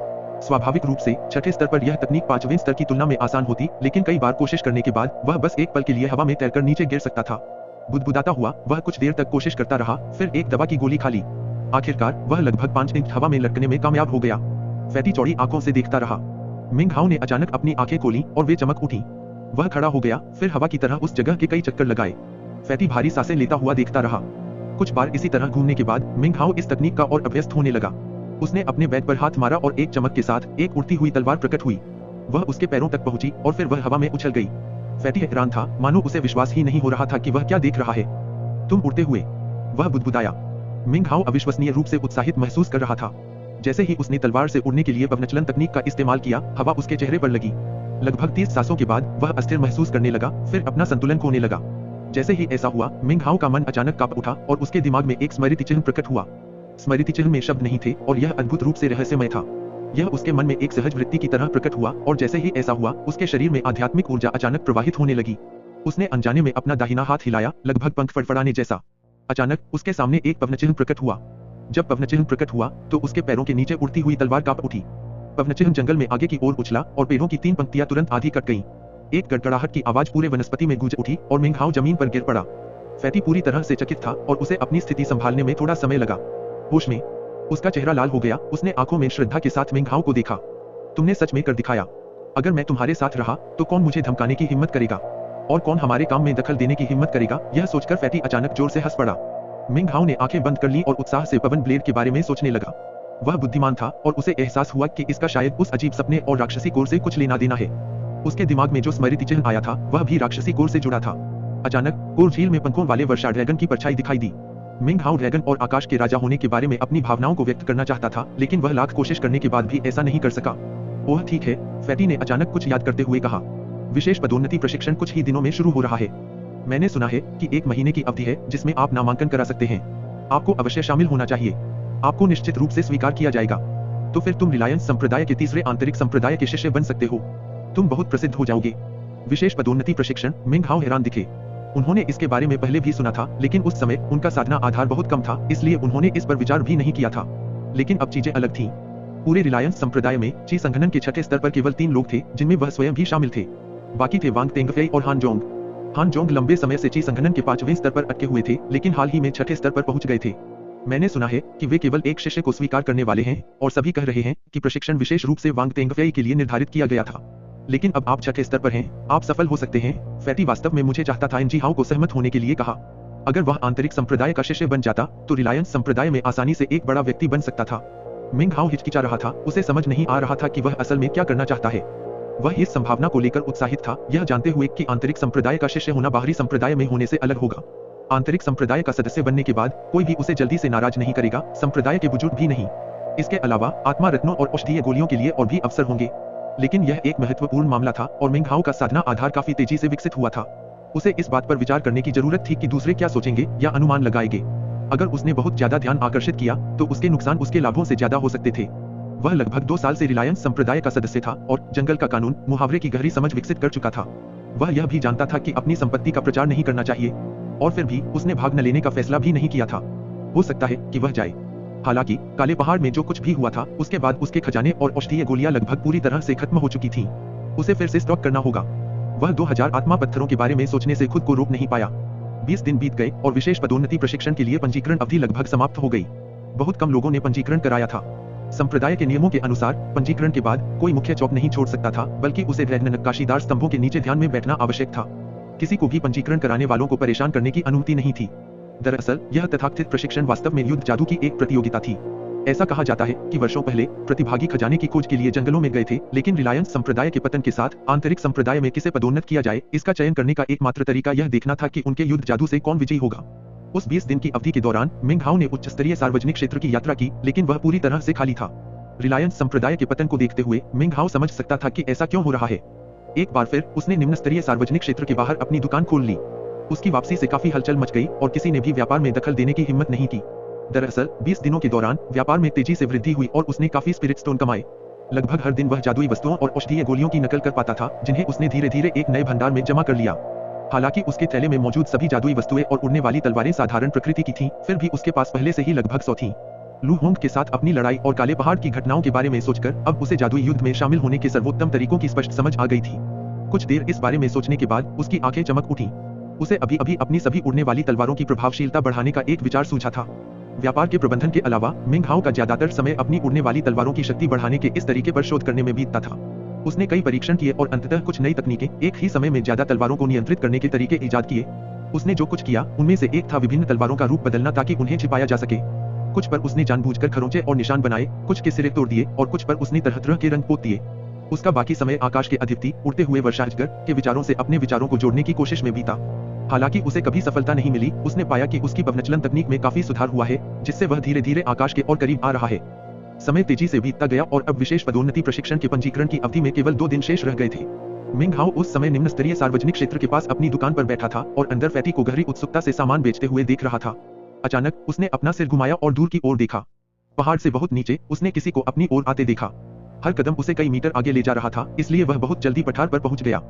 स्वाभाविक रूप से छठे स्तर पर यह तकनीक 5वें स्तर की तुलना में आसान होती, लेकिन कई बार कोशिश करने के बाद वह बस एक पल के लिए हवा में तैरकर नीचे गिर सकता था। बुदबुदाता हुआ वह कुछ देर तक कोशिश करता रहा, फिर एक दवा की गोली खा ली। आखिरकार वह लगभग 5 इंच हवा में लटकने में कामयाब हो गया। फैटी चौड़ी आंखों से देखता रहा। मिंग हाओ ने अचानक अपनी आंखें खोली और वे चमक उठी। वह खड़ा हो गया, फिर हवा की तरह उस जगह के कई चक्कर लगाए। फैटी भारी सांसें लेता हुआ देखता रहा। कुछ बार इसी तरह घूमने के बाद मिंग हाओ इस तकनीक का और अभ्यस्त होने लगा। उसने अपने बैग पर हाथ मारा और एक चमक के साथ एक उड़ती हुई तलवार प्रकट हुई। वह उसके पैरों तक पहुंची और फिर वह हवा में उछल गई। फैटी हैरान था, मानो उसे विश्वास ही नहीं हो रहा था कि वह क्या देख रहा है। तुम उड़ते हुए, वह बुदबुदाया। मिंग हाओ अविश्वसनीय रूप से उत्साहित महसूस कर रहा था। जैसे ही उसने तलवार से उड़ने के लिए पवनचलन तकनीक का इस्तेमाल किया, हवा उसके चेहरे पर लगी। लगभग 30 सांसों के बाद वह अस्थिर महसूस करने लगा, फिर अपना संतुलन खोने लगा। जैसे ही ऐसा हुआ, मिंग हाओ का मन अचानक कांप उठा और उसके दिमाग में एक स्मृति चिन्ह प्रकट हुआ। स्मृति चिन्ह में शब्द नहीं थे और यह अद्भुत रूप से रहस्यमय था। यह उसके मन में एक सहज वृत्ति की तरह प्रकट हुआ और जैसे ही ऐसा हुआ, उसके शरीर में आध्यात्मिक ऊर्जा अचानक प्रवाहित होने लगी। उसने अनजाने में अपना दाहिना हाथ हिलाया, लगभग पंख फड़फड़ाने जैसा। अचानक उसके सामने एक पवनचिन्ह प्रकट हुआ। जब पवनचिन्ह प्रकट हुआ तो उसके पैरों के नीचे उड़ती हुई तलवार कांप उठी। पवनचिन्ह जंगल में आगे की ओर उछला और पेड़ों की 3 पंक्तियां तुरंत आधी कट गईं। एक गड़गड़ाहट की आवाज पूरे वनस्पति में गूंज उठी और मिंग हाओ जमीन पर गिर पड़ा। फैटी पूरी तरह से चकित था और उसे अपनी स्थिति संभालने में थोड़ा समय लगा। होश में उसका चेहरा लाल हो गया। उसने आंखों में श्रद्धा के साथ मिंग हाओ को देखा। तुमने सच में कर दिखाया। अगर मैं तुम्हारे साथ रहा तो कौन मुझे धमकाने की हिम्मत करेगा और कौन हमारे काम में दखल देने की हिम्मत करेगा? यह सोचकर फैटी अचानक जोर से हंस पड़ा। मिंग हाओ ने आंखें बंद कर ली और उत्साह से पवन ब्लेड के बारे में सोचने लगा। वह बुद्धिमान था और उसे एहसास हुआ कि इसका शायद उस अजीब सपने और राक्षसी कोर से कुछ लेना देना है। उसके दिमाग में जो स्मृति चिन्ह आया था, वह भी राक्षसी कोर से जुड़ा था। अचानक कोर झील में पंखों वाले वर्षा ड्रैगन की परछाई दिखाई दी। मिंग हाओ ड्रैगन और आकाश के राजा होने के बारे में अपनी भावनाओं को व्यक्त करना चाहता था, लेकिन वह लाख कोशिश करने के बाद भी ऐसा नहीं कर सका। ओह ठीक है, फैटी ने अचानक कुछ याद करते हुए कहा। विशेष पदोन्नति प्रशिक्षण कुछ ही दिनों में शुरू हो रहा है। मैंने सुना है कि 1 महीने की अवधि है जिसमें आप नामांकन करा सकते हैं। आपको अवश्य शामिल होना चाहिए। आपको निश्चित रूप से स्वीकार किया जाएगा। तो फिर तुम रिलायंस संप्रदाय के तीसरे आंतरिक संप्रदाय के शिष्य बन सकते हो। तुम बहुत प्रसिद्ध हो जाओगे। विशेष पदोन्नति प्रशिक्षण, मिंग हाओ हैरान दिखे। उन्होंने इसके बारे में पहले भी सुना था, लेकिन उस समय उनका साधना आधार बहुत कम था, इसलिए उन्होंने इस पर विचार भी नहीं किया था। लेकिन अब चीजें अलग थीं। पूरे रिलायंस संप्रदाय में ची संघनन के छठे स्तर पर केवल 3 लोग थे, जिनमें वह स्वयं भी शामिल थे। बाकी थे वांग तेंगफेई और हान जोंग। हान जोंग लंबे समय से ची संघनन के 5वें स्तर पर अटके हुए थे, लेकिन हाल ही में छठे स्तर पर पहुंच गए थे। मैंने सुना है कि वे केवल एक शिष्य को स्वीकार करने वाले हैं और सभी कह रहे हैं कि प्रशिक्षण विशेष रूप से वांग तेंगफेई के लिए निर्धारित किया गया था। लेकिन अब आप छठे स्तर पर हैं, आप सफल हो सकते हैं। फैटी वास्तव में मुझे चाहता था इंजी हाओ को सहमत होने के लिए कहा। अगर वह आंतरिक संप्रदाय का शिष्य बन जाता तो रिलायंस संप्रदाय में आसानी से एक बड़ा व्यक्ति बन सकता था। मिंग हाओ हिचकिचा रहा था, उसे समझ नहीं आ रहा था कि वह असल में क्या करना चाहता है। वह इस संभावना को लेकर उत्साहित था, यह जानते हुए कि आंतरिक संप्रदाय का शिष्य होना बाहरी संप्रदाय में होने से अलग होगा। आंतरिक संप्रदाय का सदस्य बनने के बाद कोई भी उसे जल्दी से नाराज नहीं करेगा, संप्रदाय के बुजुर्ग भी नहीं। इसके अलावा आत्मा रत्नों और औषधीय गोलियों के लिए और भी अवसर होंगे। लेकिन यह एक महत्वपूर्ण मामला था और मिंगहाओ का साधना आधार काफी तेजी से विकसित हुआ था। उसे इस बात पर विचार करने की जरूरत थी कि दूसरे क्या सोचेंगे या अनुमान लगाएंगे। अगर उसने बहुत ज्यादा ध्यान आकर्षित किया तो उसके नुकसान उसके लाभों से ज्यादा हो सकते थे। वह लगभग 2 साल से रिलायंस संप्रदाय का सदस्य था और जंगल का कानून मुहावरे की गहरी समझ विकसित कर चुका था। वह यह भी जानता था कि अपनी संपत्ति का प्रचार नहीं करना चाहिए और फिर भी उसने भाग न लेने का फैसला भी नहीं किया था। हो सकता है कि वह जाए। हालांकि काले पहाड़ में जो कुछ भी हुआ था उसके बाद उसके खजाने और औषधीय गोलियां लगभग पूरी तरह से खत्म हो चुकी थीं। उसे फिर से स्टॉक करना होगा। वह 2000 आत्मा पत्थरों के बारे में सोचने से खुद को रोक नहीं पाया। 20 दिन बीत गए और विशेष पदोन्नति प्रशिक्षण के लिए पंजीकरण अवधि लगभग समाप्त हो गई। बहुत कम लोगों ने पंजीकरण कराया था। संप्रदाय के नियमों के अनुसार पंजीकरण के बाद कोई मुख्य चौक नहीं छोड़ सकता था, बल्कि उसे रैन नक्काशीदार स्तंभों के नीचे ध्यान में बैठना आवश्यक था। किसी को भी पंजीकरण कराने वालों को परेशान करने की अनुमति नहीं थी। दरअसल यह तथाकथित प्रशिक्षण वास्तव में युद्ध जादू की एक प्रतियोगिता थी। ऐसा कहा जाता है कि वर्षों पहले प्रतिभागी खजाने की खोज के लिए जंगलों में गए थे, लेकिन रिलायंस संप्रदाय के पतन के साथ आंतरिक संप्रदाय में किसे पदोन्नत किया जाए, इसका चयन करने का एकमात्र तरीका यह देखना था कि उनके युद्ध जादू से कौन विजयी होगा। उस 20 दिन की अवधि के दौरान मिंगहाओ ने उच्च स्तरीय सार्वजनिक क्षेत्र की यात्रा की, लेकिन वह पूरी तरह से खाली था। रिलायंस संप्रदाय के पतन को देखते हुए मिंगहाओ समझ सकता था कि ऐसा क्यों हो रहा है। एक बार फिर उसने निम्न स्तरीय सार्वजनिक क्षेत्र के बाहर अपनी दुकान खोल ली। उसकी वापसी से काफी हलचल मच गई और किसी ने भी व्यापार में दखल देने की हिम्मत नहीं की। दरअसल 20 दिनों के दौरान व्यापार में तेजी से वृद्धि हुई और उसने काफी स्पिरिट स्टोन कमाए। लगभग हर दिन वह जादुई वस्तुओं और औषधीय गोलियों की नकल कर पाता था, जिन्हें उसने धीरे धीरे एक नए भंडार में जमा कर लिया। हालांकि उसके थैले में मौजूद सभी जादुई वस्तुएं और उड़ने वाली तलवारें साधारण प्रकृति की थीं, फिर भी उसके पास पहले से ही लगभग 100 थीं। लू होंग के साथ अपनी लड़ाई और काले पहाड़ की घटनाओं के बारे में सोचकर अब उसे जादुई युद्ध में शामिल होने के सर्वोत्तम तरीकों की स्पष्ट समझ आ गई थी। कुछ देर इस बारे में सोचने के बाद उसकी आंखें चमक उठीं। उसे अभी अभी अपनी सभी उड़ने वाली तलवारों की प्रभावशीलता बढ़ाने का एक विचार सूझा था। व्यापार के प्रबंधन के अलावा मिंगहाओ का ज्यादातर समय अपनी उड़ने वाली तलवारों की शक्ति बढ़ाने के इस तरीके पर शोध करने में बीतता था। उसने कई परीक्षण किए और अंततः कुछ नई तकनीकें, एक ही समय में ज्यादा तलवारों को नियंत्रित करने के तरीके ईजाद किए। उसने जो कुछ किया उनमें से एक था विभिन्न तलवारों का रूप बदलना ताकि उन्हें छिपाया जा सके। कुछ पर उसने जानबूझकर खरोंचे और निशान बनाए, कुछ के सिरे तोड़ दिए और कुछ पर उसने तरह तरह के रंग पोत दिए। उसका बाकी समय आकाश के अधिपति उड़ते हुए वर्षाजगर के विचारों से अपने विचारों को जोड़ने की कोशिश में बीता। हालांकि उसे कभी सफलता नहीं मिली। उसने पाया कि उसकी पवनचलन तकनीक में काफी सुधार हुआ है, जिससे वह धीरे धीरे आकाश के और करीब आ रहा है। समय तेजी से बीतता गया और अब विशेष पदोन्नति प्रशिक्षण के पंजीकरण की अवधि में केवल 2 दिन शेष रह गए थे। मिंगहाओ उस समय निम्न स्तरीय सार्वजनिक क्षेत्र के पास अपनी दुकान पर बैठा था और अंदर फैटी को गहरी उत्सुकता से सामान बेचते हुए देख रहा था। अचानक उसने अपना सिर घुमाया और दूर की ओर देखा। पहाड़ से बहुत नीचे उसने किसी को अपनी ओर आते देखा। हर कदम उसे कई मीटर आगे ले जा रहा था, इसलिए वह बहुत जल्दी पठार पर पहुंच गया।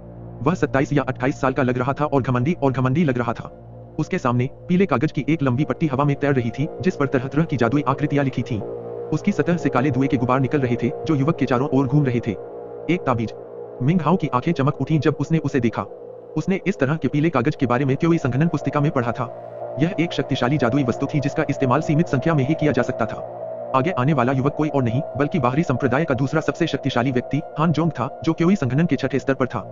वह 27 या 28 साल का लग रहा था और घमंडी लग रहा था। उसके सामने पीले कागज की एक लंबी पट्टी हवा में तैर रही थी, जिस पर तरह तरह की जादुई आकृतियां लिखी थीं। उसकी सतह से काले धुएं के गुबार निकल रहे थे, जो युवक के चारों ओर घूम रहे थे। एक ताबीज। मिंगहाओ की आंखें चमक उठीं जब उसने उसे देखा। उसने इस तरह के पीले कागज के बारे में क्योई संघनन पुस्तिका में पढ़ा था। यह एक शक्तिशाली जादुई वस्तु थी जिसका इस्तेमाल सीमित संख्या में ही किया जा सकता था। आगे आने वाला युवक कोई और नहीं बल्कि बाहरी संप्रदाय का दूसरा सबसे शक्तिशाली व्यक्ति हान जोंग था, जो क्योई संघनन के 6ठे स्तर पर था।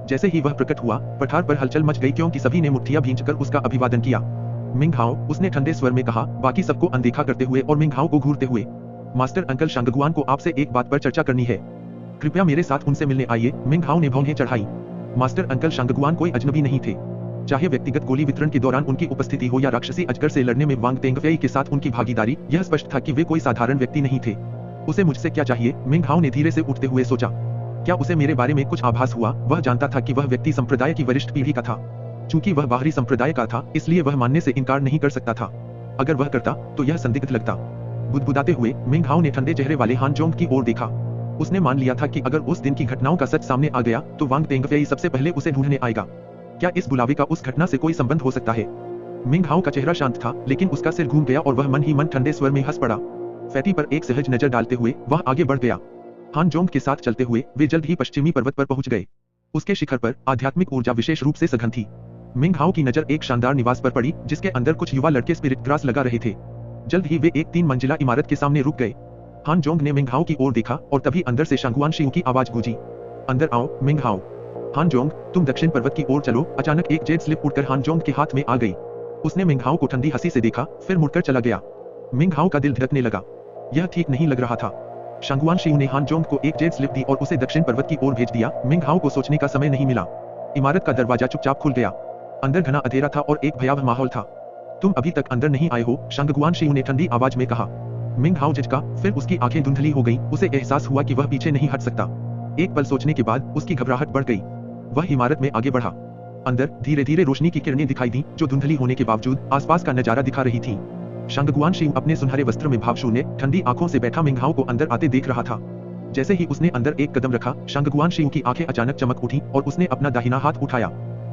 जैसे ही वह प्रकट हुआ, पठार पर हलचल मच गई क्योंकि सभी ने मुट्ठियां भींचकर उसका अभिवादन किया। मिंगहाओ, उसने ठंडे स्वर में कहा, बाकी सबको अनदेखा करते हुए और मिंगहाओ को घूरते हुए। मास्टर अंकल शांगगुआन को आपसे एक बात पर चर्चा करनी है। कृपया मेरे साथ उनसे मिलने आइए। मिंगहाओ ने भौहें चढ़ाई। मास्टर अंकल शांगगुआन कोई अजनबी नहीं थे। चाहे व्यक्तिगत गोली वितरण के दौरान उनकी उपस्थिति हो या राक्षसी अजगर से लड़ने में वांग तेंगफेई के साथ उनकी भागीदारी, यह स्पष्ट था कि वे कोई साधारण व्यक्ति नहीं थे। उसे मुझसे क्या चाहिए? मिंगहाओ ने धीरे से उठते हुए सोचा। क्या उसे मेरे बारे में कुछ आभास हुआ? वह जानता था कि वह व्यक्ति संप्रदाय की वरिष्ठ पीढ़ी का था। चूंकि वह बाहरी संप्रदाय का था, इसलिए वह मानने से इनकार नहीं कर सकता था। अगर वह करता तो यह संदिग्ध लगता। बुदबुदाते हुए मिंगहाओ ने ठंडे चेहरे वाले हान जोंग की ओर देखा। उसने मान लिया था कि अगर उस दिन की घटनाओं का सच सामने आ गया तो वांग तेंगफेई सबसे पहले उसे ढूंढने आएगा। क्या इस बुलावे का उस घटना से कोई संबंध हो सकता है? मिंगहाओ का चेहरा शांत था, लेकिन उसका सिर घूम गया और वह मन ही मन ठंडे स्वर में हंस पड़ा। फैटी पर एक सहज नजर डालते हुए वह आगे बढ़ गया। हान जोंग के साथ चलते हुए वे जल्द ही पश्चिमी पर्वत पर पहुंच गए। उसके शिखर पर आध्यात्मिक ऊर्जा विशेष रूप से सघन थी। मिंगहाओ की नजर एक शानदार निवास पर पड़ी, जिसके अंदर कुछ युवा लड़के स्पिरिट ग्रास लगा रहे थे। जल्द ही वे एक 3 मंजिला इमारत के सामने रुक गए। हान जोंग ने मिंगहाओ की ओर देखा और तभी अंदर से शांगुआन शियू की आवाज गूंजी। अंदर आओ मिंगहाओ। हान जोंग, तुम दक्षिण पर्वत की ओर चलो। अचानक एक जेड स्लिप उड़कर हान जोंग के हाथ में आ गई। उसने मिंगहाओ को ठंडी हंसी से देखा, फिर मुड़कर चला गया। मिंगहाओ का दिल धड़कने लगा। यह ठीक नहीं लग रहा था। शांगुआन शियू ने हान जोंग को एक जेड स्लिप दी और उसे दक्षिण पर्वत की ओर भेज दिया। मिंगहाओ को सोचने का समय नहीं मिला। इमारत का दरवाजा चुपचाप खुल गया। अंदर घना अंधेरा था और एक भयावह माहौल था। तुम अभी तक अंदर नहीं आए हो, शांगगुआन शियू ने ठंडी आवाज में कहा। मिंग हाओ झिझका, फिर उसकी आंखें धुंधली हो गईं, उसे एहसास हुआ कि वह पीछे नहीं हट सकता। एक पल सोचने के बाद उसकी घबराहट बढ़ गई। वह इमारत में आगे बढ़ा। अंदर धीरे धीरे रोशनी की किरणें दिखाई दी, जो धुंधली होने के बावजूद आसपास का नजारा दिखा रही थी। शांगगुआन शियू अपने सुनहरे वस्त्र में भावशून्य ठंडी आंखों से बैठा मिंग हाओ को अंदर आते देख रहा था। जैसे ही उसने अंदर एक कदम रखा, शांगगुआन शियू की आंखें अचानक चमक उठी और उसने अपना दाहिना हाथ उठाया।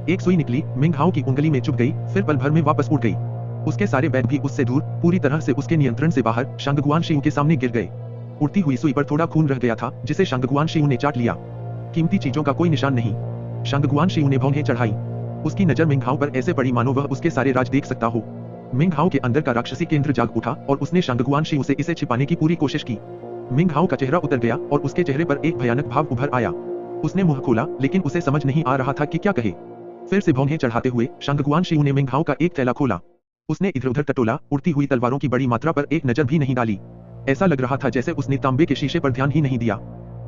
एक सुई निकली, मिंग हाओ की उंगली में चुभ गई, फिर पल भर में वापस उड़ गई। उसके सारे बैग भी उससे दूर, पूरी तरह से उसके नियंत्रण से बाहर, शांगगुआन शियू के सामने गिर गए। उड़ती हुई सुई पर थोड़ा खून रह गया था, जिसे शांगगुआन शियू ने चाट लिया। कीमती चीजों का कोई निशान नहीं। शांगगुआन शियू ने भौंहें चढ़ाई। उसकी नजर मिंग हाओ पर ऐसे पड़ी मानो वह उसके सारे राज देख सकता हो। मिंग हाओ के अंदर का राक्षसी केंद्र जाग उठा और उसने शांगगुआन शियू से इसे छिपाने की पूरी कोशिश की। मिंग हाओ का चेहरा उतर गया और उसके चेहरे पर एक भयानक भाव उभर आया। उसने मुंह खोला, लेकिन उसे समझ नहीं आ रहा था कि क्या कहे। फिर से भौंहें चढ़ाते हुए शांगगुआन शियू ने मिंग हाओ का एक थैला खोला। उसने इधर-उधर टटोला, उड़ती हुई तलवारों की बड़ी मात्रा पर एक नजर भी नहीं डाली। ऐसा लग रहा था जैसे उसने तांबे के शीशे पर ध्यान ही नहीं दिया।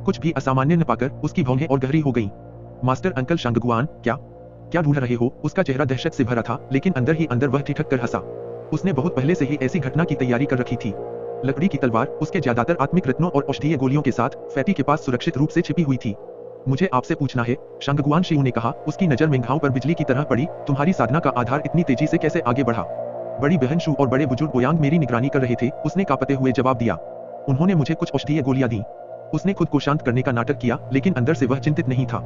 कुछ भी असामान्य न पाकर उसकी भौंहें और गहरी हो गईं। मास्टर अंकल शांगगुआन, क्या ढूंढ रहे हो? उसका चेहरा दहशत से भरा था, लेकिन अंदर ही अंदर वह ठिठक कर हंसा। उसने बहुत पहले से ही ऐसी घटना की तैयारी कर रखी थी। लकड़ी की तलवार उसके ज्यादातर आत्मिक रत्नों और औषधीय गोलियों के साथ फैटी के पास सुरक्षित रूप से छिपी हुई थी। मुझे आपसे पूछना है, शांगगुआन शियू ने कहा। उसकी नजर मिंग हाओ पर बिजली की तरह पड़ी। तुम्हारी साधना का आधार इतनी तेजी से कैसे आगे बढ़ा? बड़ी बहन शू और बड़े बुजुर्ग ओयांग मेरी निगरानी कर रहे थे, उसने कांपते हुए जवाब दिया। उन्होंने मुझे कुछ औषधीय गोलियां दी। उसने खुद को शांत करने का नाटक किया, लेकिन अंदर से वह चिंतित नहीं था।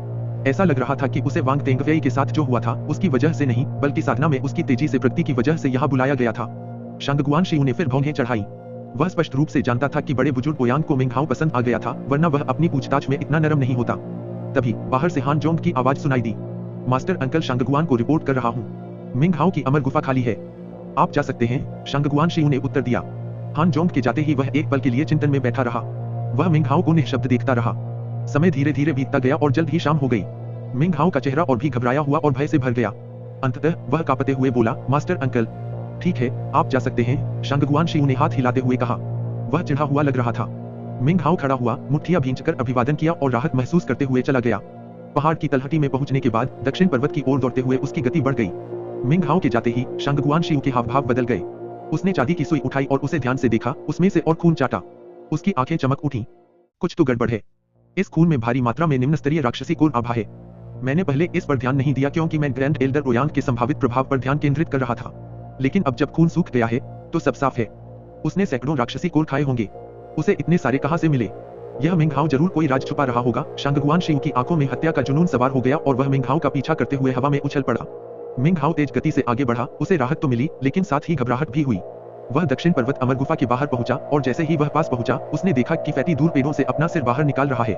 ऐसा लग रहा था कि उसे वांग तेंगवेई के साथ जो हुआ था, उसकी वजह से नहीं, बल्कि साधना में उसकी तेजी से प्रगति की वजह से यहाँ बुलाया गया था। शांगगुआन शियू ने फिर भौंहें चढ़ाई। वह स्पष्ट रूप से जानता था कि बड़े बुजुर्ग ओयांग को मिंग हाओ पसंद आ गया था, वरना वह अपनी पूछताछ में इतना नरम नहीं होता। तभी बाहर से हान जोंग की आवाज सुनाई दी। मास्टर अंकल, शांगगुआन को रिपोर्ट कर रहा हूँ। मिंग हाओ की अमर गुफा खाली है, आप जा सकते हैं, शांगगुआन शियू ने उत्तर दिया। हान जोंग के जाते ही वह एक पल के लिए चिंतन में बैठा रहा। वह मिंग हाओ को निःशब्द देखता रहा। समय धीरे धीरे बीतता गया और जल्द ही शाम हो गई। मिंग हाओ का चेहरा और भी घबराया हुआ और भय से भर गया। अंततः वह कांपते हुए बोला, मास्टर अंकल। ठीक है, आप जा सकते हैं, शांगगुआन शियू ने हाथ हिलाते हुए कहा। वह चिढ़ा हुआ लग रहा था। मिंग हाओ खड़ा हुआ, मुट्ठियां भींचकर अभिवादन किया और राहत महसूस करते हुए चला गया। पहाड़ की तलहटी में पहुंचने के बाद दक्षिण पर्वत की ओर दौड़ते हुए उसकी गति बढ़ गई। मिंग हाओ के जाते ही शांगगुआन शियू के हाव भाव बदल गए। उसने चांदी की सुई उठाई और उसे ध्यान से देखा, उसमें से और खून चाटा। उसकी आंखें चमक उठी। कुछ तो गड़बड़ है। इस खून में भारी मात्रा में निम्न स्तरीय राक्षसी कोर आभा है। मैंने पहले इस पर ध्यान नहीं दिया क्योंकि मैं ग्रैंड एल्डर ओयांग के संभावित प्रभाव पर ध्यान केंद्रित कर रहा था, लेकिन अब जब खून सूख गया है तो सब साफ है। उसने सैकड़ों राक्षसी कोर खाए होंगे। उसे इतने सारे कहां से मिले? यह मिंग हाओ जरूर कोई राज छुपा रहा होगा। शांगगुआन शियू की आंखों में हत्या का जुनून सवार हो गया और वह मिंग हाओ का पीछा करते हुए हवा में उछल पड़ा। मिंग हाओ तेज गति से आगे बढ़ा। उसे राहत तो मिली, लेकिन साथ ही घबराहट भी हुई। वह दक्षिण पर्वत अमर गुफा के बाहर पहुंचा और जैसे ही वह पास पहुंचा, उसने देखा कि फैटी दूर पेड़ों से अपना सिर बाहर निकाल रहा है।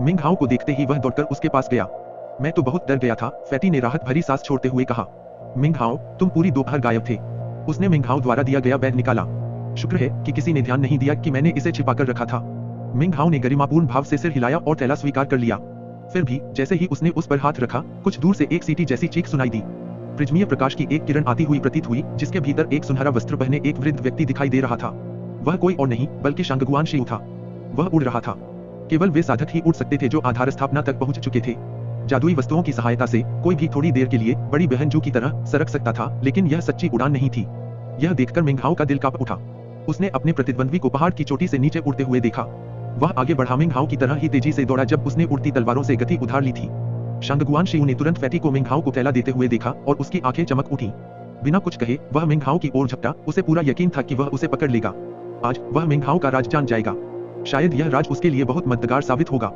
मिंग हाओ को देखते ही वह दौड़कर उसके पास गया। मैं तो बहुत डर गया था, फैटी ने राहत भरी सांस छोड़ते हुए कहा। मिंग हाओ, तुम पूरी दोपहर गायब थे। उसने मिंग हाओ द्वारा दिया गया बैग निकाला। शुक्र है कि किसी ने ध्यान नहीं दिया कि मैंने इसे छिपाकर रखा था। मिंग हाओ ने गरिमापूर्ण भाव से सिर हिलाया और थैला स्वीकार कर लिया। फिर भी जैसे ही उसने उस पर हाथ रखा, कुछ दूर से एक सीटी जैसी चीख सुनाई दी। प्रिज्मीय प्रकाश की एक किरण आती हुई प्रतीत हुई, जिसके भीतर एक सुनहरा वस्त्र पहने एक वृद्ध व्यक्ति दिखाई दे रहा था। वह कोई और नहीं बल्कि शांगगुआन शियू था। वह उड़ रहा था। केवल वे साधक ही उड़ सकते थे जो आधार स्थापना तक पहुंच चुके थे। जादुई वस्तुओं की सहायता से कोई भी थोड़ी देर के लिए बड़ी बहन जू की तरह सरक सकता था, लेकिन यह सच्ची उड़ान नहीं थी। यह देखकर मिंग हाओ का दिल कांप उठा। उसने अपने प्रतिद्वंद्वी को पहाड़ की चोटी से नीचे उड़ते हुए देखा। वह आगे बढ़ा, मिंग हाओ की तरह ही तेजी से दौड़ा जब उसने उड़ती तलवारों से गति उधार ली थी। शांगगुआन शियू ने तुरंत फैटी को मिंग हाओ को थैला देते हुए देखा और उसकी आंखें चमक उठी। बिना कुछ कहे वह मिंग हाओ की ओर झपटा। उसे पूरा यकीन था कि वह उसे पकड़ लेगा। आज वह मिंग हाओ का राज जान जाएगा। शायद यह राज उसके लिए बहुत मददगार साबित होगा।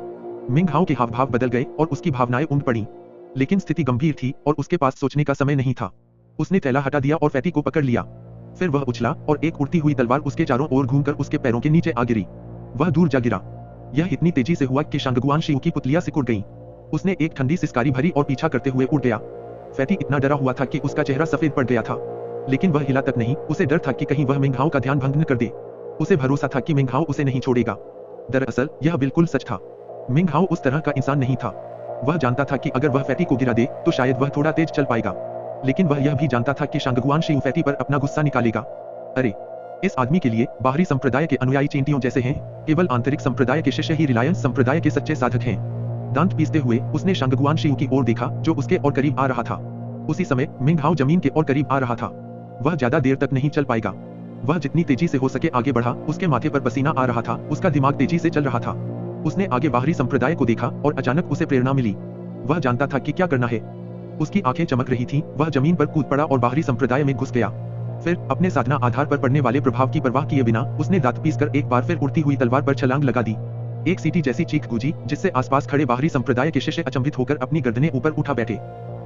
मिंग हाओ के हाव भाव बदल गए और उसकी भावनाएं उमड़ पड़ी, लेकिन स्थिति गंभीर थी और उसके पास सोचने का समय नहीं था। उसने थैला हटा दिया और फैटी को पकड़ लिया। फिर वह उछला और एक उड़ती हुई तलवार उसके चारों ओर घूमकर उसके पैरों के नीचे आ गिरी। वह दूर जा गिरा। यह इतनी तेजी से हुआ कि शांगगुआन शियू की पुतलियां सिकुड़ गईं। उसने एक ठंडी सिसकारी भरी और पीछा करते हुए उड़ गया। फैटी इतना डरा हुआ था कि उसका चेहरा सफेद पड़ गया था, लेकिन वह हिला तक नहीं। उसे डर था कि कहीं वह मिंग हाओ का ध्यान भंग न कर दे। उसे भरोसा था कि मिंग हाओ उसे नहीं छोड़ेगा। दरअसल यह बिल्कुल सच था। मिंग हाओ उस तरह का इंसान नहीं था। वह जानता था कि अगर वह फैटी को गिरा दे तो शायद वह थोड़ा तेज चल पाएगा, लेकिन वह यह भी जानता था कि शांगगुआन शियू फैटी पर अपना गुस्सा निकालेगा। अरे, इस आदमी के लिए बाहरी संप्रदाय के अनुयायी चींटियों जैसे हैं, केवल आंतरिक संप्रदाय के शिष्य ही रिलायंस संप्रदाय के सच्चे साधक हैं। दांत पीसते हुए उसने शांगगुआन शियू की ओर देखा, जो उसके और करीब आ रहा था। उसी समय मिंग हाओ जमीन के और करीब आ रहा था। वह ज्यादा देर तक नहीं चल पाएगा। वह जितनी तेजी से हो सके आगे बढ़ा, उसके माथे पर पसीना आ रहा था, उसका दिमाग तेजी से चल रहा था। उसने आगे बाहरी संप्रदाय को देखा और अचानक उसे प्रेरणा मिली। वह जानता था कि क्या करना है। उसकी आंखें चमक रही थीं, वह जमीन पर कूद पड़ा और बाहरी संप्रदाय में घुस गया। फिर अपने साधना आधार पर पड़ने वाले प्रभाव की परवाह किए बिना उसने दांत पीसकर एक बार फिर उड़ती हुई तलवार पर छलांग लगा दी। एक सीटी जैसी चीख गूंजी, जिससे आसपास खड़े बाहरी संप्रदाय के शिष्य अचंभित होकर अपनी गर्दनें ऊपर उठा बैठे।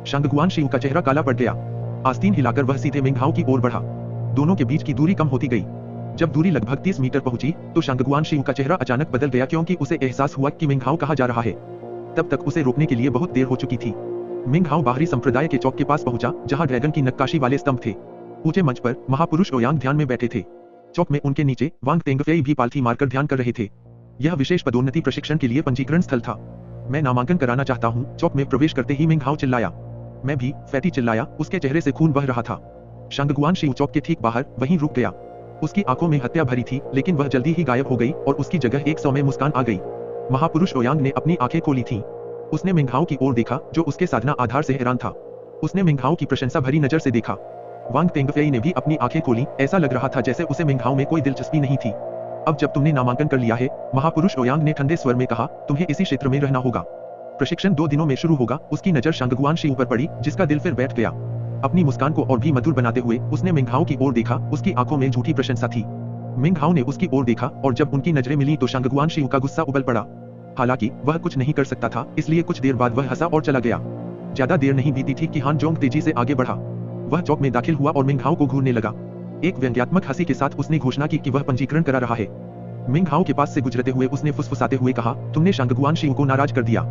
शांगगुआन शिव का चेहरा काला पड़ गया। आस्तीन हिलाकर वह सीधे मिंगहाओ की ओर बढ़ा। दोनों के बीच की दूरी कम होती गई। जब दूरी लगभग 30 मीटर पहुंची तो शांगगुआन शिव का चेहरा अचानक बदल गया, क्योंकि उसे एहसास हुआ कि मिंगहाओ कहां जा रहा है। तब तक उसे रोकने के लिए बहुत देर हो चुकी थी। मिंगहाओ बाहरी संप्रदाय के चौक के पास पहुंचा, जहां ड्रैगन की नक्काशी वाले स्तंभ थे। ऊंचे मंच पर महापुरुष ओयांग ध्यान में बैठे थे। चौक में उनके नीचे वांग तेंगफेई भी पालथी मारकर ध्यान कर रहे थे। यह विशेष पदोन्नति प्रशिक्षण के लिए पंजीकरण स्थल था। मैं नामांकन कराना चाहता हूं, चौक में प्रवेश करते ही मिंगहाओ चिल्लाया। मैं भी, फैटी चिल्लाया, उसके चेहरे से खून बह रहा था। शांगगुआन शिव चौक के ठीक बाहर वहीं रुक गया। उसकी आंखों में हत्या भरी थी, लेकिन वह जल्दी ही गायब हो गई और उसकी जगह एक सौम्य मुस्कान आ गई। महापुरुष ओयांग ने अपनी आंखें खोली थीं। उसने मिंगहाओ की ओर देखा, जो उसके साधना आधार से हैरान था। उसने मिंगहाओ की प्रशंसा भरी नजर से देखा। वांग तेंगफेई ने भी अपनी आंखें खोली। ऐसा लग रहा था जैसे उसे मिंगहाओ में कोई दिलचस्पी नहीं थी। अब जब तुमने नामांकन कर लिया है, महापुरुष ओयांग ने ठंडे स्वर में कहा, तुम्हें इसी क्षेत्र में रहना होगा। प्रशिक्षण 2 दिनों में शुरू होगा। उसकी नजर शांगगुआन शिव पर पड़ी, जिसका दिल फिर बैठ गया। अपनी मुस्कान को और भी मधुर बनाते हुए उसने मिंगहाओ की ओर देखा। उसकी आंखों में झूठी प्रशंसा थी। मिंगहाओ ने उसकी ओर देखा और जब उनकी नजरें मिली तो शांगगुआन शिव का गुस्सा उबल पड़ा। हालांकि वह कुछ नहीं कर सकता था, इसलिए कुछ देर बाद वह हंसा और चला गया। ज्यादा देर नहीं बीती थी कि हान जोंग तेजी से आगे बढ़ा। वह चौक में दाखिल हुआ और मिंगहाओ को घूरने लगा। एक व्यंग्यात्मक हंसी के साथ उसने घोषणा की कि वह पंजीकरण करा रहा है। मिंगहाओ के पास से गुजरते हुए उसने फुसफुसाते हुए कहा, तुमने शांगगुआन शिव को नाराज कर दिया।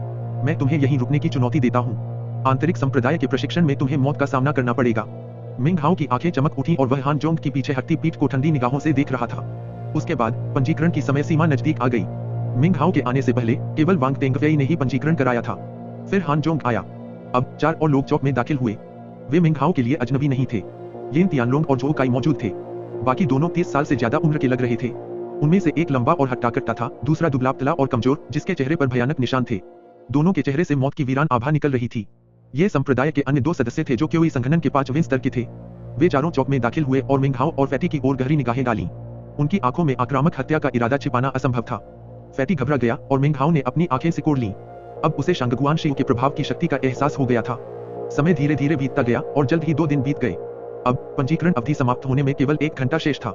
मैं तुम्हें यहीं रुकने की चुनौती देता हूँ। आंतरिक संप्रदाय के प्रशिक्षण में तुम्हें मौत का सामना करना पड़ेगा। मिंगहाओ की आंखें चमक उठी और वह हान जोंग की पीछे हटती पीठ को ठंडी निगाहों से देख रहा था। उसके बाद पंजीकरण की समय सीमा नजदीक आ गई। मिंगहाओ के आने से पहले केवल वांग तेंगफेई ने ही पंजीकरण कराया था। फिर हान जोंग आया। अब 4 और लोग चौक में दाखिल हुए। वे मिंगहाओ के लिए अजनबी नहीं थे। येन तियानलोंग और झो काई मौजूद थे। बाकी दोनों 30 साल से ज्यादा उम्र के लग रहे थे। उनमें से एक लंबा और हट्टा-कट्टा था, दूसरा दुबला-पतला और कमजोर, जिसके चेहरे पर भयानक निशान थे। दोनों के चेहरे से मौत की वीरान आभा निकल रही थी। ये संप्रदाय के अन्य 2 सदस्य थे जो क्योई संघनन के 5वें स्तर के थे। वे चारों चौक में दाखिल हुए और मिंगहाओ और फैटी की ओर गहरी निगाहें डाली। उनकी आंखों में आक्रामक हत्या का इरादा छिपाना असंभव था। फैटी घबरा गया और मिंगहाओ ने अपनी आंखें सिकोड़ लीं। अब उसे शांगगुआन शिव के प्रभाव की शक्ति का एहसास हो गया था। समय धीरे धीरे बीतता गया और जल्द ही 2 दिन बीत गए। अब पंजीकरण अवधि समाप्त होने में केवल 1 घंटा शेष था।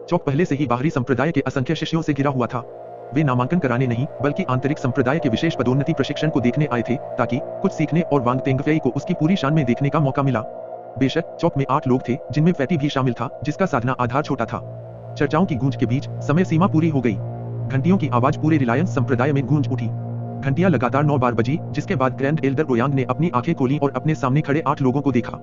चौक पहले से ही बाहरी संप्रदाय के असंख्य शिष्यों से घिरा हुआ था। वे नामांकन कराने नहीं, बल्कि आंतरिक संप्रदाय के विशेष पदोन्नति प्रशिक्षण को देखने आए थे, ताकि कुछ सीखने और वांग तेंगफेई को उसकी पूरी शान में देखने का मौका मिला। बेशक चौक में 8 लोग थे, जिनमें फैटी भी शामिल था, जिसका साधना आधार छोटा था। चर्चाओं की गूंज के बीच समय सीमा पूरी हो गई। घंटियों की आवाज पूरे रिलायंस संप्रदाय में गूंज उठी। घंटियां लगातार 9 बार बजी, जिसके बाद ग्रैंड एल्डर ओयांग ने अपनी आंखें खोली और अपने सामने खड़े 8 लोगों को देखा।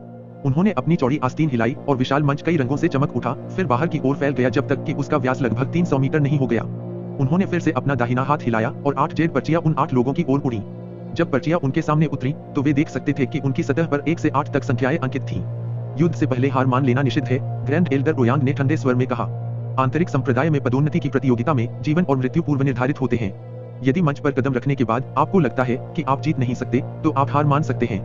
उन्होंने अपनी चौड़ी आस्तीन हिलाई और विशाल मंच कई रंगों से चमक उठा, फिर बाहर की ओर फैल गया जब तक कि उसका व्यास लगभग 300 मीटर नहीं हो गया। उन्होंने फिर से अपना दाहिना हाथ हिलाया और 8 जेड पर्चियां उन 8 लोगों की ओर उड़ी। जब पर्चियां उनके सामने उतरी तो वे देख सकते थे कि उनकी सतह पर 1 से 8 तक संख्याएं अंकित थीं। युद्ध से पहले हार मान लेना निषिद्ध है, ग्रैंड एल्डर ओयांग ने ठंडे स्वर में कहा। आंतरिक संप्रदाय में पदोन्नति की प्रतियोगिता में जीवन और मृत्यु पूर्व निर्धारित होते हैं। यदि मंच पर कदम रखने के बाद आपको लगता है कि आप जीत नहीं सकते, तो आप हार मान सकते हैं।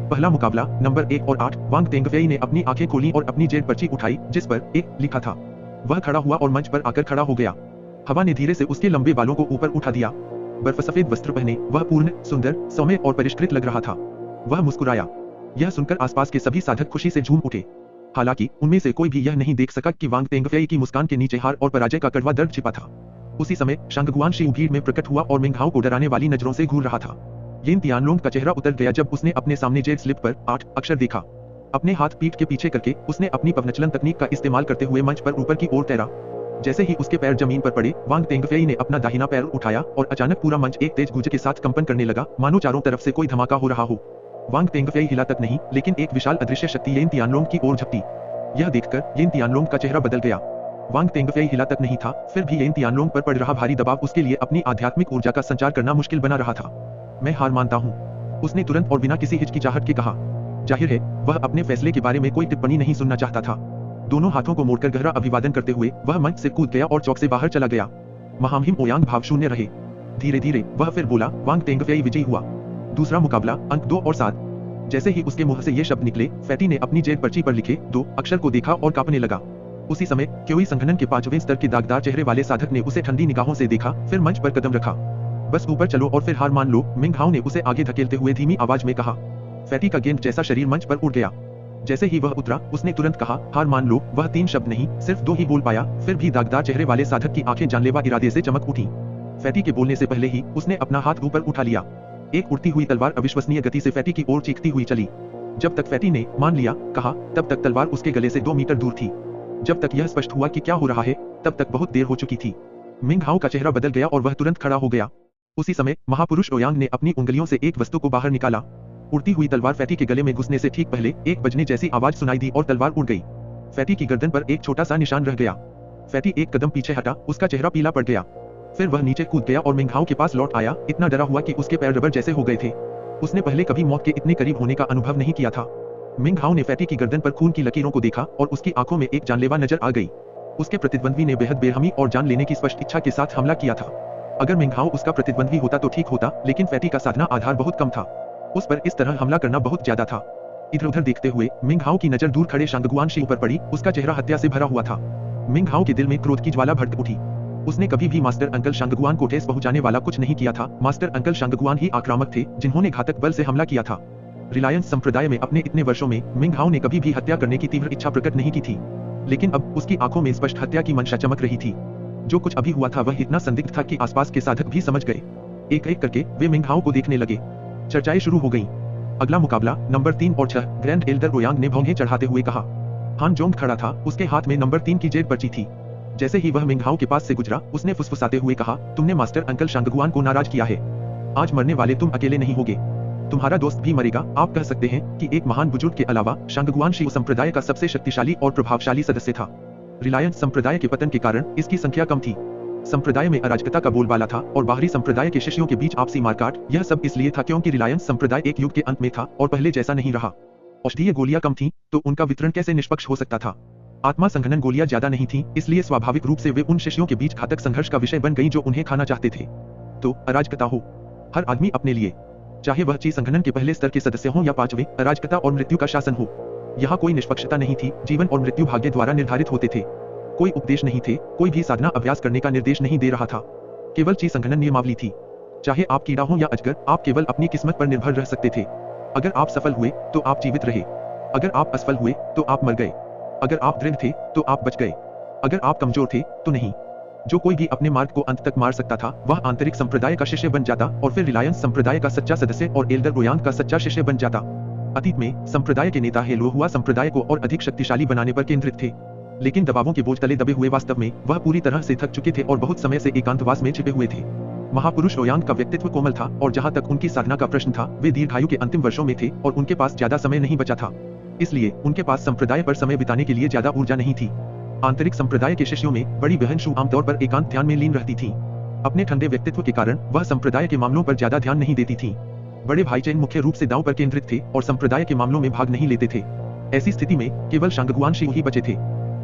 पहला मुकाबला नंबर 1 और 8। वांग तेंगफेई ने अपनी आंखें खोली और अपनी जेड पर्ची उठाई, जिस पर 1 लिखा था। वह खड़ा हुआ और मंच पर आकर खड़ा हो गया। हवा ने धीरे से उसके लंबे बालों को ऊपर उठा दिया। बर्फ सफेद वस्त्र पहने वह पूर्ण, सुंदर, सौम्य और परिष्कृत लग रहा था। वह मुस्कुराया। यह सुनकर आसपास के सभी साधक खुशी से झूम उठे। हालांकि उनमें से कोई भी यह नहीं देख सका कि वांग तेंगफेई की मुस्कान के नीचे हार और पराजय का कड़वा दर्द छिपा था। उसी समय शांगगुआन शिव भीड़ में प्रकट हुआ और मिंगहाओ को डराने वाली नजरों से घूर रहा था। येन तियानलोंग का चेहरा उतर गया जब उसने अपने सामने जेड स्लिप पर 8 अक्षर देखा। अपने हाथ पीठ के पीछे करके उसने अपनी पवनचलन तकनीक का इस्तेमाल करते हुए मंच पर ऊपर की ओर तैरा। जैसे ही उसके पैर जमीन पर पड़े, वांग तेंगफेई ने अपना दाहिना पैर उठाया और अचानक पूरा मंच एक तेज गूंज के साथ कंपन करने लगा, मानो चारों तरफ से कोई धमाका हो रहा हो। वांग तेंगफेई हिला तक नहीं, लेकिन एक विशाल अदृश्य शक्ति येन तियानलोंग की ओर झपटी। यह देखकर येन तियानलोंग का चेहरा बदल गया। वांग तेंगफेई हिला तक नहीं था, फिर भी येन तियानलोंग पर पड़ रहा भारी दबाव उसके लिए अपनी आध्यात्मिक ऊर्जा का संचार करना मुश्किल बना रहा था। मैं हार मानता हूँ, उसने तुरंत और बिना किसी हिचकिचाहट के कहा। जाहिर है वह अपने फैसले के बारे में कोई टिप्पणी नहीं सुनना चाहता था। दोनों हाथों को मोड़कर गहरा अभिवादन करते हुए वह मंच से कूद गया और चौक से बाहर चला गया। महामहिम ओयांग भावशून्य रहे। धीरे धीरे वह फिर बोला, वांग तेंगफेई विजयी हुआ। दूसरा मुकाबला अंक 2 और 7। जैसे ही उसके मुंह से ये शब्द निकले, फैटी ने अपनी जेब पर्ची पर लिखे 2 अक्षर को देखा और कांपने लगा। उसी समय क्योई संघनन के 5वें स्तर के दागदार चेहरे वाले साधक ने उसे ठंडी निगाहों से देखा, फिर मंच पर कदम रखा। बस ऊपर चलो और फिर हार मान लो, मिंग हाओ ने उसे आगे धकेलते हुए धीमी आवाज में कहा। फैटी का गेंद जैसा शरीर मंच पर उड़ गया। जैसे ही वह उतरा, उसने तुरंत कहा, हार मान लो। वह 3 शब्द नहीं, सिर्फ 2 ही बोल पाया, फिर भी दागदार चेहरे वाले साधक की आंखें जानलेवा इरादे से चमक उठी। फैटी के बोलने से पहले ही उसने अपना हाथ ऊपर उठा लिया। एक उड़ती हुई तलवार अविश्वसनीय गति से फैटी की ओर चीखती हुई चली। जब तक फैटी ने मान लिया कहा, तब तक तलवार उसके गले से 2 मीटर दूर थी। जब तक यह स्पष्ट हुआ कि क्या हो रहा है, तब तक बहुत देर हो चुकी थी। मिंग हाओ का चेहरा बदल गया और वह तुरंत खड़ा हो गया। उसी समय महापुरुष ओयांग ने अपनी उंगलियों से एक वस्तु को बाहर निकाला। उड़ती हुई तलवार फैटी के गले में घुसने से ठीक पहले एक बजने जैसी आवाज सुनाई दी और तलवार उड़ गई। फैटी की गर्दन पर एक छोटा सा निशान रह गया। फैटी एक कदम पीछे हटा, उसका चेहरा पीला पड़ गया। फिर वह नीचे कूद गया और मिंग हाओ के पास लौट आया, इतना डरा हुआ कि उसके पैर रबर जैसे हो गए थे। उसने पहले कभी मौत के इतने करीब होने का अनुभव नहीं किया था। मिंग हाओ ने फैटी की गर्दन पर खून की लकीरों को देखा और उसकी आंखों में एक जानलेवा नजर आ गई। उसके प्रतिद्वंद्वी ने बेहद बेरहमी और जान लेने की स्पष्ट इच्छा के साथ हमला किया था। अगर मिंग हाओ उसका प्रतिद्वंद्वी होता तो ठीक होता, लेकिन फैटी का साधना आधार बहुत कम था। उस पर इस तरह हमला करना बहुत ज्यादा था। इधर उधर देखते हुए मिंग हाओ की नजर दूर खड़े शांगगुआन शी पर पड़ी। उसका चेहरा हत्या से भरा हुआ था। मिंग हाओ के दिल में क्रोध की ज्वाला भड़क उठी। उसने कभी भी मास्टर अंकल शांगगुआन को ठेस पहुंचाने वाला कुछ नहीं किया था। मास्टर अंकल शांगगुआन ही आक्रामक थे, जिन्होंने घातक बल से हमला किया था। रिलायंस संप्रदाय में अपने इतने वर्षों में मिंग हाओ ने कभी भी हत्या करने की तीव्र इच्छा प्रकट नहीं की थी, लेकिन अब उसकी आंखों में स्पष्ट हत्या की मंशा चमक रही थी। जो कुछ अभी हुआ था वह इतना संदिग्ध था कि आसपास के साधक भी समझ गए। एक एक करके वे मिंग हाओ को देखने लगे। चर्चाएं शुरू हो गईं। अगला मुकाबला नंबर 3 और 6। ग्रैंड एल्डर ओयांग ने भौंगे चढ़ाते हुए कहा। हान जोंग खड़ा था, उसके हाथ में नंबर 3 की जेब पर्ची थी। जैसे ही वह मिंग हाओ के पास से गुजरा, उसने फुसफुसाते हुए कहा, तुमने मास्टर अंकल शांगगुआन को नाराज किया है। आज मरने वाले तुम अकेले नहीं होगे, तुम्हारा दोस्त भी मरेगा। आप कह सकते हैं कि एक महान बुजुर्ग के अलावा शांगगुआन शी संप्रदाय का सबसे शक्तिशाली और प्रभावशाली सदस्य था। रिलायंस संप्रदाय के पतन के कारण इसकी संख्या कम थी। संप्रदाय में अराजकता का बोलबाला था और बाहरी संप्रदाय के शिष्यों के बीच आपसी मारकाट। यह सब इसलिए था क्योंकि रिलायंस संप्रदाय एक युग के अंत में था और पहले जैसा नहीं रहा। औषधीय गोलियां कम थीं, तो उनका वितरण कैसे निष्पक्ष हो सकता था। आत्मा संघनन गोलियां ज्यादा नहीं थीं, इसलिए स्वाभाविक रूप से वे उन शिष्यों के बीच घातक संघर्ष का विषय बन गई जो उन्हें खाना चाहते थे। तो अराजकता हो, हर आदमी अपने लिए, चाहे वह ची संघनन के पहले स्तर के सदस्य हों या 5वें, अराजकता और मृत्यु का शासन हो। यहाँ कोई निष्पक्षता नहीं थी। जीवन और मृत्यु भाग्य द्वारा निर्धारित होते थे। कोई उपदेश नहीं थे, कोई भी साधना अभ्यास करने का निर्देश नहीं दे रहा था। केवल ची संघनन नियमावली थी। चाहे आप कीड़ा हो या अजगर, आप केवल अपनी किस्मत पर निर्भर रह सकते थे। अगर आप सफल हुए तो आप जीवित रहे, अगर आप असफल हुए तो आप मर गए। अगर आप दृढ़ थे तो आप बच गए, अगर आप कमजोर थे तो नहीं। जो कोई भी अपने मार्ग को अंत तक मार सकता था, वह आंतरिक संप्रदाय का शिष्य बन जाता और फिर रिलायंस संप्रदाय का सच्चा सदस्य और एल्डर ओयांग का सच्चा शिष्य बन जाता। अतीत में संप्रदाय के नेता हेलो हुआ संप्रदाय को और अधिक शक्तिशाली बनाने पर केंद्रित थे, लेकिन दबावों के बोझ तले दबे हुए वास्तव में वह पूरी तरह से थक चुके थे और बहुत समय से एकांतवास में छिपे हुए थे। महापुरुष ओयांग का व्यक्तित्व कोमल था और जहां तक उनकी साधना का प्रश्न था, वे दीर्घायु के अंतिम वर्षों में थे और उनके पास ज्यादा समय नहीं बचा था। इसलिए उनके पास संप्रदाय पर समय बिताने के लिए ज्यादा ऊर्जा नहीं थी। आंतरिक संप्रदाय के शिष्यों में बड़ी बहन शु आमतौर पर एकांत ध्यान में लीन रहती थी। अपने ठंडे व्यक्तित्व के कारण वह संप्रदाय के मामलों पर ज्यादा ध्यान नहीं देती थी। बड़े भाई चैन मुख्य रूप से दांव पर केंद्रित थे और संप्रदाय के मामलों में भाग नहीं लेते थे। ऐसी स्थिति में केवल शांगगुआन शी ही बचे थे।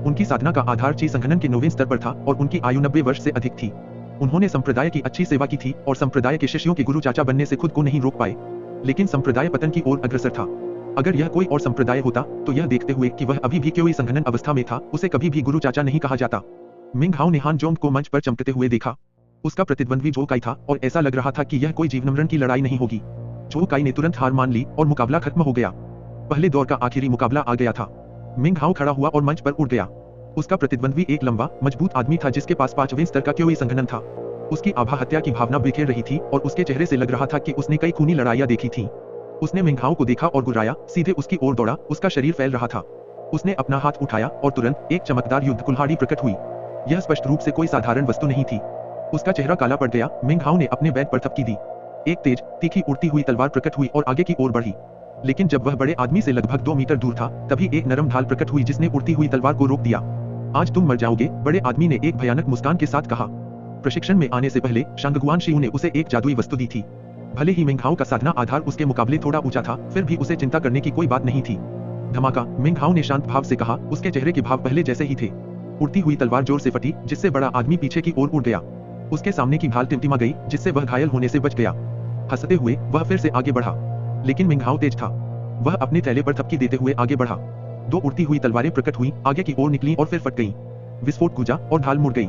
उनकी साधना का आधार ची संघनन के 9वें स्तर पर था और उनकी आयु 90 वर्ष से अधिक थी। उन्होंने संप्रदाय की अच्छी सेवा की थी और संप्रदाय के शिष्यों के गुरु चाचा बनने से खुद को नहीं रोक पाए, लेकिन संप्रदाय पतन की ओर अग्रसर था। अगर यह कोई और संप्रदाय होता तो यह देखते हुए कि वह अभी भी क्यों संघनन अवस्था में था, उसे कभी भी गुरु चाचा नहीं कहा जाता। मिंग हाओ ने हान जोंग को मंच पर चमकते हुए देखा। उसका प्रतिद्वंद्वी जो काई था और ऐसा लग रहा था कि यह कोई जीवन मरण की लड़ाई नहीं होगी। जो काई ने तुरंत हार मान ली और मुकाबला खत्म हो गया। पहले दौर का आखिरी मुकाबला आ गया था। मिंग हाओ खड़ा हुआ और मंच पर उड़ गया। उसका प्रतिद्वंद्वी एक लंबा मजबूत आदमी था जिसके पास 5वें स्तर का क्योई संघनन था। उसकी आभा हत्या की भावना बिखेर रही थी और उसके चेहरे से लग रहा था कि उसने कई खूनी लड़ाइयां देखी थीं। उसने मिंग हाओ को देखा और गुर्राया, सीधे उसकी ओर दौड़ा। उसका शरीर फैल रहा था। उसने अपना हाथ उठाया और तुरंत एक चमकदार युद्ध कुल्हाड़ी प्रकट हुई। यह स्पष्ट रूप से कोई साधारण वस्तु नहीं थी। उसका चेहरा काला पड़ गया। मिंग हाओ ने अपने बैग पर थपकी दी। एक तेज तीखी उड़ती हुई तलवार प्रकट हुई और आगे की ओर बढ़ी। लेकिन जब वह बड़े आदमी से लगभग 2 मीटर दूर था, तभी एक नरम ढाल प्रकट हुई जिसने उड़ती हुई तलवार को रोक दिया। आज तुम मर जाओगे, बड़े आदमी ने एक भयानक मुस्कान के साथ कहा। प्रशिक्षण में आने से पहले शांगगुआन शी ने उसे एक जादुई वस्तु दी थी। भले ही मिंग हाओ का साधना आधार उसके मुकाबले थोड़ा ऊंचा था, फिर भी उसे चिंता करने की कोई बात नहीं थी। धमाका, मिंग हाओ ने शांत भाव से कहा। उसके चेहरे के भाव पहले जैसे ही थे। उड़ती हुई तलवार जोर से फटी, जिससे बड़ा आदमी पीछे की ओर उड़ गया। उसके सामने की ढाल टिमटिमा गई, जिससे वह घायल होने से बच गया। हंसते हुए वह फिर से आगे बढ़ा, लेकिन मिंग हाओ तेज था। वह अपने थैले पर थपकी देते हुए आगे बढ़ा। दो उड़ती हुई तलवारें प्रकट हुई, आगे की ओर निकली और फिर फट गईं। विस्फोट गूंजा और ढाल मुड़ गई।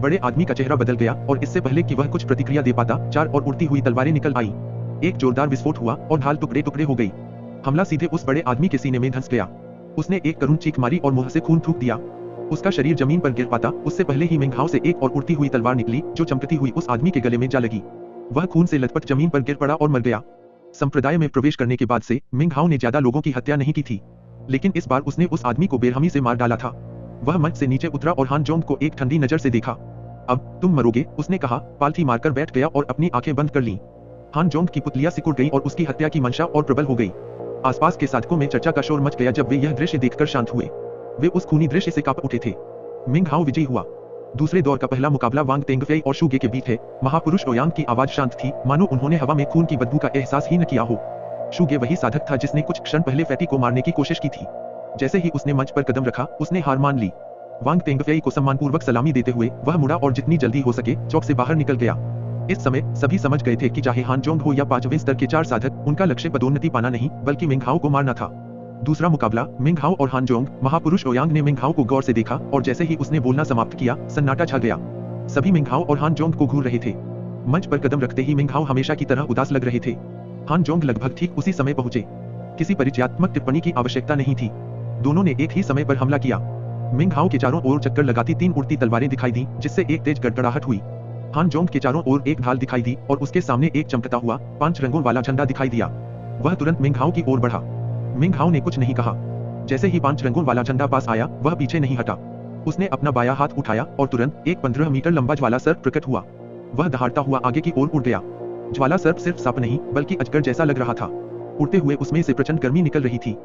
बड़े आदमी का चेहरा बदल गया और इससे पहले कि वह कुछ प्रतिक्रिया दे पाता, चार और उड़ती हुई तलवारें निकल आईं। एक जोरदार विस्फोट हुआ और ढाल टुकड़े टुकड़े हो गई। हमला सीधे उस बड़े आदमी के सीने में धंस गया। उसने एक करुण चीख मारी और मुंह से खून थूक दिया। उसका शरीर जमीन पर गिर पाता उससे पहले ही मिंघाओ से एक और उड़ती हुई तलवार निकली जो चमकती हुई उस आदमी के गले में जा लगी। वह खून से लथपथ जमीन पर गिर पड़ा और मर गया। संप्रदाय में प्रवेश करने के बाद से मिंघाओ ने ज्यादा लोगों की हत्या नहीं की थी, लेकिन इस बार उसने उस आदमी को बेरहमी से मार डाला था। वह मंच से नीचे उतरा और हान जोंग को एक ठंडी नजर से देखा। अब तुम मरोगे, उसने कहा, पालथी मारकर बैठ गया और अपनी आंखें बंद कर लीं। हान जोंग की पुतलियां सिकुड़ गई और उसकी हत्या की मंशा और प्रबल हो गई। आसपास के साधकों में चर्चा का शोर मच गया जब वे यह दृश्य देखकर शांत हुए। वे उस खूनी दृश्य से कांप उठे थे। मिंघाओ विजयी हुआ। दूसरे दौर का पहला मुकाबला वांग तेंगफेई और शूगे के बीच है। महापुरुष ओयांग की आवाज शांत थी, मानो उन्होंने हवा में खून की बदबू का एहसास ही न किया हो। शूगे वही साधक था जिसने कुछ क्षण पहले फैटी को मारने की कोशिश की थी। जैसे ही उसने मंच पर कदम रखा, उसने हार मान ली। वांग तेंगफेई को सम्मानपूर्वक सलामी देते हुए वह मुड़ा और जितनी जल्दी हो सके चौक से बाहर निकल गया। इस समय सभी समझ गए थे कि चाहे हान जोंग हो या पांचवें स्तर के चार साधक, उनका लक्ष्य पदोन्नति पाना नहीं बल्कि मिंघाओ को मारना था। दूसरा मुकाबला मिंघाओ और हान जोंग। महापुरुष ओयांग ने मिंघाओ को गौर से देखा और जैसे ही उसने बोलना समाप्त किया, सन्नाटा छा गया। सभी मिंघाओ और हान जोंग को घूर रहे थे। मंच पर कदम रखते ही मिंघाओ हमेशा की तरह उदास लग रहे थे। हान जोंग लगभग ठीक उसी समय पहुंचे। किसी परिचयात्मक टिप्पणी की आवश्यकता नहीं थी। दोनों ने एक ही समय पर हमला किया। मिंघाओ के चारों ओर चक्कर लगाती तीन उड़ती तलवारें दिखाई दी, जिससे एक तेज गड़गड़ाहट हुई। हान जोंग के चारों ओर एक ढाल दिखाई दी और उसके सामने एक चमकता हुआ 5 रंगों वाला झंडा दिखाई दिया। वह तुरंत मिंघाओ की ओर बढ़ा। मिंघाओ ने कुछ नहीं कहा। जैसे ही 5 रंगों वाला झंडा पास आया, वह पीछे नहीं हटा। उसने अपना बायां हाथ उठाया और तुरंत एक 15 मीटर लंबा ज्वाला सर्प प्रकट हुआ। वह दहाड़ता हुआ आगे की ओर उड़ गया। ज्वाला सर्प सिर्फ सांप नहीं बल्कि अजगर जैसा लग रहा था। उड़ते हुए उसमें से प्रचंड गर्मी निकल रही थी।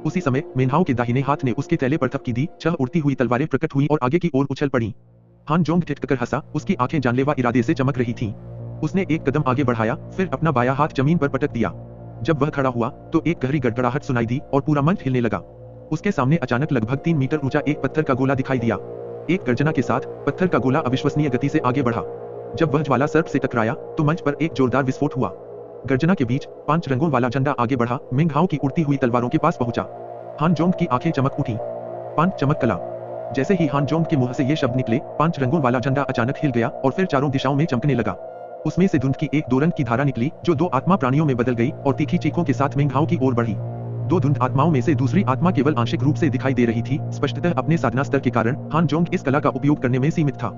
उसी समय मिंघाओ के दाहिने हाथ ने उसके थैले पर थपकी दी। 6 उड़ती हुई तलवारें प्रकट हुई और आगे की ओर उछल पड़ी। हान जोंग ठिठककर हंसा, उसकी आंखें जानलेवा इरादे से चमक रही थीं। उसने एक कदम आगे बढ़ाया, फिर अपना बायां हाथ जमीन पर पटक दिया। जब वह खड़ा हुआ तो एक गहरी गड़गड़ाहट सुनाई दी और पूरा मंच हिलने लगा। उसके सामने अचानक लगभग 3 मीटर ऊंचा एक पत्थर का गोला दिखाई दिया। एक गर्जना के साथ पत्थर का गोला अविश्वसनीय गति से आगे बढ़ा। जब वह ज्वाला सर्प से टकराया तो मंच पर एक जोरदार विस्फोट हुआ। गर्जना के बीच 5 रंगों वाला झंडा आगे बढ़ा, मिंघाओ की उड़ती हुई तलवारों के पास पहुंचा। हान जोंग की आंखें चमक उठी। 5 चमक कला। जैसे ही हान जोंग के मुंह से ये शब्द निकले, 5 रंगों वाला झंडा अचानक हिल गया और फिर चारों दिशाओं में चमकने लगा। उसमें से धुंध की एक 2 रंग की धारा निकली जो 2 आत्मा प्राणियों में बदल गई और तीखी चीखों के साथ मिंघाओ की ओर बढ़ी। 2 धुंध आत्माओं में से दूसरी आत्मा केवल आंशिक रूप से दिखाई दे रही थी। स्पष्टतः अपने साधना स्तर के कारण हान जोंग इस कला का उपयोग करने में सीमित था।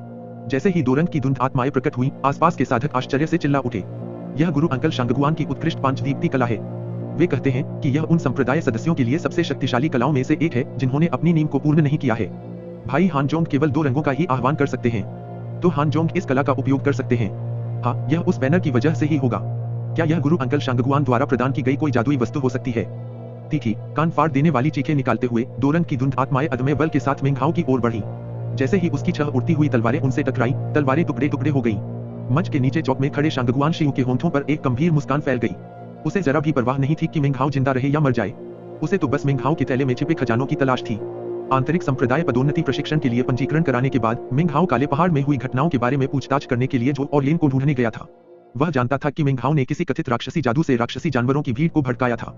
जैसे ही 2 रंग की धुंध आत्माएं प्रकट हुई, आसपास के साधक आश्चर्य से चिल्ला उठे। यह गुरु अंकल शांगगुआन की उत्कृष्ट 5 दीप्ति कला है। वे कहते हैं कि यह उन संप्रदाय सदस्यों के लिए सबसे शक्तिशाली कलाओं में से एक है जिन्होंने अपनी नींव को पूर्ण नहीं किया है। भाई हान जोंग केवल 2 रंगों का ही आह्वान कर सकते हैं, तो हान जोंग इस कला का उपयोग कर सकते हैं। हाँ, यह उस बैनर की वजह से ही होगा। क्या यह गुरु अंकल शांगगुआन द्वारा प्रदान की गई कोई जादुई वस्तु हो सकती है? तीखी, कान फाड़ देने वाली चीखें निकालते हुए 2 रंग की धुंध आत्माएं अदम्य बल के साथ मिंघाओ की ओर बढ़ी। जैसे ही उसकी 6 उड़ती हुई तलवारें उनसे टकराई, तलवारें टुकड़े टुकड़े हो गईं। मंच के नीचे चौक में खड़े शांगगुआन शियू के होंठों पर एक गंभीर मुस्कान फैल गई। उसे जरा भी परवाह नहीं थी कि मिंघाओ जिंदा रहे या मर जाए। उसे तो बस मिंघाओ के थैले में छिपे खजानों की तलाश थी। आंतरिक संप्रदाय पदोन्नति प्रशिक्षण के लिए पंजीकरण कराने के बाद मिंघाओ काले पहाड़ में हुई घटनाओं के बारे में पूछताछ करने के लिए जो और लेन को ढूंढने गया था। वह जानता था कि मिंघाओ ने किसी कथित राक्षसी जादू से राक्षसी जानवरों की भीड़ को भड़काया था।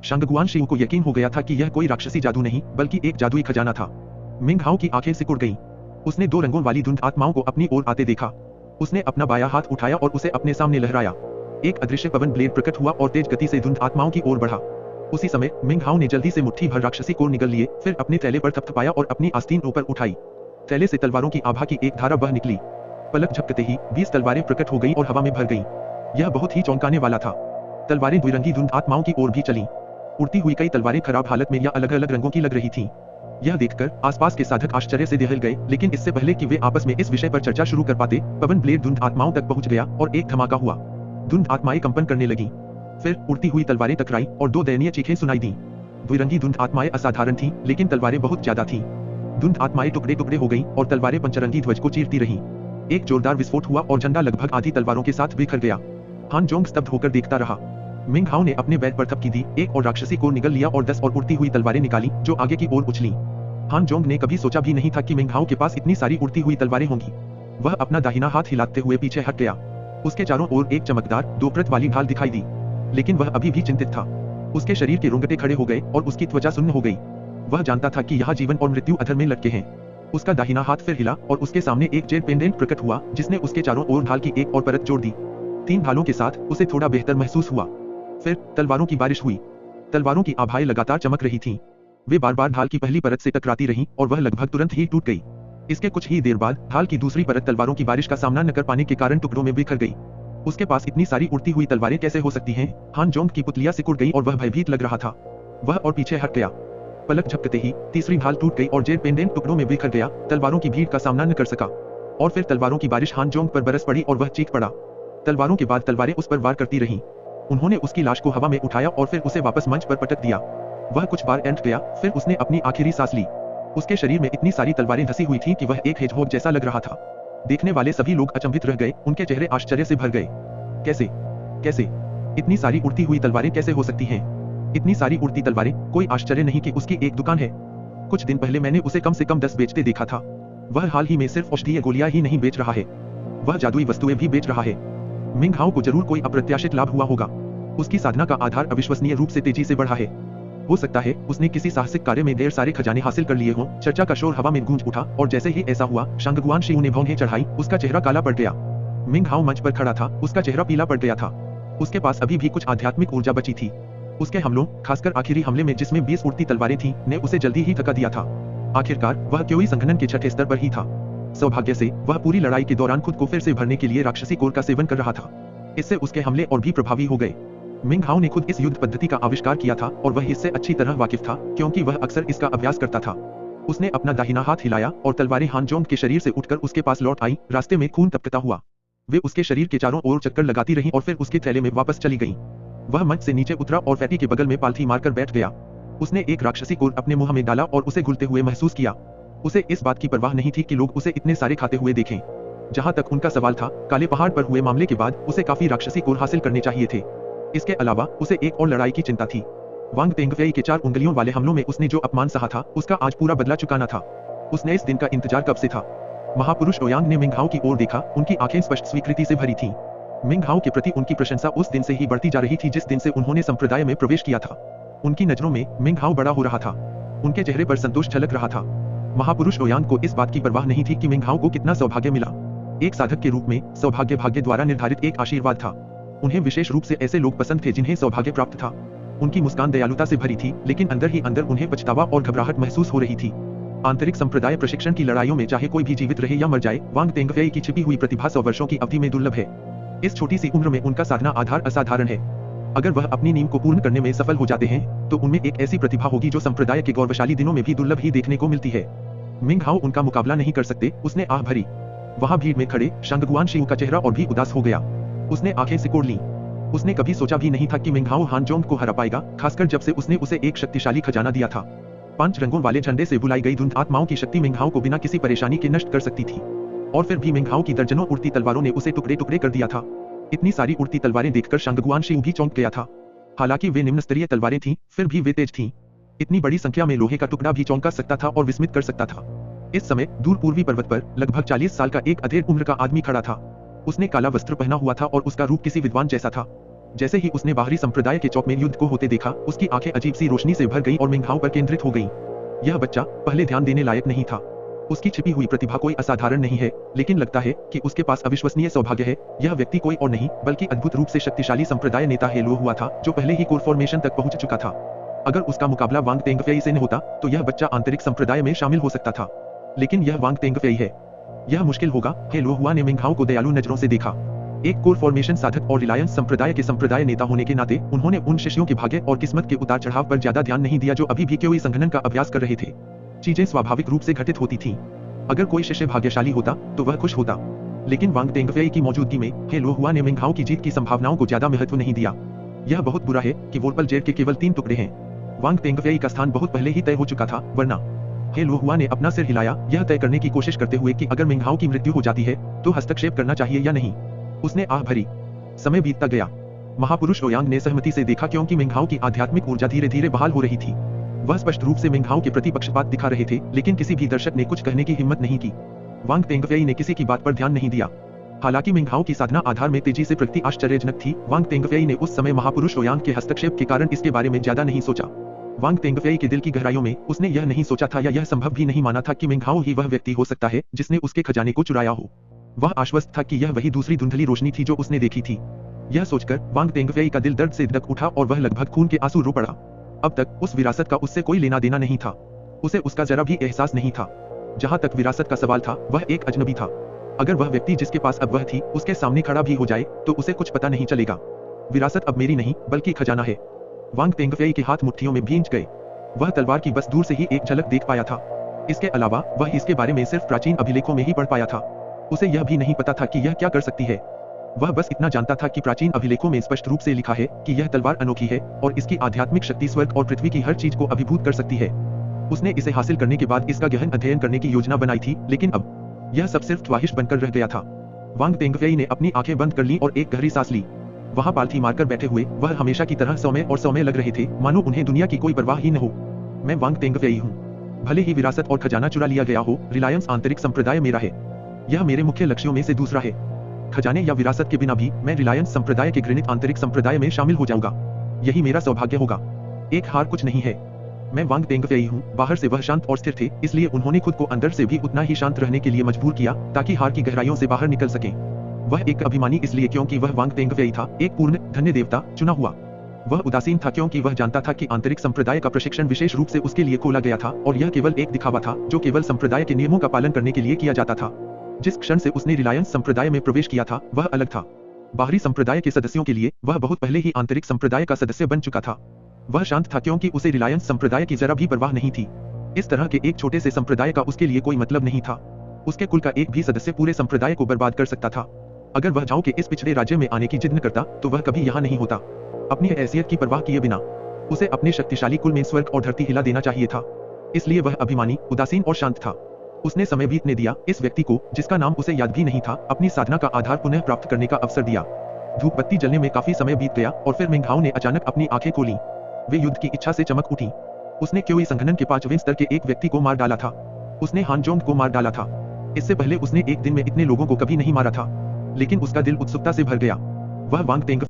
शांगगुआन शियू को यकीन हो गया था कि यह कोई राक्षसी जादू नहीं बल्कि एक जादुई खजाना था। मिंघाओ की आंखें सिकुड़ गईं। उसने 2 रंगों वाली धुंध आत्माओं को अपनी ओर आते देखा। उसने अपना बायां हाथ उठाया और उसे अपने सामने लहराया। एक अदृश्य पवन ब्लेड प्रकट हुआ और तेज गति से धुंध आत्माओं की ओर बढ़ा। उसी समय मिंघाओ ने जल्दी से मुट्ठी भर राक्षसी कोर निगल लिए, फिर अपने थैले पर थपथपाया और अपनी आस्तीन ऊपर उठाई। थैले से तलवारों की आभा की एक धारा बह निकली। पलक झपकते ही 20 तलवारें प्रकट हो गईं और हवा में भर गईं। यह बहुत ही चौंकाने वाला था। तलवारें द्विरंगी धुंध आत्माओं की ओर भी चलीं। उड़ती हुई कई तलवारें खराब हालत में या अलग अलग रंगों की लग रही थीं। यह देखकर आसपास के साधक आश्चर्य से दहल गए, लेकिन इससे पहले कि वे आपस में इस विषय पर चर्चा शुरू कर पाते, पवन ब्लेड धुंध आत्माओं तक पहुंच गया और एक धमाका हुआ। धुंध आत्माएं कंपन करने लगीं। फिर उड़ती हुई तलवारें टकराईं और 2 दयनीय चीखें सुनाई दीं। द्विरंगी धुंध आत्माएं असाधारण थीं, लेकिन तलवारें बहुत ज्यादा थीं। धुंध आत्माएं टुकड़े टुकड़े हो गईं और तलवारें पंचरंगी ध्वज को चीरती रहीं। एक जोरदार विस्फोट हुआ और झंडा लगभग आधी तलवारों के साथ बिखर गया। हान जोंग स्तब्ध होकर देखता रहा। मिंघाओ ने अपने बैग पर थपकी दी, एक और राक्षसी को निगल लिया और 10 और उड़ती हुई तलवारें निकाली जो आगे की ओर उछली। हान जोंग ने कभी सोचा भी नहीं था कि मिंघाओ के पास इतनी सारी उड़ती हुई तलवारें होंगी। वह अपना दाहिना हाथ हिलाते हुए पीछे हट गया। उसके चारों ओर एक चमकदार 2 प्रत वाली ढाल दिखाई दी, लेकिन वह अभी भी चिंतित था। उसके शरीर के रोंगटे खड़े हो गए और उसकी त्वचा सुन्न हो गई। वह जानता था कि यहाँ जीवन और मृत्यु अधर में लटके हैं। उसका दाहिना हाथ फिर हिला और उसके सामने एक जेड पेंडेंट प्रकट हुआ जिसने उसके चारों ओर ढाल की एक और परत जोड़ दी। 3 ढालों के साथ उसे थोड़ा बेहतर महसूस हुआ। फिर तलवारों की बारिश हुई। तलवारों की आभाएं लगातार चमक रही थीं। वे बार बार ढाल की पहली परत से टकराती रहीं और वह लगभग तुरंत ही टूट गई। इसके कुछ ही देर बाद ढाल की दूसरी परत तलवारों की बारिश का सामना न कर पाने के कारण टुकड़ों में बिखर गई। उसके पास इतनी सारी उड़ती हुई तलवारें कैसे हो सकती हैं? हान जोंग की पुतलियां सिकुड़ गई और वह भयभीत लग रहा था। वह और पीछे हट गया। पलक झपकते ही तीसरी ढाल टूट गई और जेड पेंडेंट टुकड़ों में बिखर गया। तलवारों की भीड़ का सामना न कर सका और फिर तलवारों की बारिश हान जोंग पर बरस पड़ी और वह चीख पड़ा। तलवारों के बाद तलवारें उस पर वार करती रहीं। उन्होंने उसकी लाश को हवा में उठाया और फिर उसे वापस मंच पर पटक दिया। वह कुछ बार एंट गया, फिर उसने अपनी आखिरी सांस ली। उसके शरीर में इतनी सारी तलवारें धसी हुई थीं कि वह एक हेजहोग जैसा लग रहा था। देखने वाले सभी लोग अचंभित रह गए, उनके चेहरे आश्चर्य से भर गए। कैसे इतनी सारी उड़ती हुई तलवारें कैसे हो सकती हैं? इतनी सारी उड़ती तलवारें, कोई आश्चर्य नहीं कि उसकी एक दुकान है। कुछ दिन पहले मैंने उसे कम से कम 10 बेचते देखा था। वह हाल ही में सिर्फ औषधीय गोलियां ही नहीं बेच रहा है, वह जादुई वस्तुएं भी बेच रहा है। मिंग हाओ को जरूर कोई अप्रत्याशित लाभ हुआ होगा। उसकी साधना का आधार अविश्वसनीय रूप से तेजी से बढ़ा है। हो सकता है उसने किसी साहसिक कार्य में ढेर सारे खजाने हासिल कर लिए हों। चर्चा का शोर हवा में गूंज उठा और जैसे ही ऐसा हुआ, शांगगुआन शियू ने भौंहें चढ़ाई। उसका चेहरा काला पड़ गया। मिंग हाओ मंच पर खड़ा था, उसका चेहरा पीला पड़ गया था। उसके पास अभी भी कुछ आध्यात्मिक ऊर्जा बची थी। उसके हमलों, खासकर आखिरी हमले में जिसमें 20 उड़ती तलवारें थीं, ने उसे जल्दी ही थका दिया था। आखिरकार वह क्योई संघनन के छठे स्तर पर ही था। सौभाग्य से वह पूरी लड़ाई के दौरान खुद को फिर से भरने के लिए राक्षसी कोर का सेवन कर रहा था। इससे उसके हमले और भी प्रभावी हो गए। मिंग हाओ ने खुद इस युद्ध पद्धति का आविष्कार किया था और वह इससे अच्छी तरह वाकिफ था क्योंकि वह अक्सर इसका अभ्यास करता था। उसने अपना दाहिना हाथ हिलाया और तलवारें हान जोंग के शरीर से उठकर उसके पास लौट आई। रास्ते में खून टपकता हुआ वे उसके शरीर के चारों ओर चक्कर लगाती रहीं और फिर उसके थैले में वापस चली गईं। वह मंच से नीचे उतरा और फैटी के बगल में पालथी मारकर बैठ गया। उसने एक राक्षसी कोर अपने मुंह में डाला और उसे घुलते हुए महसूस किया। उसे इस बात की परवाह नहीं थी कि लोग उसे इतने सारे खाते हुए देखें। जहां तक उनका सवाल था, काले पहाड़ पर हुए मामले के बाद उसे काफी राक्षसी कोर हासिल करने चाहिए थे। इसके अलावा उसे एक और लड़ाई की चिंता थी। वांग तेंगफेई के 4 उंगलियों वाले हमलों में उसने जो अपमान सहा था, उसका आज पूरा बदला चुकाना था। उसने इस दिन का इंतजार कब से था। महापुरुष ओयांग ने मिंग हाओ की ओर देखा, उनकी आंखें स्पष्ट स्वीकृति से भरी थीं। मिंग हाओ के प्रति उनकी प्रशंसा उस दिन से ही बढ़ती जा रही थी जिस दिन से उन्होंने संप्रदाय में प्रवेश किया था। उनकी नजरों में मिंग हाओ बड़ा हो रहा था। उनके चेहरे पर संतोष झलक रहा था। महापुरुष ओयांग को इस बात की परवाह नहीं थी कि मिंग हाओ को कितना सौभाग्य मिला। एक साधक के रूप में सौभाग्य भाग्य द्वारा निर्धारित एक आशीर्वाद था। उन्हें विशेष रूप से ऐसे लोग पसंद थे जिन्हें सौभाग्य प्राप्त था। उनकी मुस्कान दयालुता से भरी थी, लेकिन अंदर ही अंदर उन्हें पछतावा और घबराहट महसूस हो रही थी। आंतरिक संप्रदाय प्रशिक्षण की लड़ाइयों में चाहे कोई भी जीवित रहे या मर जाए, वांग तेंगफेई की छिपी हुई प्रतिभा 100 वर्षों की अवधि में दुर्लभ है। इस छोटी सी उम्र में उनका साधना आधार असाधारण है। अगर वह अपनी नींव को पूर्ण करने में सफल हो जाते हैं, तो उनमें एक ऐसी प्रतिभा होगी जो संप्रदाय के गौरवशाली दिनों में भी दुर्लभ ही देखने को मिलती है। मिंग हाओ उनका मुकाबला नहीं कर सकते, उसने आह भरी। वहां भीड़ में खड़े शांगगुआन शियू का चेहरा और भी उदास हो गया। उसने आंखें सिकोड़ लीं। उसने कभी सोचा भी नहीं था कि मिंग हाओ हान जोंग को हरा पाएगा, खासकर जब से उसने उसे एक शक्तिशाली खजाना दिया था। 5 रंगों वाले झंडे से बुलाई गई धुंध आत्माओं की शक्ति मिंग हाओ को बिना किसी परेशानी के नष्ट कर सकती थी। और फिर भी मिंग हाओ की दर्जनों उड़ती तलवारों ने उसे टुकड़े टुकड़े कर दिया था। इतनी सारी उड़ती तलवारें देखकर शांगगुआन शियू भी चौंक गया था। हालांकि वे निम्न स्तरीय तलवारें थीं, फिर भी वे तेज थीं। इतनी बड़ी संख्या में लोहे का टुकड़ा भी चौंका सकता था और विस्मित कर सकता था। इस समय दूर पूर्वी पर्वत पर लगभग 40 साल का एक अधेड़ उम्र का आदमी खड़ा था। उसने काला वस्त्र पहना हुआ था और उसका रूप किसी विद्वान जैसा था। जैसे ही उसने बाहरी संप्रदाय के चौक में युद्ध को होते देखा, उसकी आंखें अजीब सी रोशनी से भर गईं और मिंग हाओ पर केंद्रित हो गईं। यह बच्चा पहले ध्यान देने लायक नहीं था। उसकी छिपी हुई प्रतिभा कोई असाधारण नहीं है, लेकिन लगता है कि उसके पास अविश्वसनीय सौभाग्य है। यह व्यक्ति कोई और नहीं बल्कि अद्भुत रूप से शक्तिशाली संप्रदाय नेता हेलो हुआ था, जो पहले ही कोर फॉर्मेशन तक पहुंच चुका था। अगर उसका मुकाबला वांग तेंगफेई से न होता, तो यह बच्चा आंतरिक संप्रदाय में शामिल हो सकता था। लेकिन यह वांग तेंगफेई है। यह मुश्किल होगा। हेलो हुआ ने मिंग हाओ को दयालु नजरों से देखा। एक कोर फॉर्मेशन साधक और रिलायंस संप्रदाय के संप्रदाय नेता होने के नाते उन्होंने उन शिष्यों के भाग्य और किस्मत के उतार चढ़ाव पर ज्यादा ध्यान नहीं दिया जो अभी भी कोई संघनन का अभ्यास कर रहे थे। चीजें स्वाभाविक रूप से घटित होती थीं। अगर कोई शिष्य भाग्यशाली होता तो वह खुश होता, लेकिन वांग तेंगफेई की मौजूदगी में हेलो हुआ ने मिंग हाओ की जीत की संभावनाओं को ज्यादा महत्व नहीं दिया। यह बहुत बुरा है कि वोर्पल जेड के केवल 3 टुकड़े हैं। वांग तेंगफेई का स्थान बहुत पहले ही तय हो चुका था, वरना। हेलो हुआ ने अपना सिर हिलाया, यह तय करने की कोशिश करते हुए कि अगर मिंग हाओ की मृत्यु हो जाती है तो हस्तक्षेप करना चाहिए या नहीं। उसने आह भरी। समय बीतता गया। महापुरुष ओयांग ने सहमति से देखा क्योंकि मिंग हाओ की आध्यात्मिक ऊर्जा धीरे धीरे बहाल हो रही थी। वह स्पष्ट रूप से मिंग हाओ के प्रति पक्षपात दिखा रहे थे, लेकिन किसी भी दर्शक ने कुछ कहने की हिम्मत नहीं की। वांग तेंगफेई ने किसी की बात पर ध्यान नहीं दिया। हालांकि मिंघाओ की साधना आधार में तेजी से प्रगति आश्चर्यजनक थी, वांग तेंगफेई ने उस समय महापुरुष ओयांग के हस्तक्षेप के कारण इसके बारे में ज्यादा नहीं सोचा। वांग तेंगफेई के दिल की गहराइयों में उसने यह नहीं सोचा था या यह संभव भी नहीं माना था कि मिंघाओ ही वह व्यक्ति हो सकता है जिसने उसके खजाने को चुराया हो। वह आश्वस्त था कि यह वही दूसरी धुंधली रोशनी थी जो उसने देखी थी। यह सोचकर वांग तेंगफेई का दिल दर्द से धड़क उठा और वह लगभग खून के आंसू रो पड़ा। अब तक उस विरासत का उससे कोई लेना देना नहीं था, उसे उसका जरा भी एहसास नहीं था। जहां तक विरासत का सवाल था, वह एक अजनबी था। अगर वह व्यक्ति जिसके पास अब वह थी उसके सामने खड़ा भी हो जाए तो उसे कुछ पता नहीं चलेगा। विरासत अब मेरी नहीं बल्कि खजाना है। वांग तेंगफेई के हाथ मुट्ठियों में भींच गए। वह तलवार की बस दूर से ही एक झलक देख पाया था। इसके अलावा वह इसके बारे में सिर्फ प्राचीन अभिलेखों में ही पढ़ पाया था। उसे यह भी नहीं पता था कि यह क्या कर सकती है। वह बस इतना जानता था कि प्राचीन अभिलेखों में स्पष्ट रूप से लिखा है कि यह तलवार अनोखी है और इसकी आध्यात्मिक शक्ति स्वर्ग और पृथ्वी की हर चीज को अभिभूत कर सकती है। उसने इसे हासिल करने के बाद इसका गहन अध्ययन करने की योजना बनाई थी, लेकिन अब यह सब सिर्फ ख्वाहिश बनकर रह गया था। वांग तेंगफेई ने अपनी आंखें बंद कर ली और एक गहरी सांस ली। वहां पालथी मारकर बैठे हुए वह हमेशा की तरह सौम्य लग रहे थे, मानो उन्हें दुनिया की कोई परवाह ही न हो। मैं वांग तेंगफेई हूँ। भले ही विरासत और खजाना चुरा लिया गया हो, रिलायंस आंतरिक संप्रदाय मेरा है। यह मेरे मुख्य लक्ष्यों में से दूसरा है। खजाने या विरासत के बिना भी मैं रिलायंस संप्रदाय के घृणित आंतरिक संप्रदाय में शामिल हो जाऊंगा। यही मेरा सौभाग्य होगा। एक हार कुछ नहीं है। मैं वांग तेंगफेई हूँ। बाहर से वह शांत और स्थिर थे, इसलिए उन्होंने खुद को अंदर से भी उतना ही शांत रहने के लिए मजबूर किया ताकि हार की गहराइयों से बाहर निकल सके। वह एक अभिमानी इसलिए क्योंकि वह वांग तेंगफेई था, एक पूर्ण धन्य देवता चुना हुआ। वह उदासीन था क्योंकि वह जानता था कि आंतरिक संप्रदाय का प्रशिक्षण विशेष रूप से उसके लिए खोला गया था और यह केवल एक दिखावा था जो केवल संप्रदाय के नियमों का पालन करने के लिए किया जाता था। जिस क्षण से उसने रिलायंस संप्रदाय में प्रवेश किया था वह अलग था। बाहरी संप्रदाय के सदस्यों के लिए वह बहुत पहले ही आंतरिक संप्रदाय का सदस्य बन चुका था। वह शांत था क्योंकि उसे रिलायंस संप्रदाय की जरा भी परवाह नहीं थी। इस तरह के एक छोटे से संप्रदाय का उसके लिए कोई मतलब नहीं था। उसके कुल का एक भी सदस्य पूरे संप्रदाय को बर्बाद कर सकता था। अगर वह झाओ के इस पिछड़े राज्य में आने की जिद न करता तो वह कभी यहाँ नहीं होता। अपनी हैसियत की परवाह किए बिना उसे अपने शक्तिशाली कुल में स्वर्ग और धरती हिला देना चाहिए था। इसलिए वह अभिमानी, उदासीन और शांत था। उसने समय बीतने दिया, इस व्यक्ति को जिसका नाम उसे याद भी नहीं था अपनी साधना का आधार पुनः प्राप्त करने का अवसर दिया। धूप बत्ती जलने में काफी समय बीत गया और फिर मिंघाओ ने अचानक अपनी आंखें खोली। वे युद्ध की इच्छा से चमक उठी। उसने क्योई संघनन के 5वें स्तर के एक व्यक्ति को मार डाला था। उसने हानजोंग को मार डाला था। इससे पहले उसने एक दिन में इतने लोगों को कभी नहीं मारा था। लेकिन उसका दिल उत्सुकता से भर गया। वह वांग तेंग